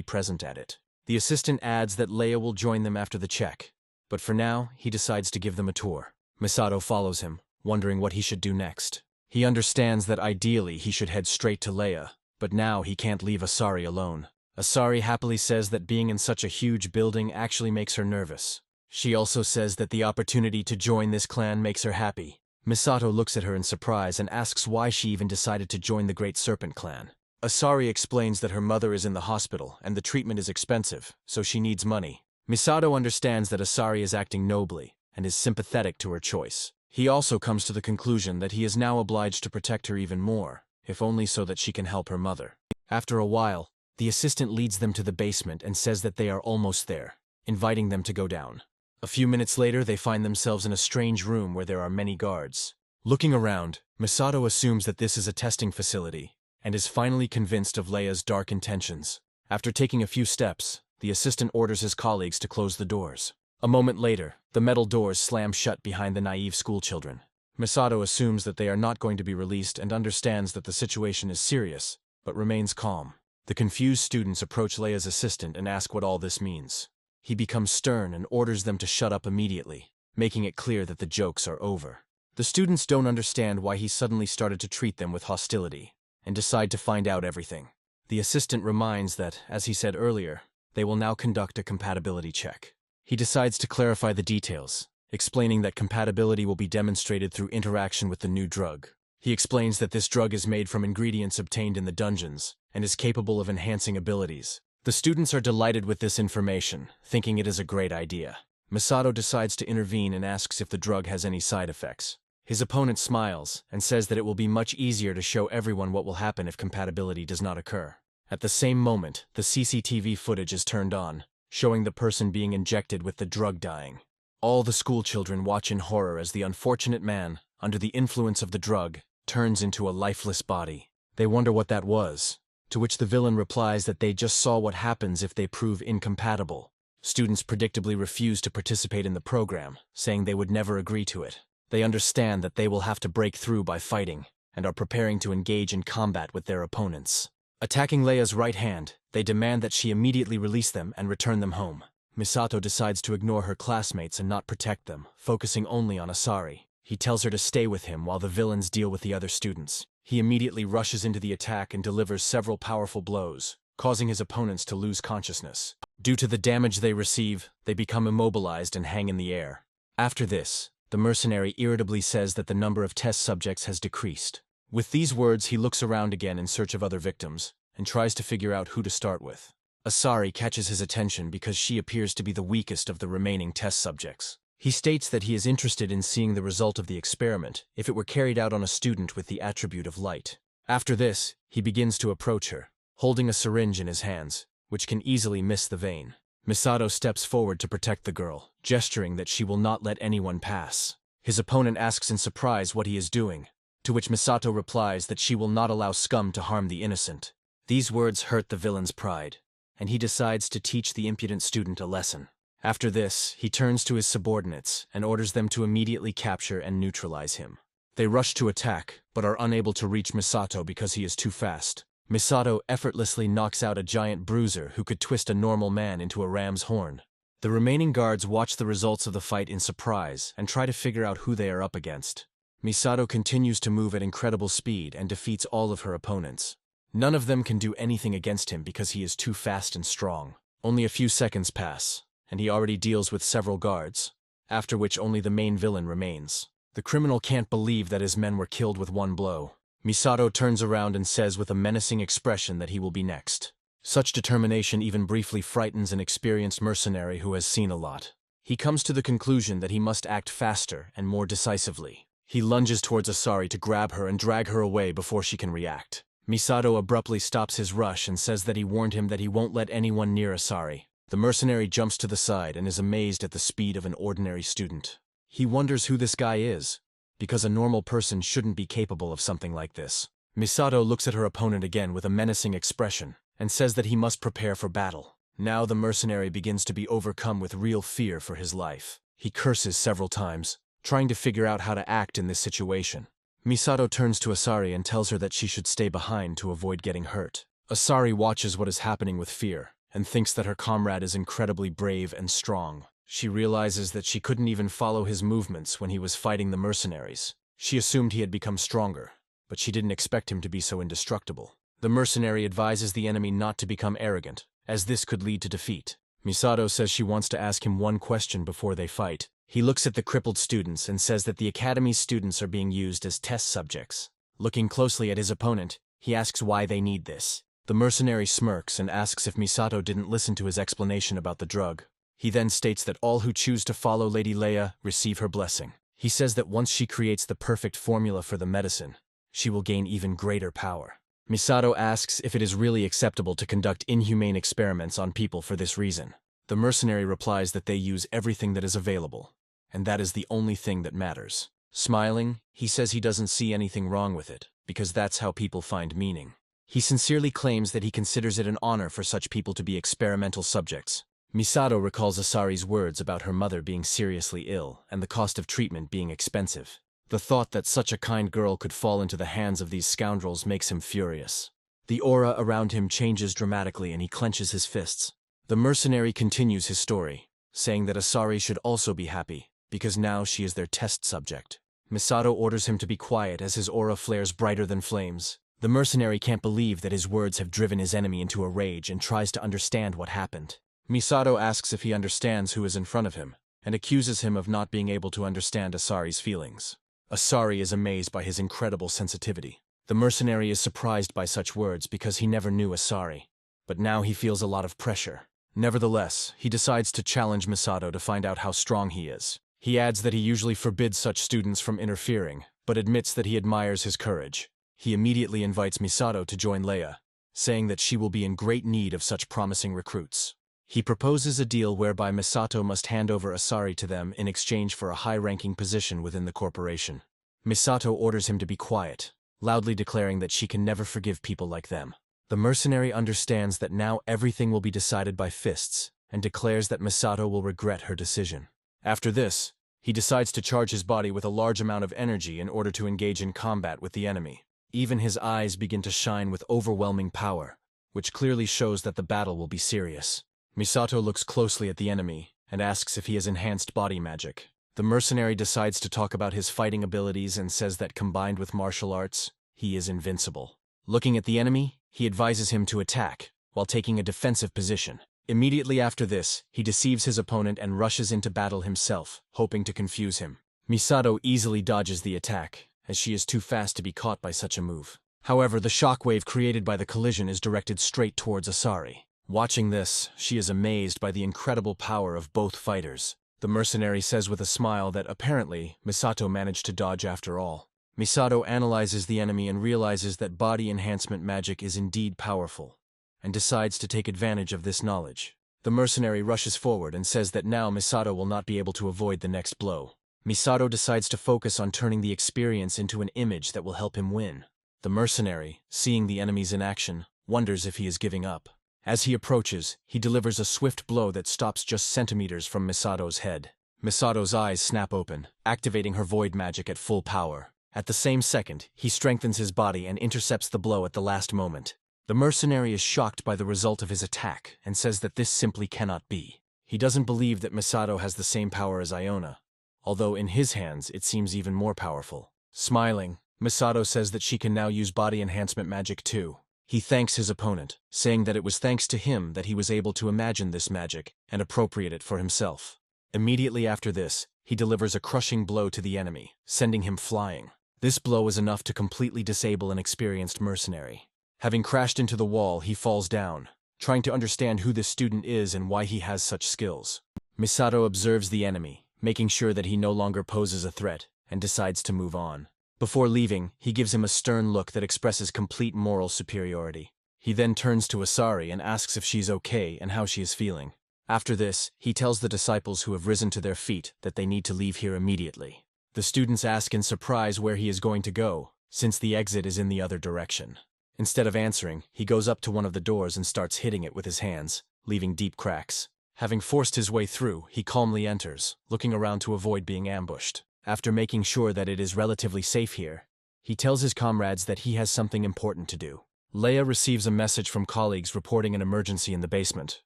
present at it. The assistant adds that Leia will join them after the check, but for now, he decides to give them a tour. Misato follows him, wondering what he should do next. He understands that ideally he should head straight to Leia, but now he can't leave Asari alone. Asari happily says that being in such a huge building actually makes her nervous. She also says that the opportunity to join this clan makes her happy. Misato looks at her in surprise and asks why she even decided to join the Great Serpent Clan. Asari explains that her mother is in the hospital and the treatment is expensive, so she needs money. Misato understands that Asari is acting nobly and is sympathetic to her choice. He also comes to the conclusion that he is now obliged to protect her even more, if only so that she can help her mother. After a while, the assistant leads them to the basement and says that they are almost there, inviting them to go down. A few minutes later, they find themselves in a strange room where there are many guards. Looking around, Misato assumes that this is a testing facility, and is finally convinced of Leia's dark intentions. After taking a few steps, the assistant orders his colleagues to close the doors. A moment later, the metal doors slam shut behind the naive schoolchildren. Misato assumes that they are not going to be released and understands that the situation is serious, but remains calm. The confused students approach Leia's assistant and ask what all this means. He becomes stern and orders them to shut up immediately, making it clear that the jokes are over. The students don't understand why he suddenly started to treat them with hostility, and decide to find out everything. The assistant reminds that, as he said earlier, they will now conduct a compatibility check. He decides to clarify the details, explaining that compatibility will be demonstrated through interaction with the new drug. He explains that this drug is made from ingredients obtained in the dungeons and is capable of enhancing abilities. The students are delighted with this information, thinking it is a great idea. Misato decides to intervene and asks if the drug has any side effects. His opponent smiles and says that it will be much easier to show everyone what will happen if compatibility does not occur. At the same moment, the CCTV footage is turned on, showing the person being injected with the drug dying. All the school children watch in horror as the unfortunate man, under the influence of the drug, turns into a lifeless body. They wonder what that was, to which the villain replies that they just saw what happens if they prove incompatible. Students predictably refuse to participate in the program, saying they would never agree to it. They understand that they will have to break through by fighting, and are preparing to engage in combat with their opponents. Attacking Leia's right hand, they demand that she immediately release them and return them home. Misato decides to ignore her classmates and not protect them, focusing only on Asari. He tells her to stay with him while the villains deal with the other students. He immediately rushes into the attack and delivers several powerful blows, causing his opponents to lose consciousness. Due to the damage they receive, they become immobilized and hang in the air. After this, the mercenary irritably says that the number of test subjects has decreased. With these words, he looks around again in search of other victims, and tries to figure out who to start with. Asari catches his attention because she appears to be the weakest of the remaining test subjects. He states that he is interested in seeing the result of the experiment if it were carried out on a student with the attribute of light. After this, he begins to approach her, holding a syringe in his hands, which can easily miss the vein. Misato steps forward to protect the girl, gesturing that she will not let anyone pass. His opponent asks in surprise what he is doing, to which Misato replies that she will not allow scum to harm the innocent. These words hurt the villain's pride, and he decides to teach the impudent student a lesson. After this, he turns to his subordinates and orders them to immediately capture and neutralize him. They rush to attack, but are unable to reach Misato because he is too fast. Misato effortlessly knocks out a giant bruiser who could twist a normal man into a ram's horn. The remaining guards watch the results of the fight in surprise and try to figure out who they are up against. Misato continues to move at incredible speed and defeats all of her opponents. None of them can do anything against him because he is too fast and strong. Only a few seconds pass, and he already deals with several guards, after which only the main villain remains. The criminal can't believe that his men were killed with one blow. Misato turns around and says with a menacing expression that he will be next. Such determination even briefly frightens an experienced mercenary who has seen a lot. He comes to the conclusion that he must act faster and more decisively. He lunges towards Asari to grab her and drag her away before she can react. Misato abruptly stops his rush and says that he warned him that he won't let anyone near Asari. The mercenary jumps to the side and is amazed at the speed of an ordinary student. He wonders who this guy is, because a normal person shouldn't be capable of something like this. Misato looks at her opponent again with a menacing expression and says that he must prepare for battle. Now the mercenary begins to be overcome with real fear for his life. He curses several times, trying to figure out how to act in this situation. Misato turns to Asari and tells her that she should stay behind to avoid getting hurt. Asari watches what is happening with fear and thinks that her comrade is incredibly brave and strong. She realizes that she couldn't even follow his movements when he was fighting the mercenaries. She assumed he had become stronger, but she didn't expect him to be so indestructible. The mercenary advises the enemy not to become arrogant, as this could lead to defeat. Misato says she wants to ask him one question before they fight. He looks at the crippled students and says that the academy's students are being used as test subjects. Looking closely at his opponent, he asks why they need this. The mercenary smirks and asks if Misato didn't listen to his explanation about the drug. He then states that all who choose to follow Lady Leia receive her blessing. He says that once she creates the perfect formula for the medicine, she will gain even greater power. Misato asks if it is really acceptable to conduct inhumane experiments on people for this reason. The mercenary replies that they use everything that is available, and that is the only thing that matters. Smiling, he says he doesn't see anything wrong with it, because that's how people find meaning. He sincerely claims that he considers it an honor for such people to be experimental subjects. Misato recalls Asari's words about her mother being seriously ill and the cost of treatment being expensive. The thought that such a kind girl could fall into the hands of these scoundrels makes him furious. The aura around him changes dramatically and he clenches his fists. The mercenary continues his story, saying that Asari should also be happy, because now she is their test subject. Misato orders him to be quiet as his aura flares brighter than flames. The mercenary can't believe that his words have driven his enemy into a rage and tries to understand what happened. Misato asks if he understands who is in front of him, and accuses him of not being able to understand Asari's feelings. Asari is amazed by his incredible sensitivity. The mercenary is surprised by such words because he never knew Asari, but now he feels a lot of pressure. Nevertheless, he decides to challenge Misato to find out how strong he is. He adds that he usually forbids such students from interfering, but admits that he admires his courage. He immediately invites Misato to join Leia, saying that she will be in great need of such promising recruits. He proposes a deal whereby Misato must hand over Asari to them in exchange for a high-ranking position within the corporation. Misato orders him to be quiet, loudly declaring that she can never forgive people like them. The mercenary understands that now everything will be decided by fists, and declares that Misato will regret her decision. After this, he decides to charge his body with a large amount of energy in order to engage in combat with the enemy. Even his eyes begin to shine with overwhelming power, which clearly shows that the battle will be serious. Misato looks closely at the enemy and asks if he has enhanced body magic. The mercenary decides to talk about his fighting abilities and says that combined with martial arts, he is invincible. Looking at the enemy, he advises him to attack, while taking a defensive position. Immediately after this, he deceives his opponent and rushes into battle himself, hoping to confuse him. Misato easily dodges the attack, as she is too fast to be caught by such a move. However, the shockwave created by the collision is directed straight towards Asari. Watching this, she is amazed by the incredible power of both fighters. The mercenary says with a smile that apparently Misato managed to dodge after all. Misato analyzes the enemy and realizes that body enhancement magic is indeed powerful, and decides to take advantage of this knowledge. The mercenary rushes forward and says that now Misato will not be able to avoid the next blow. Misato decides to focus on turning the experience into an image that will help him win. The mercenary, seeing the enemies in action, wonders if he is giving up. As he approaches, he delivers a swift blow that stops just centimeters from Misato's head. Misato's eyes snap open, activating her void magic at full power. At the same second, he strengthens his body and intercepts the blow at the last moment. The mercenary is shocked by the result of his attack and says that this simply cannot be. He doesn't believe that Misato has the same power as Iona, although in his hands it seems even more powerful. Smiling, Misato says that she can now use body enhancement magic too. He thanks his opponent, saying that it was thanks to him that he was able to imagine this magic and appropriate it for himself. Immediately after this, he delivers a crushing blow to the enemy, sending him flying. This blow is enough to completely disable an experienced mercenary. Having crashed into the wall, he falls down, trying to understand who this student is and why he has such skills. Misato observes the enemy, making sure that he no longer poses a threat, and decides to move on. Before leaving, he gives him a stern look that expresses complete moral superiority. He then turns to Asari and asks if she's okay and how she is feeling. After this, he tells the disciples who have risen to their feet that they need to leave here immediately. The students ask in surprise where he is going to go, since the exit is in the other direction. Instead of answering, he goes up to one of the doors and starts hitting it with his hands, leaving deep cracks. Having forced his way through, he calmly enters, looking around to avoid being ambushed. After making sure that it is relatively safe here, he tells his comrades that he has something important to do. Leia receives a message from colleagues reporting an emergency in the basement.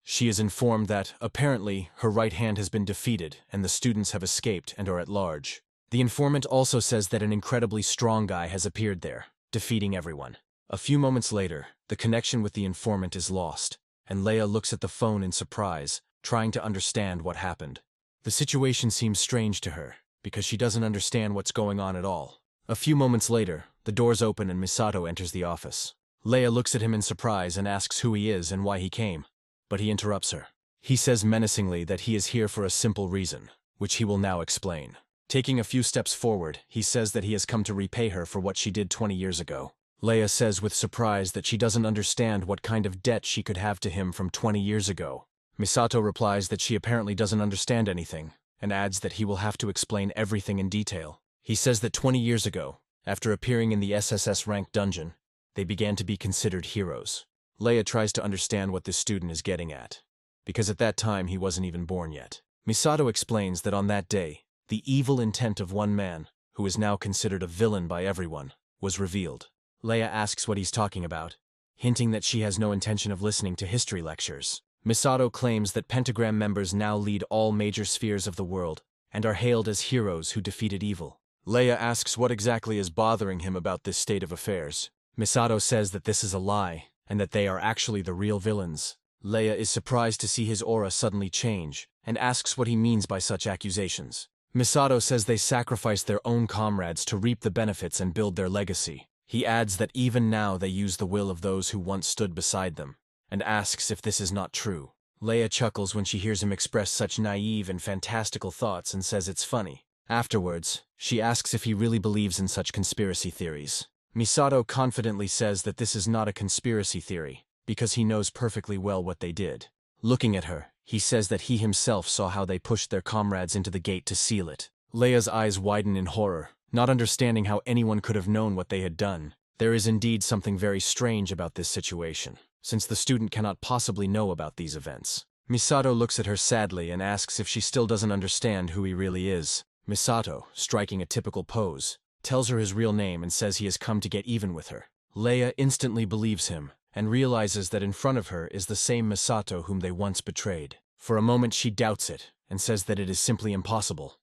She is informed that, apparently, her right hand has been defeated and the students have escaped and are at large. The informant also says that an incredibly strong guy has appeared there, defeating everyone. A few moments later, the connection with the informant is lost, and Leia looks at the phone in surprise, trying to understand what happened. The situation seems strange to her, because she doesn't understand what's going on at all. A few moments later, the doors open and Misato enters the office. Leia looks at him in surprise and asks who he is and why he came, but he interrupts her. He says menacingly that he is here for a simple reason, which he will now explain. Taking a few steps forward, he says that he has come to repay her for what she did 20 years ago. Leia says with surprise that she doesn't understand what kind of debt she could have to him from 20 years ago. Misato replies that she apparently doesn't understand anything, and adds that he will have to explain everything in detail. He says that 20 years ago, after appearing in the SSS-ranked dungeon, they began to be considered heroes. Leia tries to understand what this student is getting at, because at that time he wasn't even born yet. Misato explains that on that day, the evil intent of one man, who is now considered a villain by everyone, was revealed. Leia asks what he's talking about. hinting that she has no intention of listening to history lectures. Misato claims that Pentagram members now lead all major spheres of the world and are hailed as heroes who defeated evil. Leia asks what exactly is bothering him about this state of affairs. Misato says that this is a lie and that they are actually the real villains. Leia is surprised to see his aura suddenly change and asks what he means by such accusations. Misato says they sacrificed their own comrades to reap the benefits and build their legacy. He adds that even now they use the will of those who once stood beside them, and asks if this is not true. Leia chuckles when she hears him express such naive and fantastical thoughts and says it's funny. Afterwards, she asks if he really believes in such conspiracy theories. Misato confidently says that this is not a conspiracy theory, because he knows perfectly well what they did. Looking at her, he says that he himself saw how they pushed their comrades into the gate to seal it. Leia's eyes widen in horror, not understanding how anyone could have known what they had done. There is indeed something very strange about this situation, since the student cannot possibly know about these events. Misato looks at her sadly and asks if she still doesn't understand who he really is. Misato, striking a typical pose, tells her his real name and says he has come to get even with her. Leia instantly believes him and realizes that in front of her is the same Misato whom they once betrayed. For a moment she doubts it and says that it is simply impossible.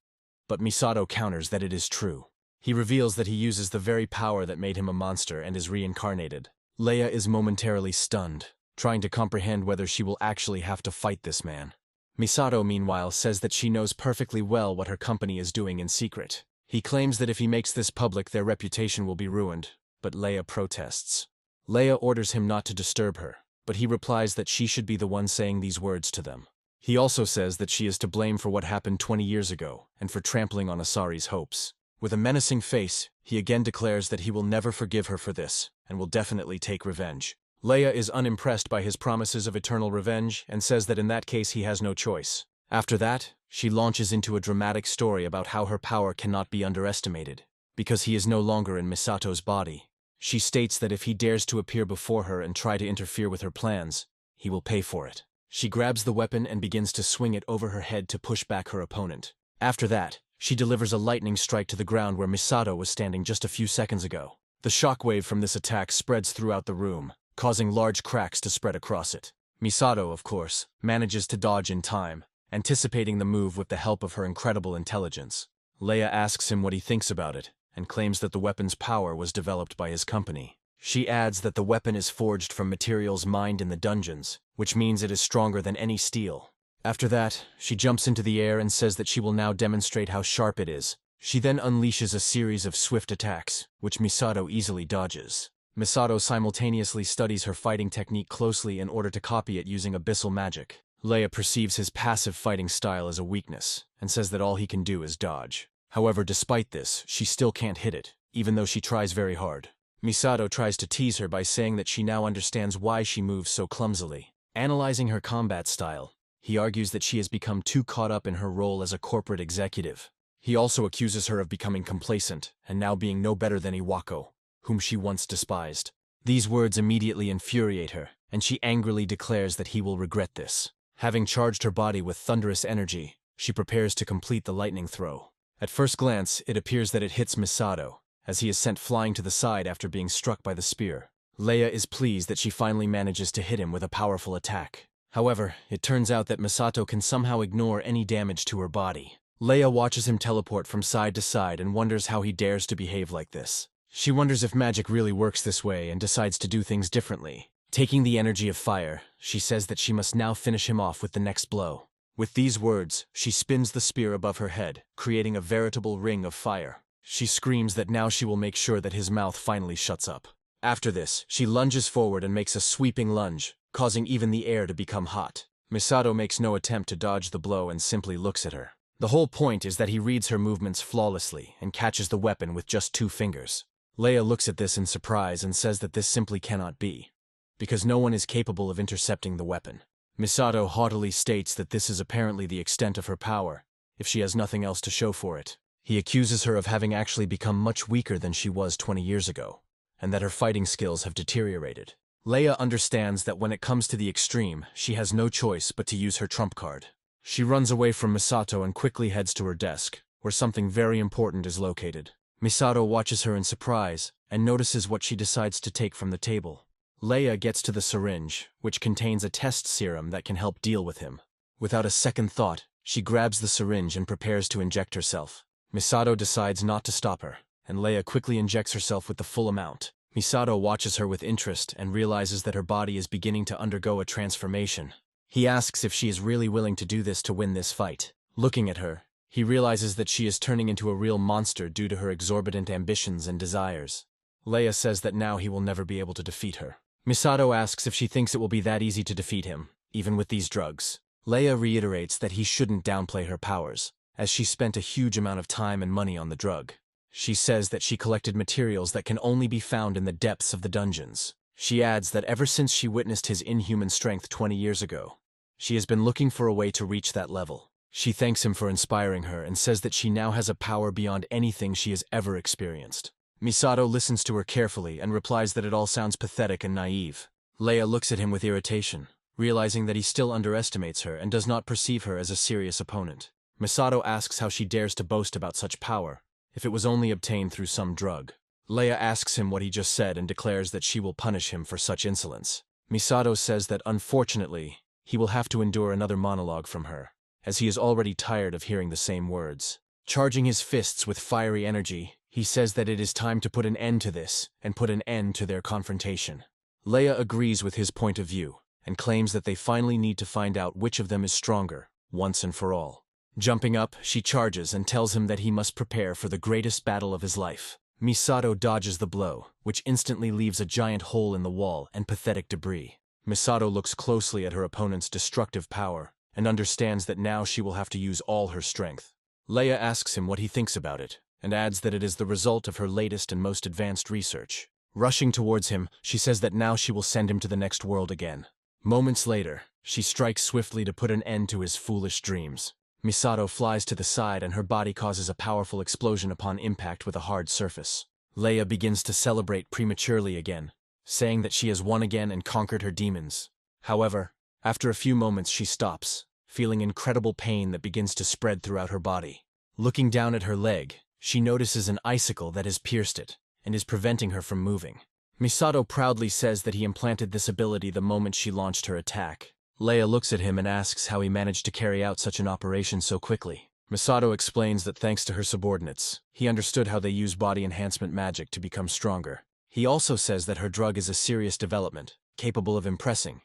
But Misato counters that it is true. He reveals that he uses the very power that made him a monster and is reincarnated. Leia is momentarily stunned, trying to comprehend whether she will actually have to fight this man. Misato, meanwhile, says that she knows perfectly well what her company is doing in secret. He claims that if he makes this public, their reputation will be ruined, but Leia protests. Leia orders him not to disturb her, but he replies that she should be the one saying these words to them. He also says that she is to blame for what happened 20 years ago and for trampling on Asari's hopes. With a menacing face, he again declares that he will never forgive her for this and will definitely take revenge. Leia is unimpressed by his promises of eternal revenge and says that in that case he has no choice. After that, she launches into a dramatic story about how her power cannot be underestimated, because he is no longer in Misato's body. She states that if he dares to appear before her and try to interfere with her plans, he will pay for it. She grabs the weapon and begins to swing it over her head to push back her opponent. After that, she delivers a lightning strike to the ground where Misato was standing just a few seconds ago. The shockwave from this attack spreads throughout the room, causing large cracks to spread across it. Misato, of course, manages to dodge in time, anticipating the move with the help of her incredible intelligence. Leia asks him what he thinks about it, and claims that the weapon's power was developed by his company. She adds that the weapon is forged from materials mined in the dungeons, which means it is stronger than any steel. After that, she jumps into the air and says that she will now demonstrate how sharp it is. She then unleashes a series of swift attacks, which Misato easily dodges. Misato simultaneously studies her fighting technique closely in order to copy it using abyssal magic. Leia perceives his passive fighting style as a weakness, and says that all he can do is dodge. However, despite this, she still can't hit it, even though she tries very hard. Misato tries to tease her by saying that she now understands why she moves so clumsily. Analyzing her combat style, he argues that she has become too caught up in her role as a corporate executive. He also accuses her of becoming complacent and now being no better than Iwako, whom she once despised. These words immediately infuriate her, and she angrily declares that he will regret this. Having charged her body with thunderous energy, she prepares to complete the lightning throw. At first glance, it appears that it hits Misato, as he is sent flying to the side after being struck by the spear. Leia is pleased that she finally manages to hit him with a powerful attack. However, it turns out that Misato can somehow ignore any damage to her body. Leia watches him teleport from side to side and wonders how he dares to behave like this. She wonders if magic really works this way and decides to do things differently. Taking the energy of fire, she says that she must now finish him off with the next blow. With these words, she spins the spear above her head, creating a veritable ring of fire. She screams that now she will make sure that his mouth finally shuts up. After this, she lunges forward and makes a sweeping lunge, causing even the air to become hot. Misato makes no attempt to dodge the blow and simply looks at her. The whole point is that he reads her movements flawlessly and catches the weapon with just 2 fingers. Leia looks at this in surprise and says that this simply cannot be, because no one is capable of intercepting the weapon. Misato haughtily states that this is apparently the extent of her power, if she has nothing else to show for it. He accuses her of having actually become much weaker than she was 20 years ago, and that her fighting skills have deteriorated. Leia understands that when it comes to the extreme, she has no choice but to use her trump card. She runs away from Misato and quickly heads to her desk, where something very important is located. Misato watches her in surprise and notices what she decides to take from the table. Leia gets to the syringe, which contains a test serum that can help deal with him. Without a second thought, she grabs the syringe and prepares to inject herself. Misato decides not to stop her, and Leia quickly injects herself with the full amount. Misato watches her with interest and realizes that her body is beginning to undergo a transformation. He asks if she is really willing to do this to win this fight. Looking at her, he realizes that she is turning into a real monster due to her exorbitant ambitions and desires. Leia says that now he will never be able to defeat her. Misato asks if she thinks it will be that easy to defeat him, even with these drugs. Leia reiterates that he shouldn't downplay her powers, as she spent a huge amount of time and money on the drug. She says that she collected materials that can only be found in the depths of the dungeons. She adds that ever since she witnessed his inhuman strength 20 years ago, she has been looking for a way to reach that level. She thanks him for inspiring her and says that she now has a power beyond anything she has ever experienced. Misato listens to her carefully and replies that it all sounds pathetic and naive. Leia looks at him with irritation, realizing that he still underestimates her and does not perceive her as a serious opponent. Misato asks how she dares to boast about such power, if it was only obtained through some drug. Leia asks him what he just said and declares that she will punish him for such insolence. Misato says that unfortunately, he will have to endure another monologue from her, as he is already tired of hearing the same words. Charging his fists with fiery energy, he says that it is time to put an end to this and put an end to their confrontation. Leia agrees with his point of view and claims that they finally need to find out which of them is stronger, once and for all. Jumping up, she charges and tells him that he must prepare for the greatest battle of his life. Misato dodges the blow, which instantly leaves a giant hole in the wall and pathetic debris. Misato looks closely at her opponent's destructive power and understands that now she will have to use all her strength. Leia asks him what he thinks about it, and adds that it is the result of her latest and most advanced research. Rushing towards him, she says that now she will send him to the next world again. Moments later, she strikes swiftly to put an end to his foolish dreams. Misato flies to the side and her body causes a powerful explosion upon impact with a hard surface. Leia begins to celebrate prematurely again, saying that she has won again and conquered her demons. However, after a few moments she stops, feeling incredible pain that begins to spread throughout her body. Looking down at her leg, she notices an icicle that has pierced it and is preventing her from moving. Misato proudly says that he implanted this ability the moment she launched her attack. Leia looks at him and asks how he managed to carry out such an operation so quickly. Misato explains that thanks to her subordinates, he understood how they use body enhancement magic to become stronger. He also says that her drug is a serious development, capable of impressing,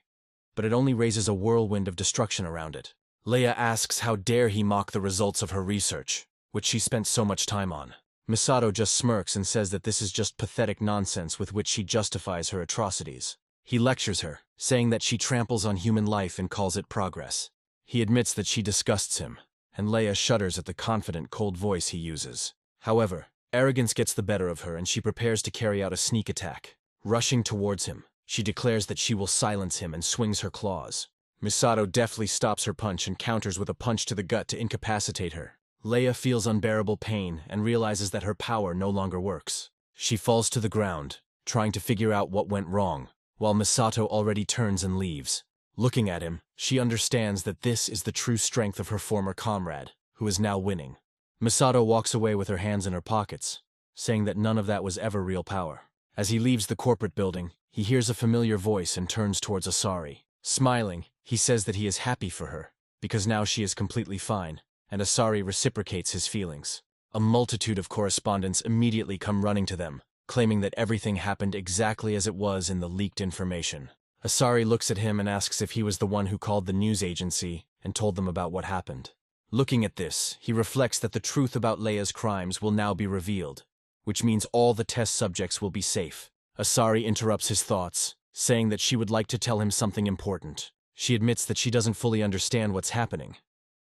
but it only raises a whirlwind of destruction around it. Leia asks how dare he mock the results of her research, which she spent so much time on. Misato just smirks and says that this is just pathetic nonsense with which she justifies her atrocities. He lectures her, saying that she tramples on human life and calls it progress. He admits that she disgusts him, and Leia shudders at the confident, cold voice he uses. However, arrogance gets the better of her and she prepares to carry out a sneak attack. Rushing towards him, she declares that she will silence him and swings her claws. Misato deftly stops her punch and counters with a punch to the gut to incapacitate her. Leia feels unbearable pain and realizes that her power no longer works. She falls to the ground, trying to figure out what went wrong, while Misato already turns and leaves. Looking at him, she understands that this is the true strength of her former comrade, who is now winning. Misato walks away with her hands in her pockets, saying that none of that was ever real power. As he leaves the corporate building, he hears a familiar voice and turns towards Asari. Smiling, he says that he is happy for her, because now she is completely fine, and Asari reciprocates his feelings. A multitude of correspondents immediately come running to them, claiming that everything happened exactly as it was in the leaked information. Asari looks at him and asks if he was the one who called the news agency and told them about what happened. Looking at this, he reflects that the truth about Leia's crimes will now be revealed, which means all the test subjects will be safe. Asari interrupts his thoughts, saying that she would like to tell him something important. She admits that she doesn't fully understand what's happening,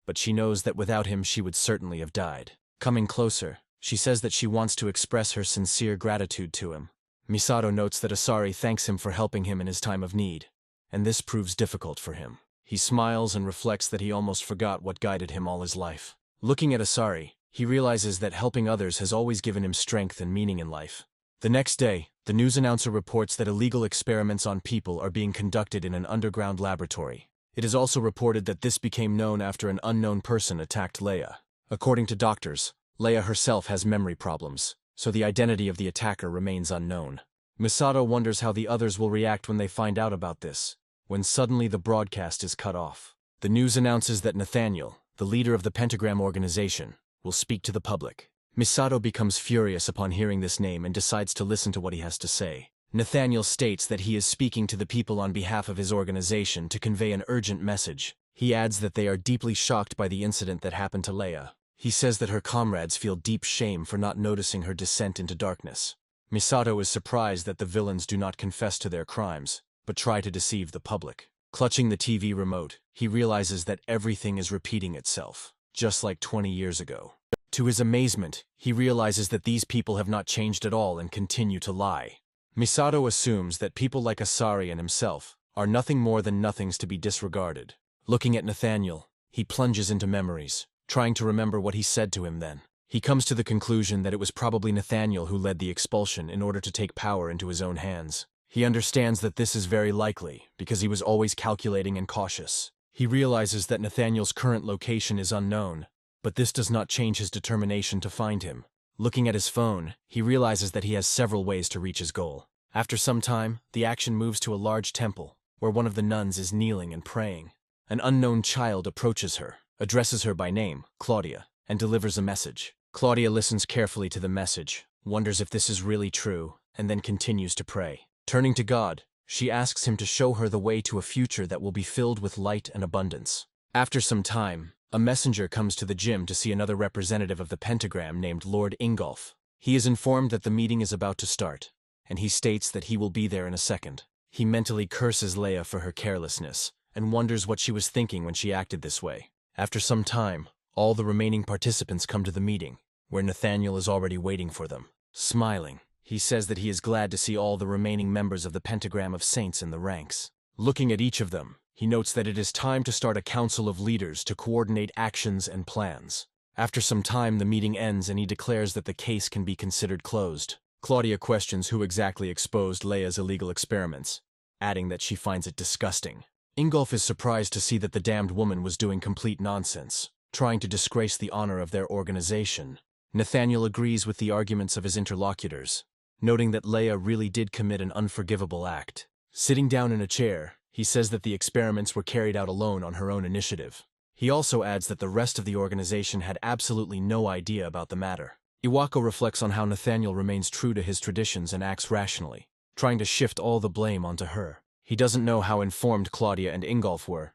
but she knows that without him she would certainly have died. Coming closer, she says that she wants to express her sincere gratitude to him. Misato notes that Asari thanks him for helping him in his time of need, and this proves difficult for him. He smiles and reflects that he almost forgot what guided him all his life. Looking at Asari, he realizes that helping others has always given him strength and meaning in life. The next day, the news announcer reports that illegal experiments on people are being conducted in an underground laboratory. It is also reported that this became known after an unknown person attacked Leia. According to doctors, Leia herself has memory problems, so the identity of the attacker remains unknown. Misato wonders how the others will react when they find out about this, when suddenly the broadcast is cut off. The news announces that Nathaniel, the leader of the Pentagram organization, will speak to the public. Misato becomes furious upon hearing this name and decides to listen to what he has to say. Nathaniel states that he is speaking to the people on behalf of his organization to convey an urgent message. He adds that they are deeply shocked by the incident that happened to Leia. He says that her comrades feel deep shame for not noticing her descent into darkness. Misato is surprised that the villains do not confess to their crimes, but try to deceive the public. Clutching the TV remote, he realizes that everything is repeating itself, just like 20 years ago. To his amazement, he realizes that these people have not changed at all and continue to lie. Misato assumes that people like Asari and himself are nothing more than nothings to be disregarded. Looking at Nathaniel, he plunges into memories, trying to remember what he said to him then. He comes to the conclusion that it was probably Nathaniel who led the expulsion in order to take power into his own hands. He understands that this is very likely, because he was always calculating and cautious. He realizes that Nathaniel's current location is unknown, but this does not change his determination to find him. Looking at his phone, he realizes that he has several ways to reach his goal. After some time, the action moves to a large temple, where one of the nuns is kneeling and praying. An unknown child approaches her, addresses her by name, Claudia, and delivers a message. Claudia listens carefully to the message, wonders if this is really true, and then continues to pray. Turning to God, she asks him to show her the way to a future that will be filled with light and abundance. After some time, a messenger comes to the gym to see another representative of the pentagram named Lord Ingolf. He is informed that the meeting is about to start, and he states that he will be there in a second. He mentally curses Leia for her carelessness, and wonders what she was thinking when she acted this way. After some time, all the remaining participants come to the meeting, where Nathaniel is already waiting for them. Smiling, he says that he is glad to see all the remaining members of the pentagram of saints in the ranks. Looking at each of them, he notes that it is time to start a council of leaders to coordinate actions and plans. After some time, the meeting ends and he declares that the case can be considered closed. Claudia questions who exactly exposed Leia's illegal experiments, adding that she finds it disgusting. Ingolf is surprised to see that the damned woman was doing complete nonsense, trying to disgrace the honor of their organization. Nathaniel agrees with the arguments of his interlocutors, noting that Leia really did commit an unforgivable act. Sitting down in a chair, he says that the experiments were carried out alone on her own initiative. He also adds that the rest of the organization had absolutely no idea about the matter. Iwako reflects on how Nathaniel remains true to his traditions and acts rationally, trying to shift all the blame onto her. He doesn't know how informed Claudia and Ingolf were,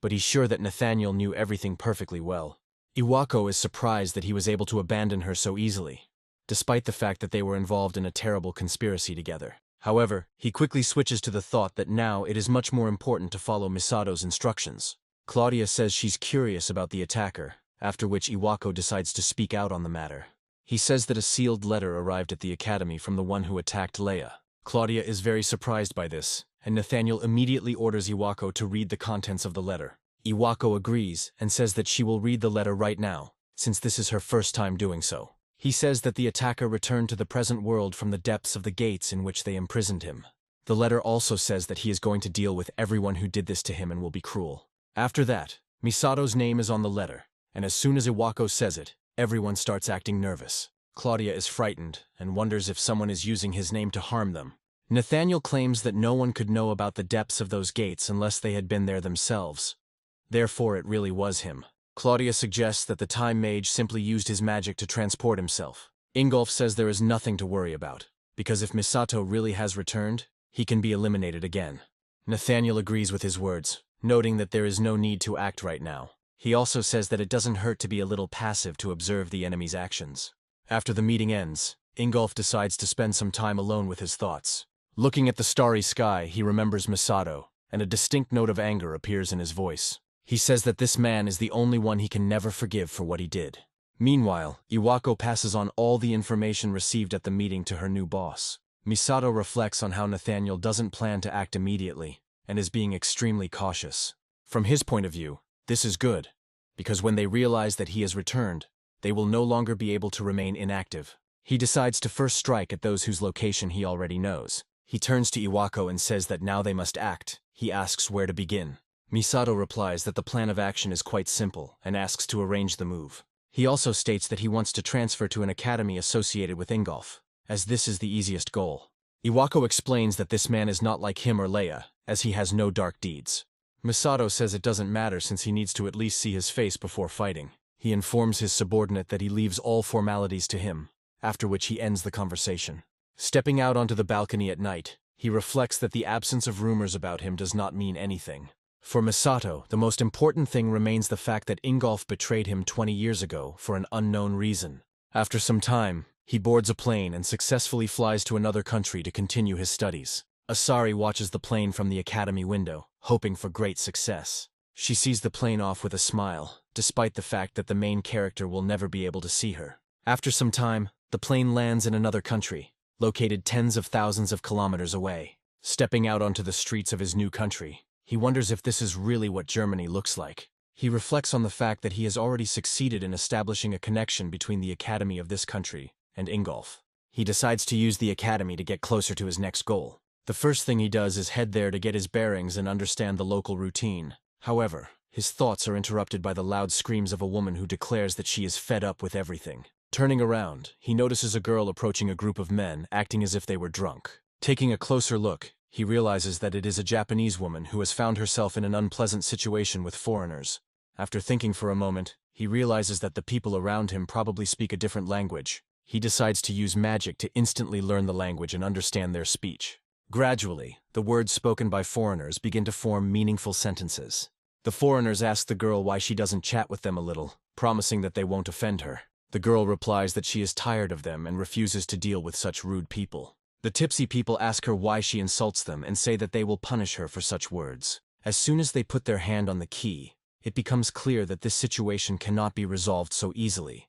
but he's sure that Nathaniel knew everything perfectly well. Iwako is surprised that he was able to abandon her so easily, despite the fact that they were involved in a terrible conspiracy together. However, he quickly switches to the thought that now it is much more important to follow Misato's instructions. Claudia says she's curious about the attacker, after which Iwako decides to speak out on the matter. He says that a sealed letter arrived at the academy from the one who attacked Leia. Claudia is very surprised by this, and Nathaniel immediately orders Iwako to read the contents of the letter. Iwako agrees and says that she will read the letter right now, since this is her first time doing so. He says that the attacker returned to the present world from the depths of the gates in which they imprisoned him. The letter also says that he is going to deal with everyone who did this to him and will be cruel. After that, Misato's name is on the letter, and as soon as Iwako says it, everyone starts acting nervous. Claudia is frightened and wonders if someone is using his name to harm them. Nathaniel claims that no one could know about the depths of those gates unless they had been there themselves. Therefore, it really was him. Claudia suggests that the time mage simply used his magic to transport himself. Ingolf says there is nothing to worry about, because if Misato really has returned, he can be eliminated again. Nathaniel agrees with his words, noting that there is no need to act right now. He also says that it doesn't hurt to be a little passive to observe the enemy's actions. After the meeting ends, Ingolf decides to spend some time alone with his thoughts. Looking at the starry sky, he remembers Misato, and a distinct note of anger appears in his voice. He says that this man is the only one he can never forgive for what he did. Meanwhile, Iwako passes on all the information received at the meeting to her new boss. Misato reflects on how Nathaniel doesn't plan to act immediately, and is being extremely cautious. From his point of view, this is good, because when they realize that he has returned, they will no longer be able to remain inactive. He decides to first strike at those whose location he already knows. He turns to Iwako and says that now they must act. He asks where to begin. Misato replies that the plan of action is quite simple and asks to arrange the move. He also states that he wants to transfer to an academy associated with Ingolf, as this is the easiest goal. Iwako explains that this man is not like him or Leia, as he has no dark deeds. Misato says it doesn't matter since he needs to at least see his face before fighting. He informs his subordinate that he leaves all formalities to him, after which he ends the conversation. Stepping out onto the balcony at night, he reflects that the absence of rumors about him does not mean anything. For Misato, the most important thing remains the fact that Ingolf betrayed him 20 years ago for an unknown reason. After some time, he boards a plane and successfully flies to another country to continue his studies. Asari watches the plane from the academy window, hoping for great success. She sees the plane off with a smile, despite the fact that the main character will never be able to see her. After some time, the plane lands in another country, located tens of thousands of kilometers away. Stepping out onto the streets of his new country, he wonders if this is really what Germany looks like. He reflects on the fact that he has already succeeded in establishing a connection between the academy of this country and Ingolf. He decides to use the academy to get closer to his next goal. The first thing he does is head there to get his bearings and understand the local routine. However, his thoughts are interrupted by the loud screams of a woman who declares that she is fed up with everything. Turning around, he notices a girl approaching a group of men, acting as if they were drunk. Taking a closer look, he realizes that it is a Japanese woman who has found herself in an unpleasant situation with foreigners. After thinking for a moment, he realizes that the people around him probably speak a different language. He decides to use magic to instantly learn the language and understand their speech. Gradually, the words spoken by foreigners begin to form meaningful sentences. The foreigners ask the girl why she doesn't chat with them a little, promising that they won't offend her. The girl replies that she is tired of them and refuses to deal with such rude people. The tipsy people ask her why she insults them and say that they will punish her for such words. As soon as they put their hand on the key, it becomes clear that this situation cannot be resolved so easily.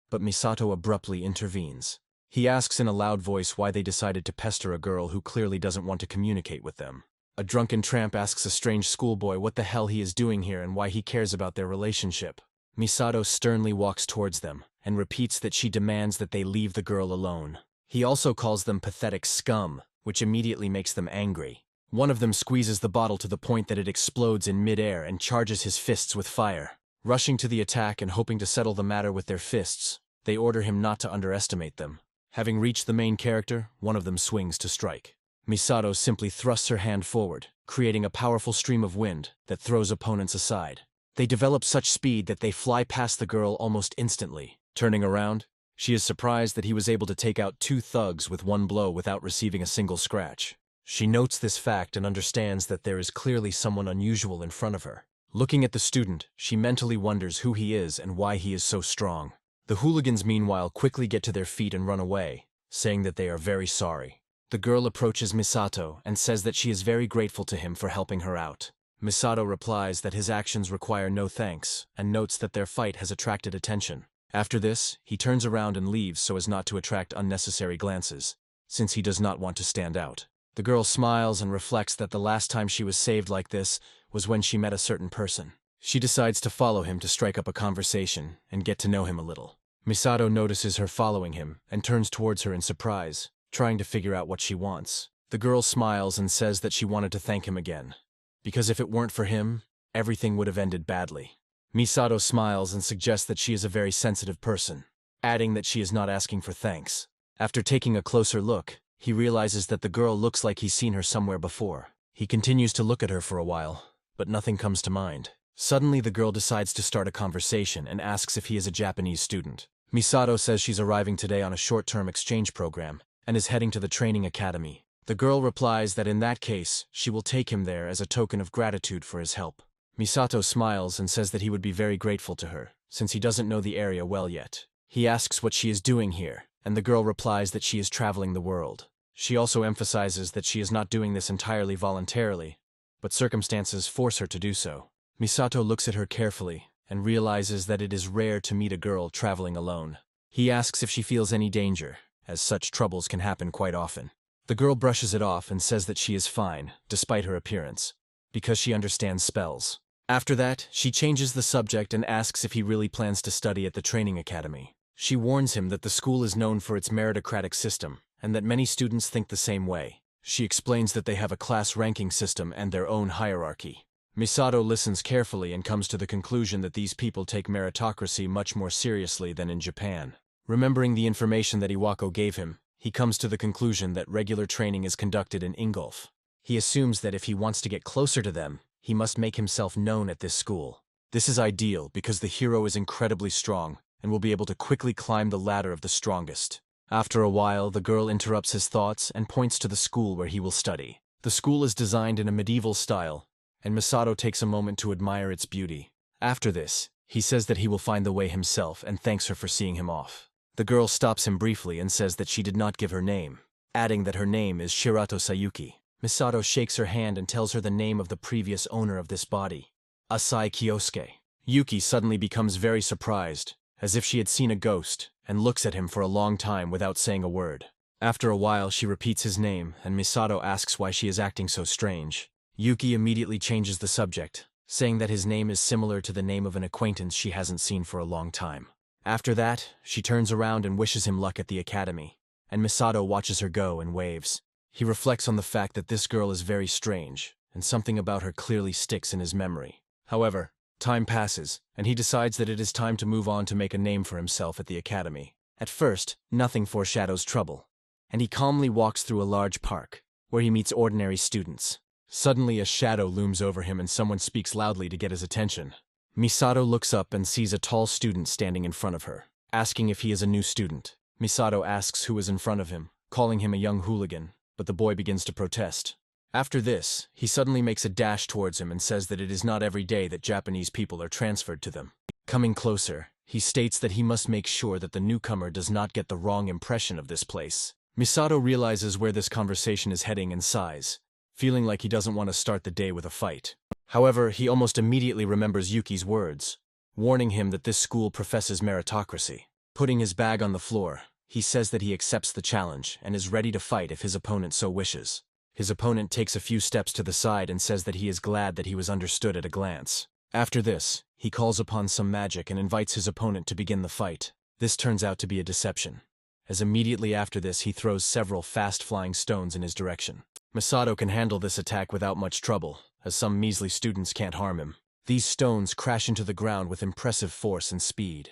But Misato abruptly intervenes. He asks in a loud voice why they decided to pester a girl who clearly doesn't want to communicate with them. A drunken tramp asks a strange schoolboy what the hell he is doing here and why he cares about their relationship. Misato sternly walks towards them and repeats that she demands that they leave the girl alone. He also calls them pathetic scum, which immediately makes them angry. One of them squeezes the bottle to the point that it explodes in midair and charges his fists with fire. Rushing to the attack and hoping to settle the matter with their fists, they order him not to underestimate them. Having reached the main character, one of them swings to strike. Misato simply thrusts her hand forward, creating a powerful stream of wind that throws opponents aside. They develop such speed that they fly past the girl almost instantly. Turning around, she is surprised that he was able to take out 2 thugs with one blow without receiving a single scratch. She notes this fact and understands that there is clearly someone unusual in front of her. Looking at the student, she mentally wonders who he is and why he is so strong. The hooligans meanwhile quickly get to their feet and run away, saying that they are very sorry. The girl approaches Misato and says that she is very grateful to him for helping her out. Misato replies that his actions require no thanks and notes that their fight has attracted attention. After this, he turns around and leaves so as not to attract unnecessary glances, since he does not want to stand out. The girl smiles and reflects that the last time she was saved like this was when she met a certain person. She decides to follow him to strike up a conversation and get to know him a little. Misato notices her following him and turns towards her in surprise, trying to figure out what she wants. The girl smiles and says that she wanted to thank him again, because if it weren't for him, everything would have ended badly. Misato smiles and suggests that she is a very sensitive person, adding that she is not asking for thanks. After taking a closer look, he realizes that the girl looks like he's seen her somewhere before. He continues to look at her for a while, but nothing comes to mind. Suddenly the girl decides to start a conversation and asks if he is a Japanese student. Misato says she's arriving today on a short-term exchange program and is heading to the training academy. The girl replies that in that case, she will take him there as a token of gratitude for his help. Misato smiles and says that he would be very grateful to her, since he doesn't know the area well yet. He asks what she is doing here, and the girl replies that she is traveling the world. She also emphasizes that she is not doing this entirely voluntarily, but circumstances force her to do so. Misato looks at her carefully and realizes that it is rare to meet a girl traveling alone. He asks if she feels any danger, as such troubles can happen quite often. The girl brushes it off and says that she is fine, despite her appearance, because she understands spells. After that, she changes the subject and asks if he really plans to study at the training academy. She warns him that the school is known for its meritocratic system, and that many students think the same way. She explains that they have a class ranking system and their own hierarchy. Misato listens carefully and comes to the conclusion that these people take meritocracy much more seriously than in Japan. Remembering the information that Iwako gave him, he comes to the conclusion that regular training is conducted in Ingolf. He assumes that if he wants to get closer to them, he must make himself known at this school. This is ideal because the hero is incredibly strong and will be able to quickly climb the ladder of the strongest. After a while, the girl interrupts his thoughts and points to the school where he will study. The school is designed in a medieval style, and Misato takes a moment to admire its beauty. After this, he says that he will find the way himself and thanks her for seeing him off. The girl stops him briefly and says that she did not give her name, adding that her name is Shirato Sayuki. Misato shakes her hand and tells her the name of the previous owner of this body, Asai Kyosuke. Yuki suddenly becomes very surprised, as if she had seen a ghost, and looks at him for a long time without saying a word. After a while, she repeats his name, and Misato asks why she is acting so strange. Yuki immediately changes the subject, saying that his name is similar to the name of an acquaintance she hasn't seen for a long time. After that, she turns around and wishes him luck at the academy, and Misato watches her go and waves. He reflects on the fact that this girl is very strange, and something about her clearly sticks in his memory. However, time passes, and he decides that it is time to move on to make a name for himself at the academy. At first, nothing foreshadows trouble, and he calmly walks through a large park, where he meets ordinary students. Suddenly a shadow looms over him and someone speaks loudly to get his attention. Misato looks up and sees a tall student standing in front of her, asking if he is a new student. Misato asks who is in front of him, calling him a young hooligan, but the boy begins to protest. After this, he suddenly makes a dash towards him and says that it is not every day that Japanese people are transferred to them. Coming closer, he states that he must make sure that the newcomer does not get the wrong impression of this place. Misato realizes where this conversation is heading and sighs, feeling like he doesn't want to start the day with a fight. However, he almost immediately remembers Yuki's words, warning him that this school professes meritocracy. Putting his bag on the floor, he says that he accepts the challenge and is ready to fight if his opponent so wishes. His opponent takes a few steps to the side and says that he is glad that he was understood at a glance. After this, he calls upon some magic and invites his opponent to begin the fight. This turns out to be a deception, as immediately after this he throws several fast-flying stones in his direction. Misato can handle this attack without much trouble, as some measly students can't harm him. These stones crash into the ground with impressive force and speed,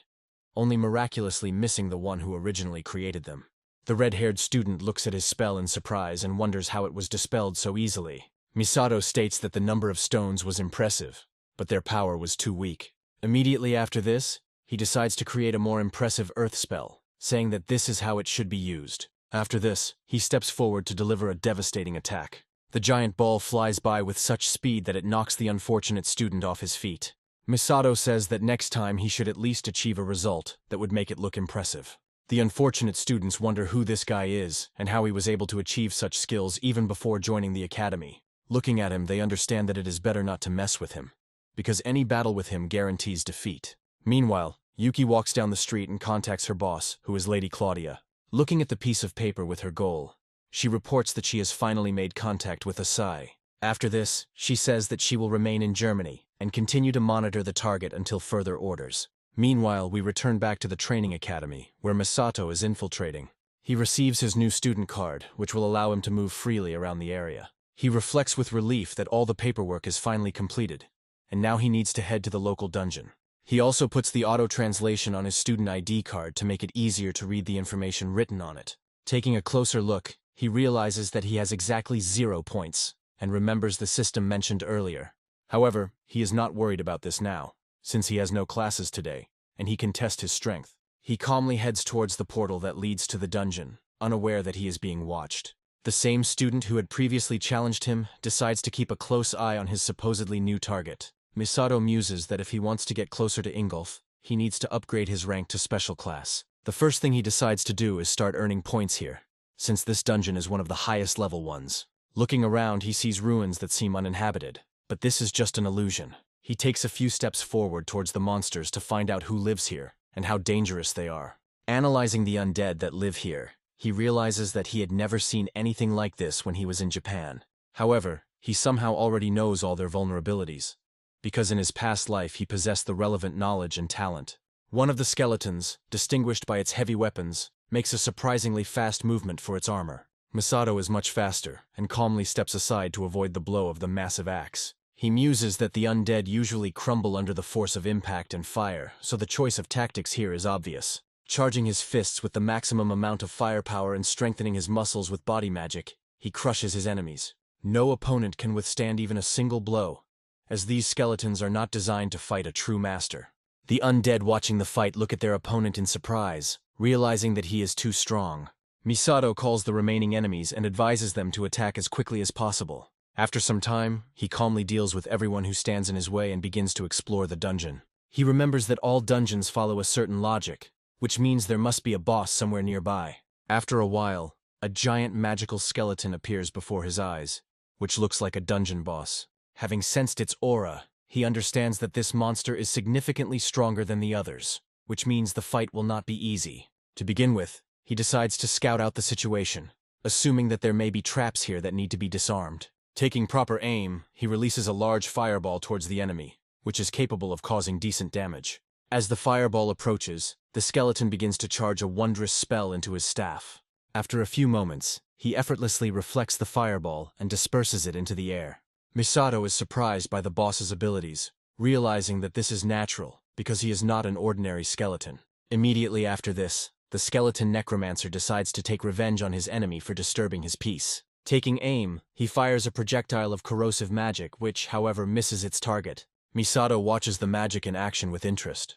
only miraculously missing the one who originally created them. The red-haired student looks at his spell in surprise and wonders how it was dispelled so easily. Misato states that the number of stones was impressive, but their power was too weak. Immediately after this, he decides to create a more impressive earth spell, saying that this is how it should be used. After this, he steps forward to deliver a devastating attack. The giant ball flies by with such speed that it knocks the unfortunate student off his feet. Misato says that next time he should at least achieve a result that would make it look impressive. The unfortunate students wonder who this guy is and how he was able to achieve such skills even before joining the academy. Looking at him, they understand that it is better not to mess with him, because any battle with him guarantees defeat. Meanwhile, Yuki walks down the street and contacts her boss, who is Lady Claudia. Looking at the piece of paper with her goal, she reports that she has finally made contact with Asai. After this, she says that she will remain in Germany and continue to monitor the target until further orders. Meanwhile, we return back to the training academy, where Misato is infiltrating. He receives his new student card, which will allow him to move freely around the area. He reflects with relief that all the paperwork is finally completed, and now he needs to head to the local dungeon. He also puts the auto-translation on his student ID card to make it easier to read the information written on it. Taking a closer look, he realizes that he has exactly 0 points, and remembers the system mentioned earlier. However, he is not worried about this now, since he has no classes today, and he can test his strength. He calmly heads towards the portal that leads to the dungeon, unaware that he is being watched. The same student who had previously challenged him decides to keep a close eye on his supposedly new target. Misato muses that if he wants to get closer to Ingolf, he needs to upgrade his rank to special class. The first thing he decides to do is start earning points here, since this dungeon is one of the highest level ones. Looking around, he sees ruins that seem uninhabited, but this is just an illusion. He takes a few steps forward towards the monsters to find out who lives here and how dangerous they are. Analyzing the undead that live here, he realizes that he had never seen anything like this when he was in Japan. However, he somehow already knows all their vulnerabilities, because in his past life he possessed the relevant knowledge and talent. One of the skeletons, distinguished by its heavy weapons, makes a surprisingly fast movement for its armor. Misato is much faster and calmly steps aside to avoid the blow of the massive axe. He muses that the undead usually crumble under the force of impact and fire, so the choice of tactics here is obvious. Charging his fists with the maximum amount of firepower and strengthening his muscles with body magic, he crushes his enemies. No opponent can withstand even a single blow, as these skeletons are not designed to fight a true master. The undead watching the fight look at their opponent in surprise, realizing that he is too strong. Misato calls the remaining enemies and advises them to attack as quickly as possible. After some time, he calmly deals with everyone who stands in his way and begins to explore the dungeon. He remembers that all dungeons follow a certain logic, which means there must be a boss somewhere nearby. After a while, a giant magical skeleton appears before his eyes, which looks like a dungeon boss. Having sensed its aura, he understands that this monster is significantly stronger than the others, which means the fight will not be easy. To begin with, he decides to scout out the situation, assuming that there may be traps here that need to be disarmed. Taking proper aim, he releases a large fireball towards the enemy, which is capable of causing decent damage. As the fireball approaches, the skeleton begins to charge a wondrous spell into his staff. After a few moments, he effortlessly reflects the fireball and disperses it into the air. Misato is surprised by the boss's abilities, realizing that this is natural because he is not an ordinary skeleton. Immediately after this, the skeleton necromancer decides to take revenge on his enemy for disturbing his peace. Taking aim, he fires a projectile of corrosive magic, which, however, misses its target. Misato watches the magic in action with interest,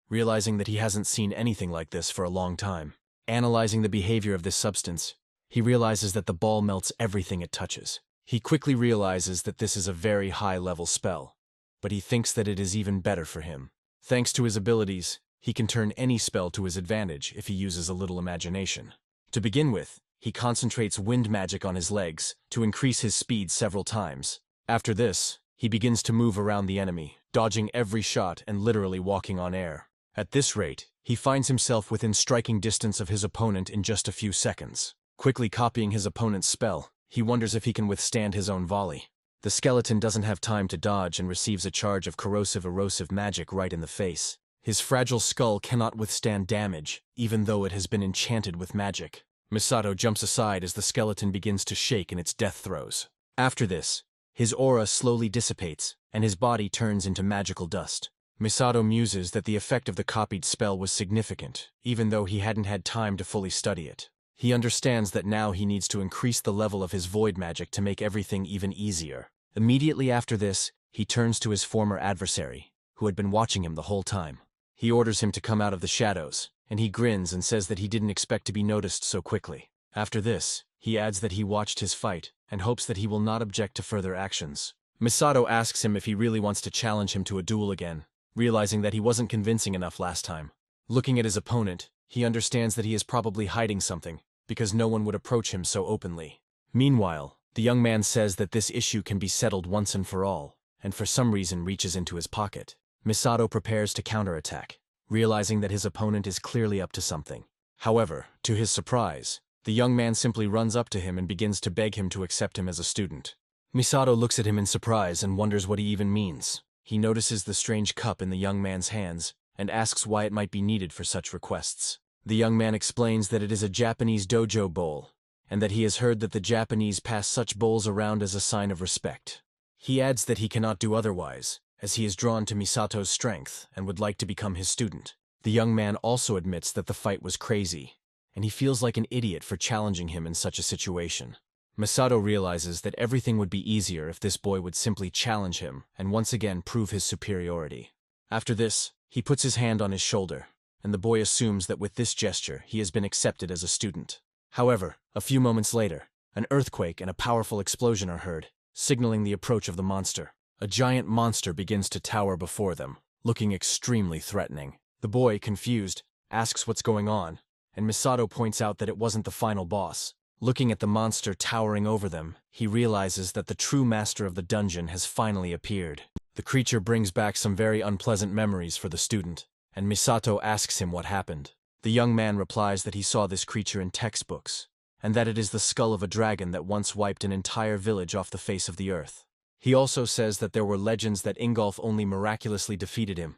realizing that he hasn't seen anything like this for a long time. Analyzing the behavior of this substance, he realizes that the ball melts everything it touches. He quickly realizes that this is a very high-level spell, but he thinks that it is even better for him. Thanks to his abilities, he can turn any spell to his advantage if he uses a little imagination. To begin with, he concentrates wind magic on his legs to increase his speed several times. After this, he begins to move around the enemy, dodging every shot and literally walking on air. At this rate, he finds himself within striking distance of his opponent in just a few seconds. Quickly copying his opponent's spell, he wonders if he can withstand his own volley. The skeleton doesn't have time to dodge and receives a charge of corrosive erosive magic right in the face. His fragile skull cannot withstand damage, even though it has been enchanted with magic. Misato jumps aside as the skeleton begins to shake in its death throes. After this, his aura slowly dissipates, and his body turns into magical dust. Misato muses that the effect of the copied spell was significant, even though he hadn't had time to fully study it. He understands that now he needs to increase the level of his void magic to make everything even easier. Immediately after this, he turns to his former adversary, who had been watching him the whole time. He orders him to come out of the shadows, and he grins and says that he didn't expect to be noticed so quickly. After this, he adds that he watched his fight, and hopes that he will not object to further actions. Misato asks him if he really wants to challenge him to a duel again, realizing that he wasn't convincing enough last time. Looking at his opponent, he understands that he is probably hiding something, because no one would approach him so openly. Meanwhile, the young man says that this issue can be settled once and for all, and for some reason reaches into his pocket. Misato prepares to counterattack, realizing that his opponent is clearly up to something. However, to his surprise, the young man simply runs up to him and begins to beg him to accept him as a student. Misato looks at him in surprise and wonders what he even means. He notices the strange cup in the young man's hands and asks why it might be needed for such requests. The young man explains that it is a Japanese dojo bowl, and that he has heard that the Japanese pass such bowls around as a sign of respect. He adds that he cannot do otherwise, as he is drawn to Misato's strength and would like to become his student. The young man also admits that the fight was crazy, and he feels like an idiot for challenging him in such a situation. Misato realizes that everything would be easier if this boy would simply challenge him and once again prove his superiority. After this, he puts his hand on his shoulder, and the boy assumes that with this gesture he has been accepted as a student. However, a few moments later, an earthquake and a powerful explosion are heard, signaling the approach of the monster. A giant monster begins to tower before them, looking extremely threatening. The boy, confused, asks what's going on, and Misato points out that it wasn't the final boss. Looking at the monster towering over them, he realizes that the true master of the dungeon has finally appeared. The creature brings back some very unpleasant memories for the student, and Misato asks him what happened. The young man replies that he saw this creature in textbooks, and that it is the skull of a dragon that once wiped an entire village off the face of the earth. He also says that there were legends that Ingolf only miraculously defeated him,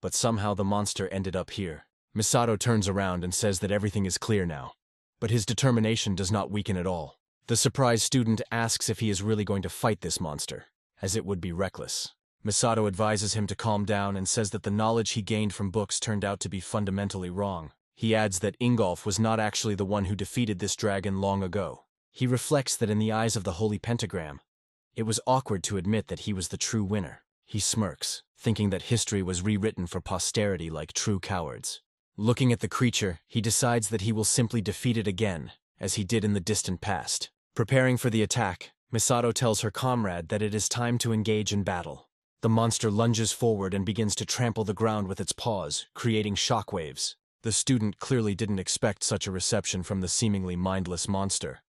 but somehow the monster ended up here. Misato turns around and says that everything is clear now, but his determination does not weaken at all. The surprised student asks if he is really going to fight this monster, as it would be reckless. Misato advises him to calm down and says that the knowledge he gained from books turned out to be fundamentally wrong. He adds that Ingolf was not actually the one who defeated this dragon long ago. He reflects that in the eyes of the Holy Pentagram, it was awkward to admit that he was the true winner. He smirks, thinking that history was rewritten for posterity like true cowards. Looking at the creature, he decides that he will simply defeat it again, as he did in the distant past. Preparing for the attack, Misato tells her comrade that it is time to engage in battle. The monster lunges forward and begins to trample the ground with its paws, creating shockwaves. The student clearly didn't expect such a reception from the seemingly mindless monster.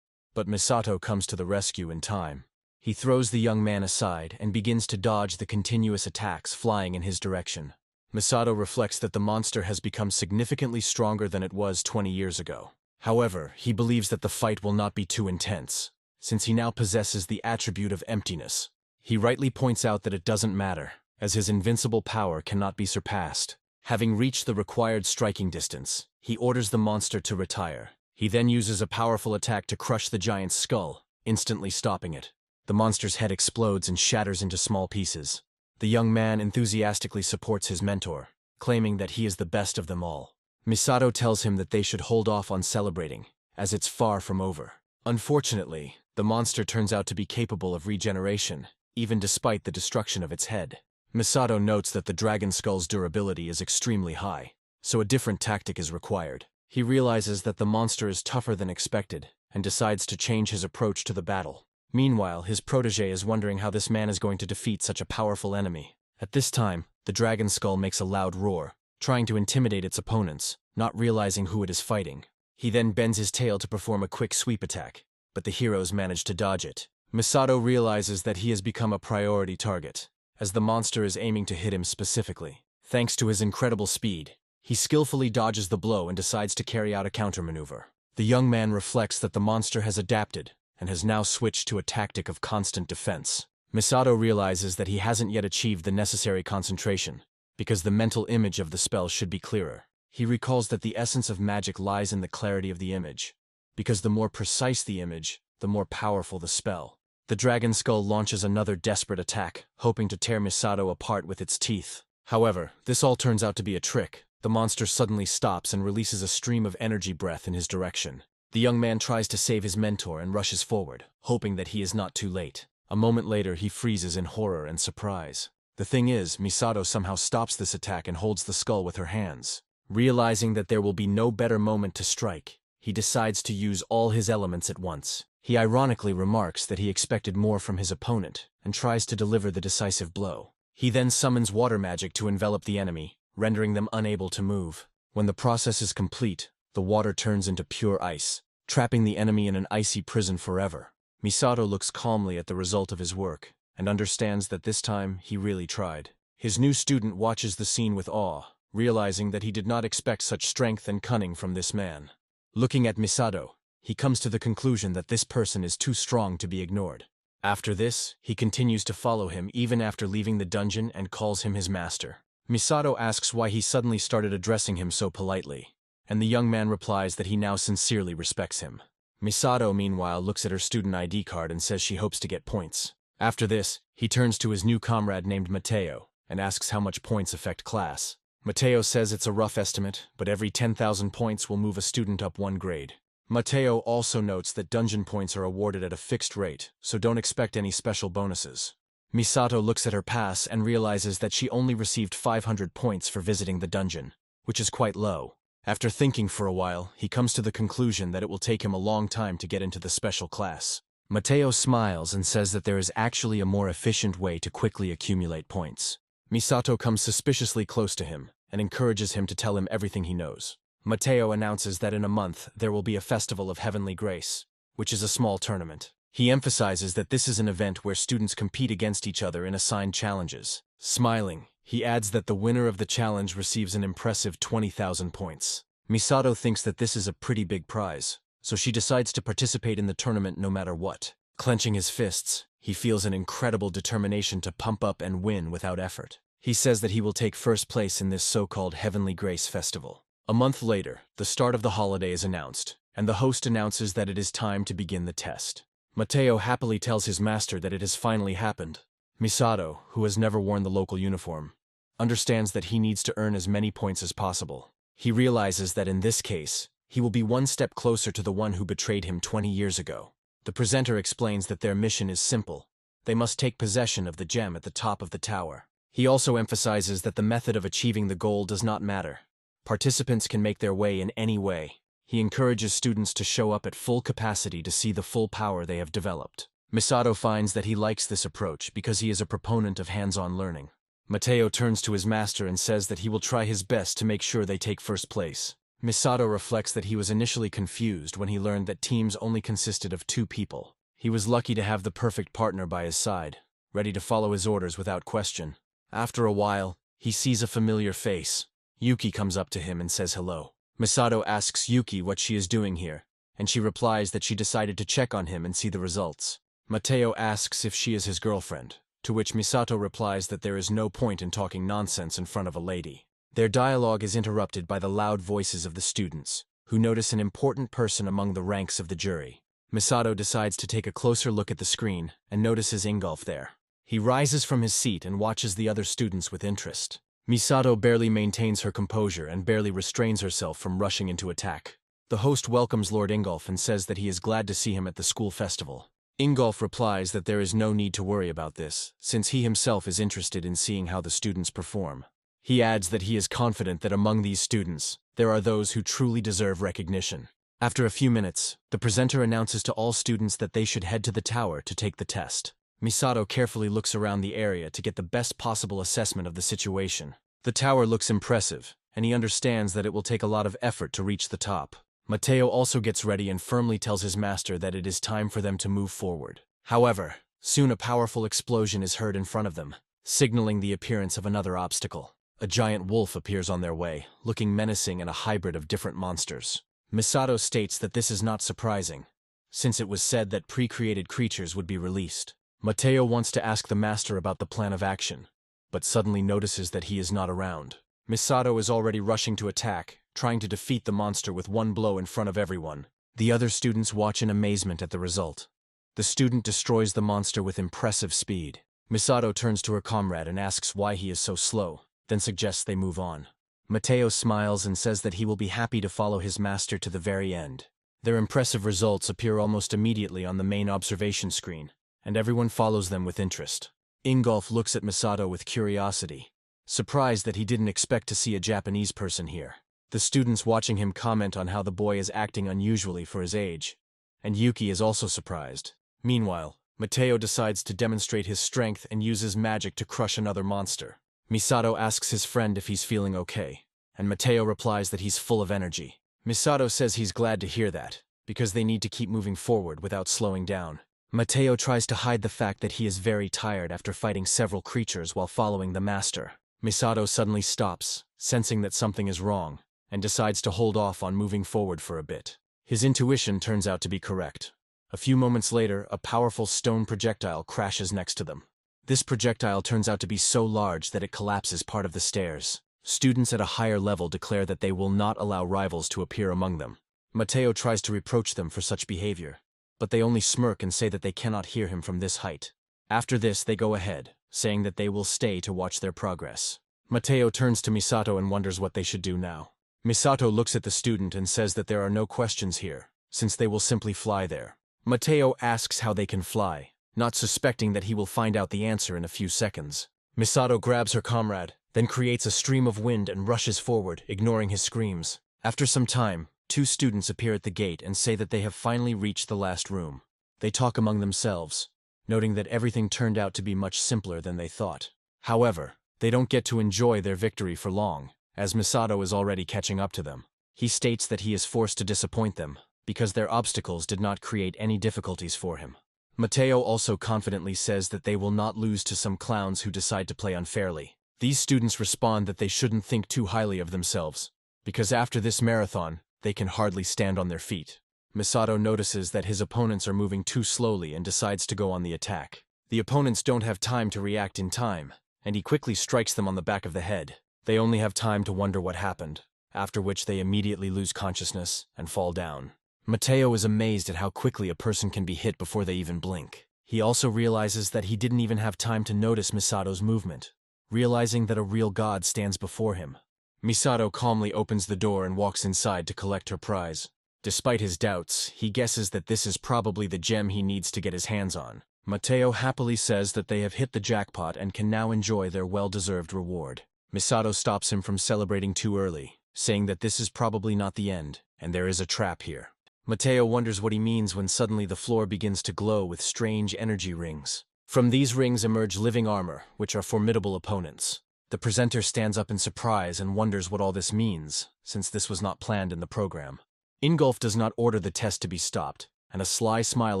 But Misato comes to the rescue in time. He throws the young man aside and begins to dodge the continuous attacks flying in his direction. Misato reflects that the monster has become significantly stronger than it was 20 years ago. However, he believes that the fight will not be too intense, since he now possesses the attribute of emptiness. He rightly points out that it doesn't matter, as his invincible power cannot be surpassed. Having reached the required striking distance, he orders the monster to retire. He then uses a powerful attack to crush the giant's skull, instantly stopping it. The monster's head explodes and shatters into small pieces. The young man enthusiastically supports his mentor, claiming that he is the best of them all. Misato tells him that they should hold off on celebrating, as it's far from over. Unfortunately, the monster turns out to be capable of regeneration, even despite the destruction of its head. Misato notes that the dragon skull's durability is extremely high, so a different tactic is required. He realizes that the monster is tougher than expected, and decides to change his approach to the battle. Meanwhile, his protege is wondering how this man is going to defeat such a powerful enemy. At this time, the dragon skull makes a loud roar, trying to intimidate its opponents, not realizing who it is fighting. He then bends his tail to perform a quick sweep attack, but the heroes manage to dodge it. Misato realizes that he has become a priority target, as the monster is aiming to hit him specifically. Thanks to his incredible speed, he skillfully dodges the blow and decides to carry out a countermaneuver. The young man reflects that the monster has adapted, and has now switched to a tactic of constant defense. Misato realizes that he hasn't yet achieved the necessary concentration, because the mental image of the spell should be clearer. He recalls that the essence of magic lies in the clarity of the image, because the more precise the image, the more powerful the spell. The dragon skull launches another desperate attack, hoping to tear Misato apart with its teeth. However, this all turns out to be a trick. The monster suddenly stops and releases a stream of energy breath in his direction. The young man tries to save his mentor and rushes forward, hoping that he is not too late. A moment later, he freezes in horror and surprise. The thing is, Misato somehow stops this attack and holds the skull with her hands. Realizing that there will be no better moment to strike, he decides to use all his elements at once. He ironically remarks that he expected more from his opponent, and tries to deliver the decisive blow. He then summons water magic to envelop the enemy, rendering them unable to move. When the process is complete, the water turns into pure ice, trapping the enemy in an icy prison forever. Misato looks calmly at the result of his work, and understands that this time he really tried. His new student watches the scene with awe, realizing that he did not expect such strength and cunning from this man. Looking at Misato, he comes to the conclusion that this person is too strong to be ignored. After this, he continues to follow him even after leaving the dungeon and calls him his master. Misato asks why he suddenly started addressing him so politely, and the young man replies that he now sincerely respects him. Misato, meanwhile, looks at her student ID card and says she hopes to get points. After this, he turns to his new comrade named Mateo and asks how much points affect class. Mateo says it's a rough estimate, but every 10,000 points will move a student up one grade. Mateo also notes that dungeon points are awarded at a fixed rate, so don't expect any special bonuses. Misato looks at her pass and realizes that she only received 500 points for visiting the dungeon, which is quite low. After thinking for a while, he comes to the conclusion that it will take him a long time to get into the special class. Mateo smiles and says that there is actually a more efficient way to quickly accumulate points. Misato comes suspiciously close to him and encourages him to tell him everything he knows. Mateo announces that in a month there will be a festival of heavenly grace, which is a small tournament. He emphasizes that this is an event where students compete against each other in assigned challenges. Smiling, he adds that the winner of the challenge receives an impressive 20,000 points. Misato thinks that this is a pretty big prize, so she decides to participate in the tournament no matter what. Clenching his fists, he feels an incredible determination to pump up and win without effort. He says that he will take first place in this so-called Heavenly Grace Festival. A month later, the start of the holiday is announced, and the host announces that it is time to begin the test. Mateo happily tells his master that it has finally happened. Misato, who has never worn the local uniform, understands that he needs to earn as many points as possible. He realizes that in this case, he will be one step closer to the one who betrayed him 20 years ago. The presenter explains that their mission is simple. They must take possession of the gem at the top of the tower. He also emphasizes that the method of achieving the goal does not matter. Participants can make their way in any way. He encourages students to show up at full capacity to see the full power they have developed. Misato finds that he likes this approach because he is a proponent of hands-on learning. Mateo turns to his master and says that he will try his best to make sure they take first place. Misato reflects that he was initially confused when he learned that teams only consisted of 2 people. He was lucky to have the perfect partner by his side, ready to follow his orders without question. After a while, he sees a familiar face. Yuki comes up to him and says hello. Misato asks Yuki what she is doing here, and she replies that she decided to check on him and see the results. Mateo asks if she is his girlfriend, to which Misato replies that there is no point in talking nonsense in front of a lady. Their dialogue is interrupted by the loud voices of the students, who notice an important person among the ranks of the jury. Misato decides to take a closer look at the screen and notices Ingolf there. He rises from his seat and watches the other students with interest. Misato barely maintains her composure and barely restrains herself from rushing into attack. The host welcomes Lord Ingolf and says that he is glad to see him at the school festival. Ingolf replies that there is no need to worry about this, since he himself is interested in seeing how the students perform. He adds that he is confident that among these students, there are those who truly deserve recognition. After a few minutes, the presenter announces to all students that they should head to the tower to take the test. Misato carefully looks around the area to get the best possible assessment of the situation. The tower looks impressive, and he understands that it will take a lot of effort to reach the top. Mateo also gets ready and firmly tells his master that it is time for them to move forward. However, soon a powerful explosion is heard in front of them, signaling the appearance of another obstacle. A giant wolf appears on their way, looking menacing and a hybrid of different monsters. Misato states that this is not surprising, since it was said that pre-created creatures would be released. Mateo wants to ask the master about the plan of action, but suddenly notices that he is not around. Misato is already rushing to attack, trying to defeat the monster with one blow in front of everyone. The other students watch in amazement at the result. The student destroys the monster with impressive speed. Misato turns to her comrade and asks why he is so slow, then suggests they move on. Mateo smiles and says that he will be happy to follow his master to the very end. Their impressive results appear almost immediately on the main observation screen, and everyone follows them with interest. Ingolf looks at Misato with curiosity, surprised that he didn't expect to see a Japanese person here. The students watching him comment on how the boy is acting unusually for his age, and Yuki is also surprised. Meanwhile, Mateo decides to demonstrate his strength and uses magic to crush another monster. Misato asks his friend if he's feeling okay, and Mateo replies that he's full of energy. Misato says he's glad to hear that, because they need to keep moving forward without slowing down. Mateo tries to hide the fact that he is very tired after fighting several creatures while following the master. Misato suddenly stops, sensing that something is wrong, and decides to hold off on moving forward for a bit. His intuition turns out to be correct. A few moments later, a powerful stone projectile crashes next to them. This projectile turns out to be so large that it collapses part of the stairs. Students at a higher level declare that they will not allow rivals to appear among them. Mateo tries to reproach them for such behavior, but they only smirk and say that they cannot hear him from this height. After this, they go ahead, saying that they will stay to watch their progress. Mateo turns to Misato and wonders what they should do now. Misato looks at the student and says that there are no questions here, since they will simply fly there. Mateo asks how they can fly, not suspecting that he will find out the answer in a few seconds. Misato grabs her comrade, then creates a stream of wind and rushes forward, ignoring his screams. After some time, 2 students appear at the gate and say that they have finally reached the last room. They talk among themselves, noting that everything turned out to be much simpler than they thought. However, they don't get to enjoy their victory for long, as Misato is already catching up to them. He states that he is forced to disappoint them, because their obstacles did not create any difficulties for him. Mateo also confidently says that they will not lose to some clowns who decide to play unfairly. These students respond that they shouldn't think too highly of themselves, because after this marathon, they can hardly stand on their feet. Misato notices that his opponents are moving too slowly and decides to go on the attack. The opponents don't have time to react in time, and he quickly strikes them on the back of the head. They only have time to wonder what happened, after which they immediately lose consciousness and fall down. Mateo is amazed at how quickly a person can be hit before they even blink. He also realizes that he didn't even have time to notice Misato's movement, realizing that a real god stands before him. Misato calmly opens the door and walks inside to collect her prize. Despite his doubts, he guesses that this is probably the gem he needs to get his hands on. Mateo happily says that they have hit the jackpot and can now enjoy their well-deserved reward. Misato stops him from celebrating too early, saying that this is probably not the end, and there is a trap here. Mateo wonders what he means when suddenly the floor begins to glow with strange energy rings. From these rings emerge living armor, which are formidable opponents. The presenter stands up in surprise and wonders what all this means, since this was not planned in the program. Ingolf does not order the test to be stopped, and a sly smile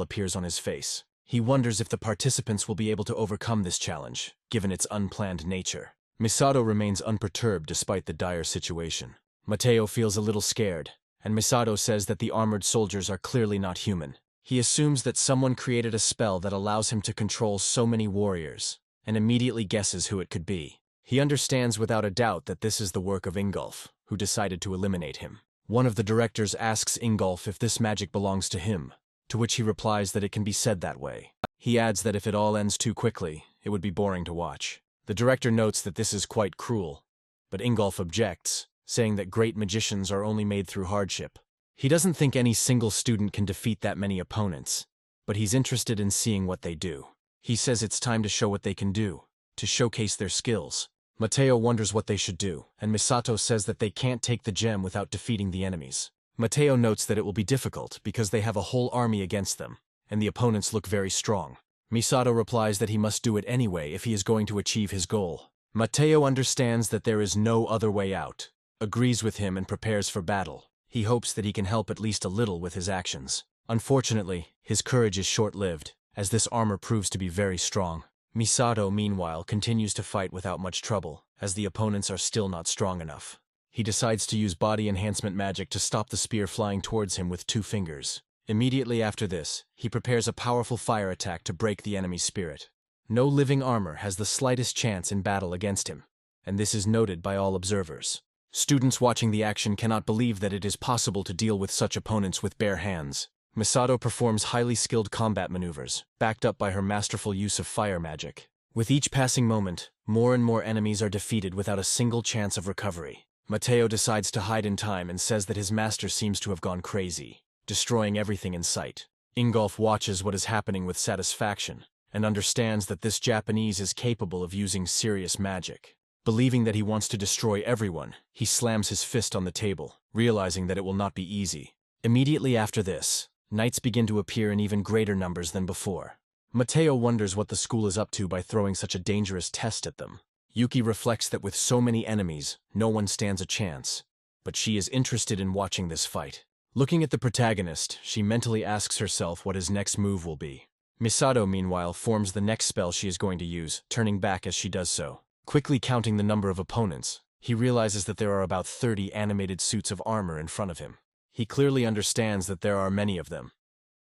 appears on his face. He wonders if the participants will be able to overcome this challenge, given its unplanned nature. Misato remains unperturbed despite the dire situation. Mateo feels a little scared, and Misato says that the armored soldiers are clearly not human. He assumes that someone created a spell that allows him to control so many warriors, and immediately guesses who it could be. He understands without a doubt that this is the work of Ingolf, who decided to eliminate him. One of the directors asks Ingolf if this magic belongs to him, to which he replies that it can be said that way. He adds that if it all ends too quickly, it would be boring to watch. The director notes that this is quite cruel, but Ingolf objects, saying that great magicians are only made through hardship. He doesn't think any single student can defeat that many opponents, but he's interested in seeing what they do. He says it's time to show what they can do, to showcase their skills. Mateo wonders what they should do, and Misato says that they can't take the gem without defeating the enemies. Mateo notes that it will be difficult because they have a whole army against them, and the opponents look very strong. Misato replies that he must do it anyway if he is going to achieve his goal. Mateo understands that there is no other way out, agrees with him and prepares for battle. He hopes that he can help at least a little with his actions. Unfortunately, his courage is short-lived, as this armor proves to be very strong. Misato, meanwhile, continues to fight without much trouble, as the opponents are still not strong enough. He decides to use body enhancement magic to stop the spear flying towards him with 2 fingers. Immediately after this, he prepares a powerful fire attack to break the enemy's spirit. No living armor has the slightest chance in battle against him, and this is noted by all observers. Students watching the action cannot believe that it is possible to deal with such opponents with bare hands. Misato performs highly skilled combat maneuvers, backed up by her masterful use of fire magic. With each passing moment, more and more enemies are defeated without a single chance of recovery. Mateo decides to hide in time and says that his master seems to have gone crazy, destroying everything in sight. Ingolf watches what is happening with satisfaction, and understands that this Japanese is capable of using serious magic. Believing that he wants to destroy everyone, he slams his fist on the table, realizing that it will not be easy. Immediately after this, knights begin to appear in even greater numbers than before. Mateo wonders what the school is up to by throwing such a dangerous test at them. Yuki reflects that with so many enemies, no one stands a chance, but she is interested in watching this fight. Looking at the protagonist, she mentally asks herself what his next move will be. Misato, meanwhile, forms the next spell she is going to use, turning back as she does so. Quickly counting the number of opponents, he realizes that there are about 30 animated suits of armor in front of him. He clearly understands that there are many of them,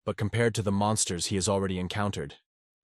but compared to the monsters he has already encountered,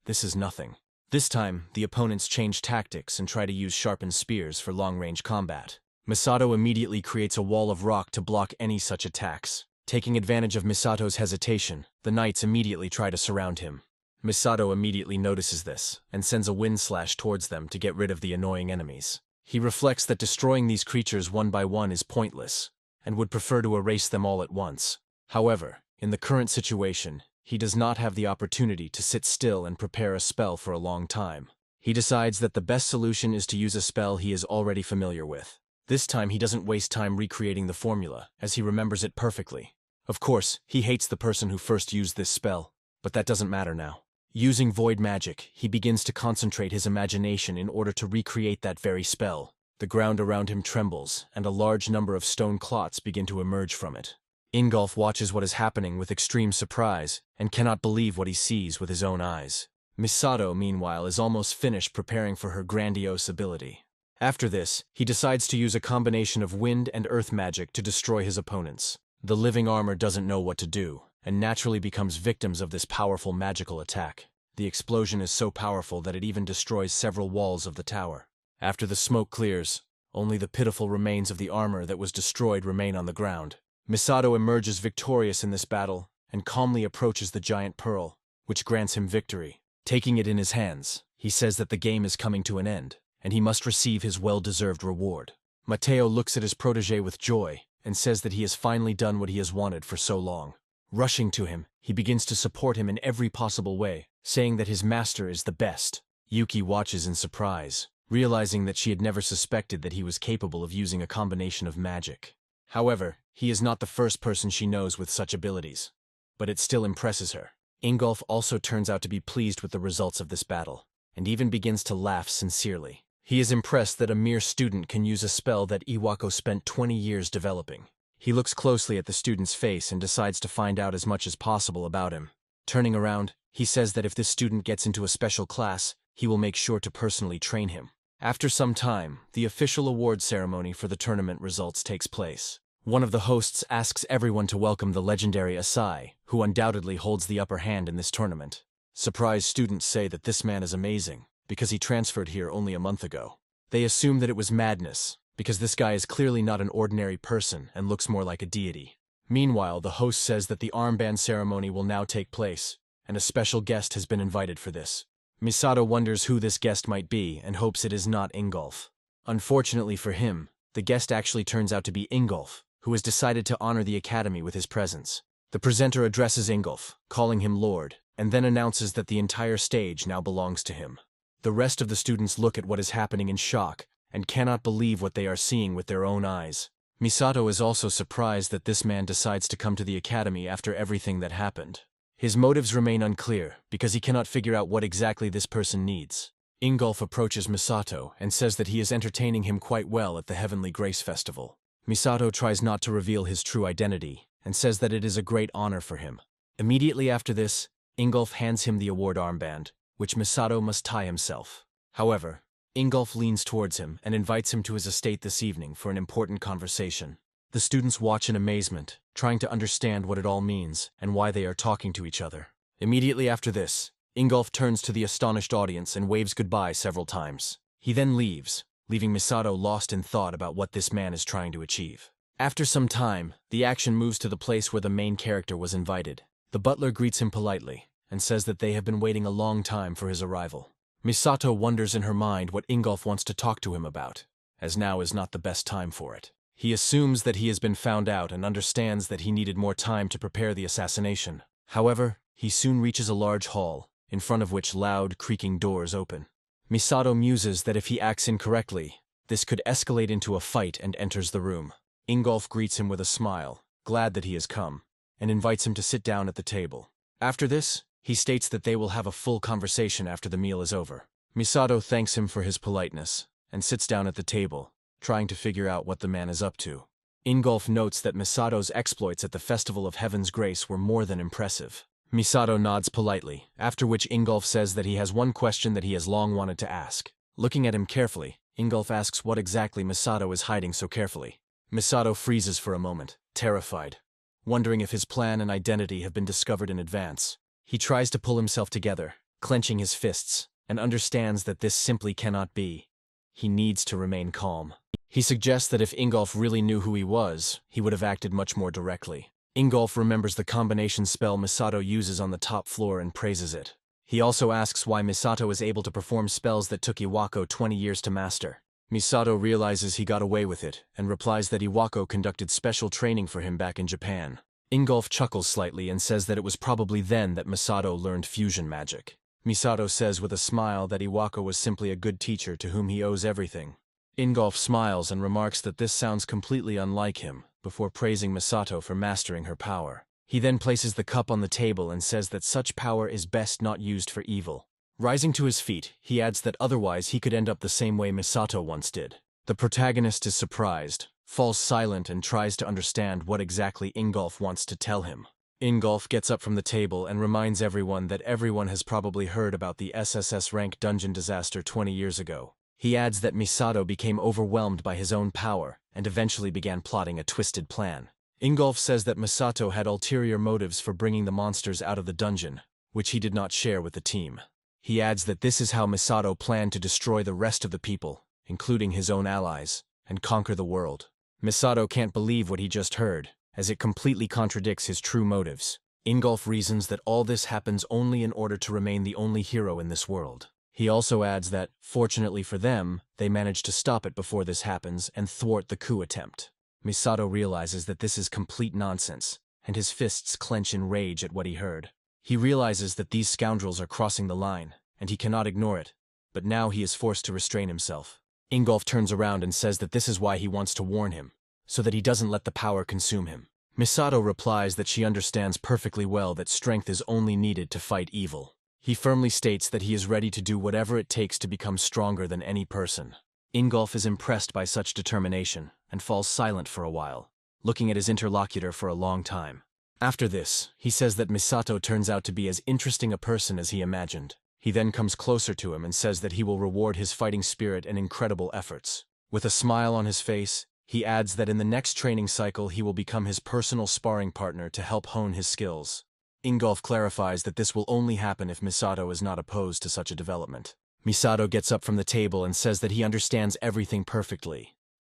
this is nothing. This time, the opponents change tactics and try to use sharpened spears for long-range combat. Misato immediately creates a wall of rock to block any such attacks. Taking advantage of Misato's hesitation, the knights immediately try to surround him. Misato immediately notices this, and sends a wind slash towards them to get rid of the annoying enemies. He reflects that destroying these creatures one by one is pointless, and would prefer to erase them all at once. However, in the current situation, he does not have the opportunity to sit still and prepare a spell for a long time. He decides that the best solution is to use a spell he is already familiar with. This time he doesn't waste time recreating the formula, as he remembers it perfectly. Of course, he hates the person who first used this spell, but that doesn't matter now. Using void magic, he begins to concentrate his imagination in order to recreate that very spell. The ground around him trembles, and a large number of stone clots begin to emerge from it. Ingolf watches what is happening with extreme surprise, and cannot believe what he sees with his own eyes. Misato, meanwhile, is almost finished preparing for her grandiose ability. After this, he decides to use a combination of wind and earth magic to destroy his opponents. The living armor doesn't know what to do, and naturally becomes victims of this powerful magical attack. The explosion is so powerful that it even destroys several walls of the tower. After the smoke clears, only the pitiful remains of the armor that was destroyed remain on the ground. Misato emerges victorious in this battle, and calmly approaches the giant pearl, which grants him victory. Taking it in his hands, he says that the game is coming to an end, and he must receive his well-deserved reward. Mateo looks at his protege with joy and says that he has finally done what he has wanted for so long. Rushing to him, he begins to support him in every possible way, saying that his master is the best. Yuki watches in surprise, realizing that she had never suspected that he was capable of using a combination of magic. However, he is not the first person she knows with such abilities, but it still impresses her. Ingolf also turns out to be pleased with the results of this battle, and even begins to laugh sincerely. He is impressed that a mere student can use a spell that Iwako spent 20 years developing. He looks closely at the student's face and decides to find out as much as possible about him. Turning around, he says that if this student gets into a special class, he will make sure to personally train him. After some time, the official award ceremony for the tournament results takes place. One of the hosts asks everyone to welcome the legendary Asai, who undoubtedly holds the upper hand in this tournament. Surprised students say that this man is amazing, because he transferred here only a month ago. They assume that it was madness, because this guy is clearly not an ordinary person and looks more like a deity. Meanwhile, the host says that the armband ceremony will now take place, and a special guest has been invited for this. Misato wonders who this guest might be and hopes it is not Ingolf. Unfortunately for him, the guest actually turns out to be Ingolf, who has decided to honor the academy with his presence. The presenter addresses Ingolf, calling him Lord, and then announces that the entire stage now belongs to him. The rest of the students look at what is happening in shock and cannot believe what they are seeing with their own eyes. Misato is also surprised that this man decides to come to the academy after everything that happened. His motives remain unclear because he cannot figure out what exactly this person needs. Ingolf approaches Misato and says that he is entertaining him quite well at the Heavenly Grace Festival. Misato tries not to reveal his true identity and says that it is a great honor for him. Immediately after this, Ingolf hands him the award armband, which Misato must tie himself. However, Ingolf leans towards him and invites him to his estate this evening for an important conversation. The students watch in amazement, trying to understand what it all means and why they are talking to each other. Immediately after this, Ingolf turns to the astonished audience and waves goodbye several times. He then leaves, leaving Misato lost in thought about what this man is trying to achieve. After some time, the action moves to the place where the main character was invited. The butler greets him politely and says that they have been waiting a long time for his arrival. Misato wonders in her mind what Ingolf wants to talk to him about, as now is not the best time for it. He assumes that he has been found out and understands that he needed more time to prepare the assassination. However, he soon reaches a large hall, in front of which loud, creaking doors open. Misato muses that if he acts incorrectly, this could escalate into a fight and enters the room. Ingolf greets him with a smile, glad that he has come, and invites him to sit down at the table. After this, he states that they will have a full conversation after the meal is over. Misato thanks him for his politeness, and sits down at the table, trying to figure out what the man is up to. Ingolf notes that Misato's exploits at the Festival of Heaven's Grace were more than impressive. Misato nods politely, after which Ingolf says that he has one question that he has long wanted to ask. Looking at him carefully, Ingolf asks what exactly Misato is hiding so carefully. Misato freezes for a moment, terrified, wondering if his plan and identity have been discovered in advance. He tries to pull himself together, clenching his fists, and understands that this simply cannot be. He needs to remain calm. He suggests that if Ingolf really knew who he was, he would have acted much more directly. Ingolf remembers the combination spell Misato uses on the top floor and praises it. He also asks why Misato is able to perform spells that took Iwako 20 years to master. Misato realizes he got away with it, and replies that Iwako conducted special training for him back in Japan. Ingolf chuckles slightly and says that it was probably then that Misato learned fusion magic. Misato says with a smile that Iwako was simply a good teacher to whom he owes everything. Ingolf smiles and remarks that this sounds completely unlike him, before praising Misato for mastering her power. He then places the cup on the table and says that such power is best not used for evil. Rising to his feet, he adds that otherwise he could end up the same way Misato once did. The protagonist is surprised, falls silent and tries to understand what exactly Ingolf wants to tell him. Ingolf gets up from the table and reminds everyone that everyone has probably heard about the SSS rank dungeon disaster 20 years ago. He adds that Misato became overwhelmed by his own power and eventually began plotting a twisted plan. Ingolf says that Misato had ulterior motives for bringing the monsters out of the dungeon, which he did not share with the team. He adds that this is how Misato planned to destroy the rest of the people, including his own allies, and conquer the world. Misato can't believe what he just heard, as it completely contradicts his true motives. Ingolf reasons that all this happens only in order to remain the only hero in this world. He also adds that, fortunately for them, they manage to stop it before this happens and thwart the coup attempt. Misato realizes that this is complete nonsense, and his fists clench in rage at what he heard. He realizes that these scoundrels are crossing the line, and he cannot ignore it, but now he is forced to restrain himself. Ingolf turns around and says that this is why he wants to warn him, so that he doesn't let the power consume him. Misato replies that she understands perfectly well that strength is only needed to fight evil. He firmly states that he is ready to do whatever it takes to become stronger than any person. Ingolf is impressed by such determination and falls silent for a while, looking at his interlocutor for a long time. After this, he says that Misato turns out to be as interesting a person as he imagined. He then comes closer to him and says that he will reward his fighting spirit and incredible efforts. With a smile on his face, he adds that in the next training cycle he will become his personal sparring partner to help hone his skills. Ingolf clarifies that this will only happen if Misato is not opposed to such a development. Misato gets up from the table and says that he understands everything perfectly,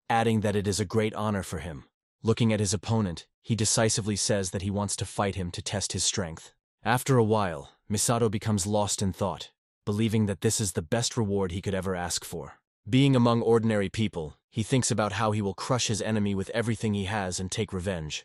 adding that it is a great honor for him. Looking at his opponent, he decisively says that he wants to fight him to test his strength. After a while, Misato becomes lost in thought, believing that this is the best reward he could ever ask for. Being among ordinary people, he thinks about how he will crush his enemy with everything he has and take revenge.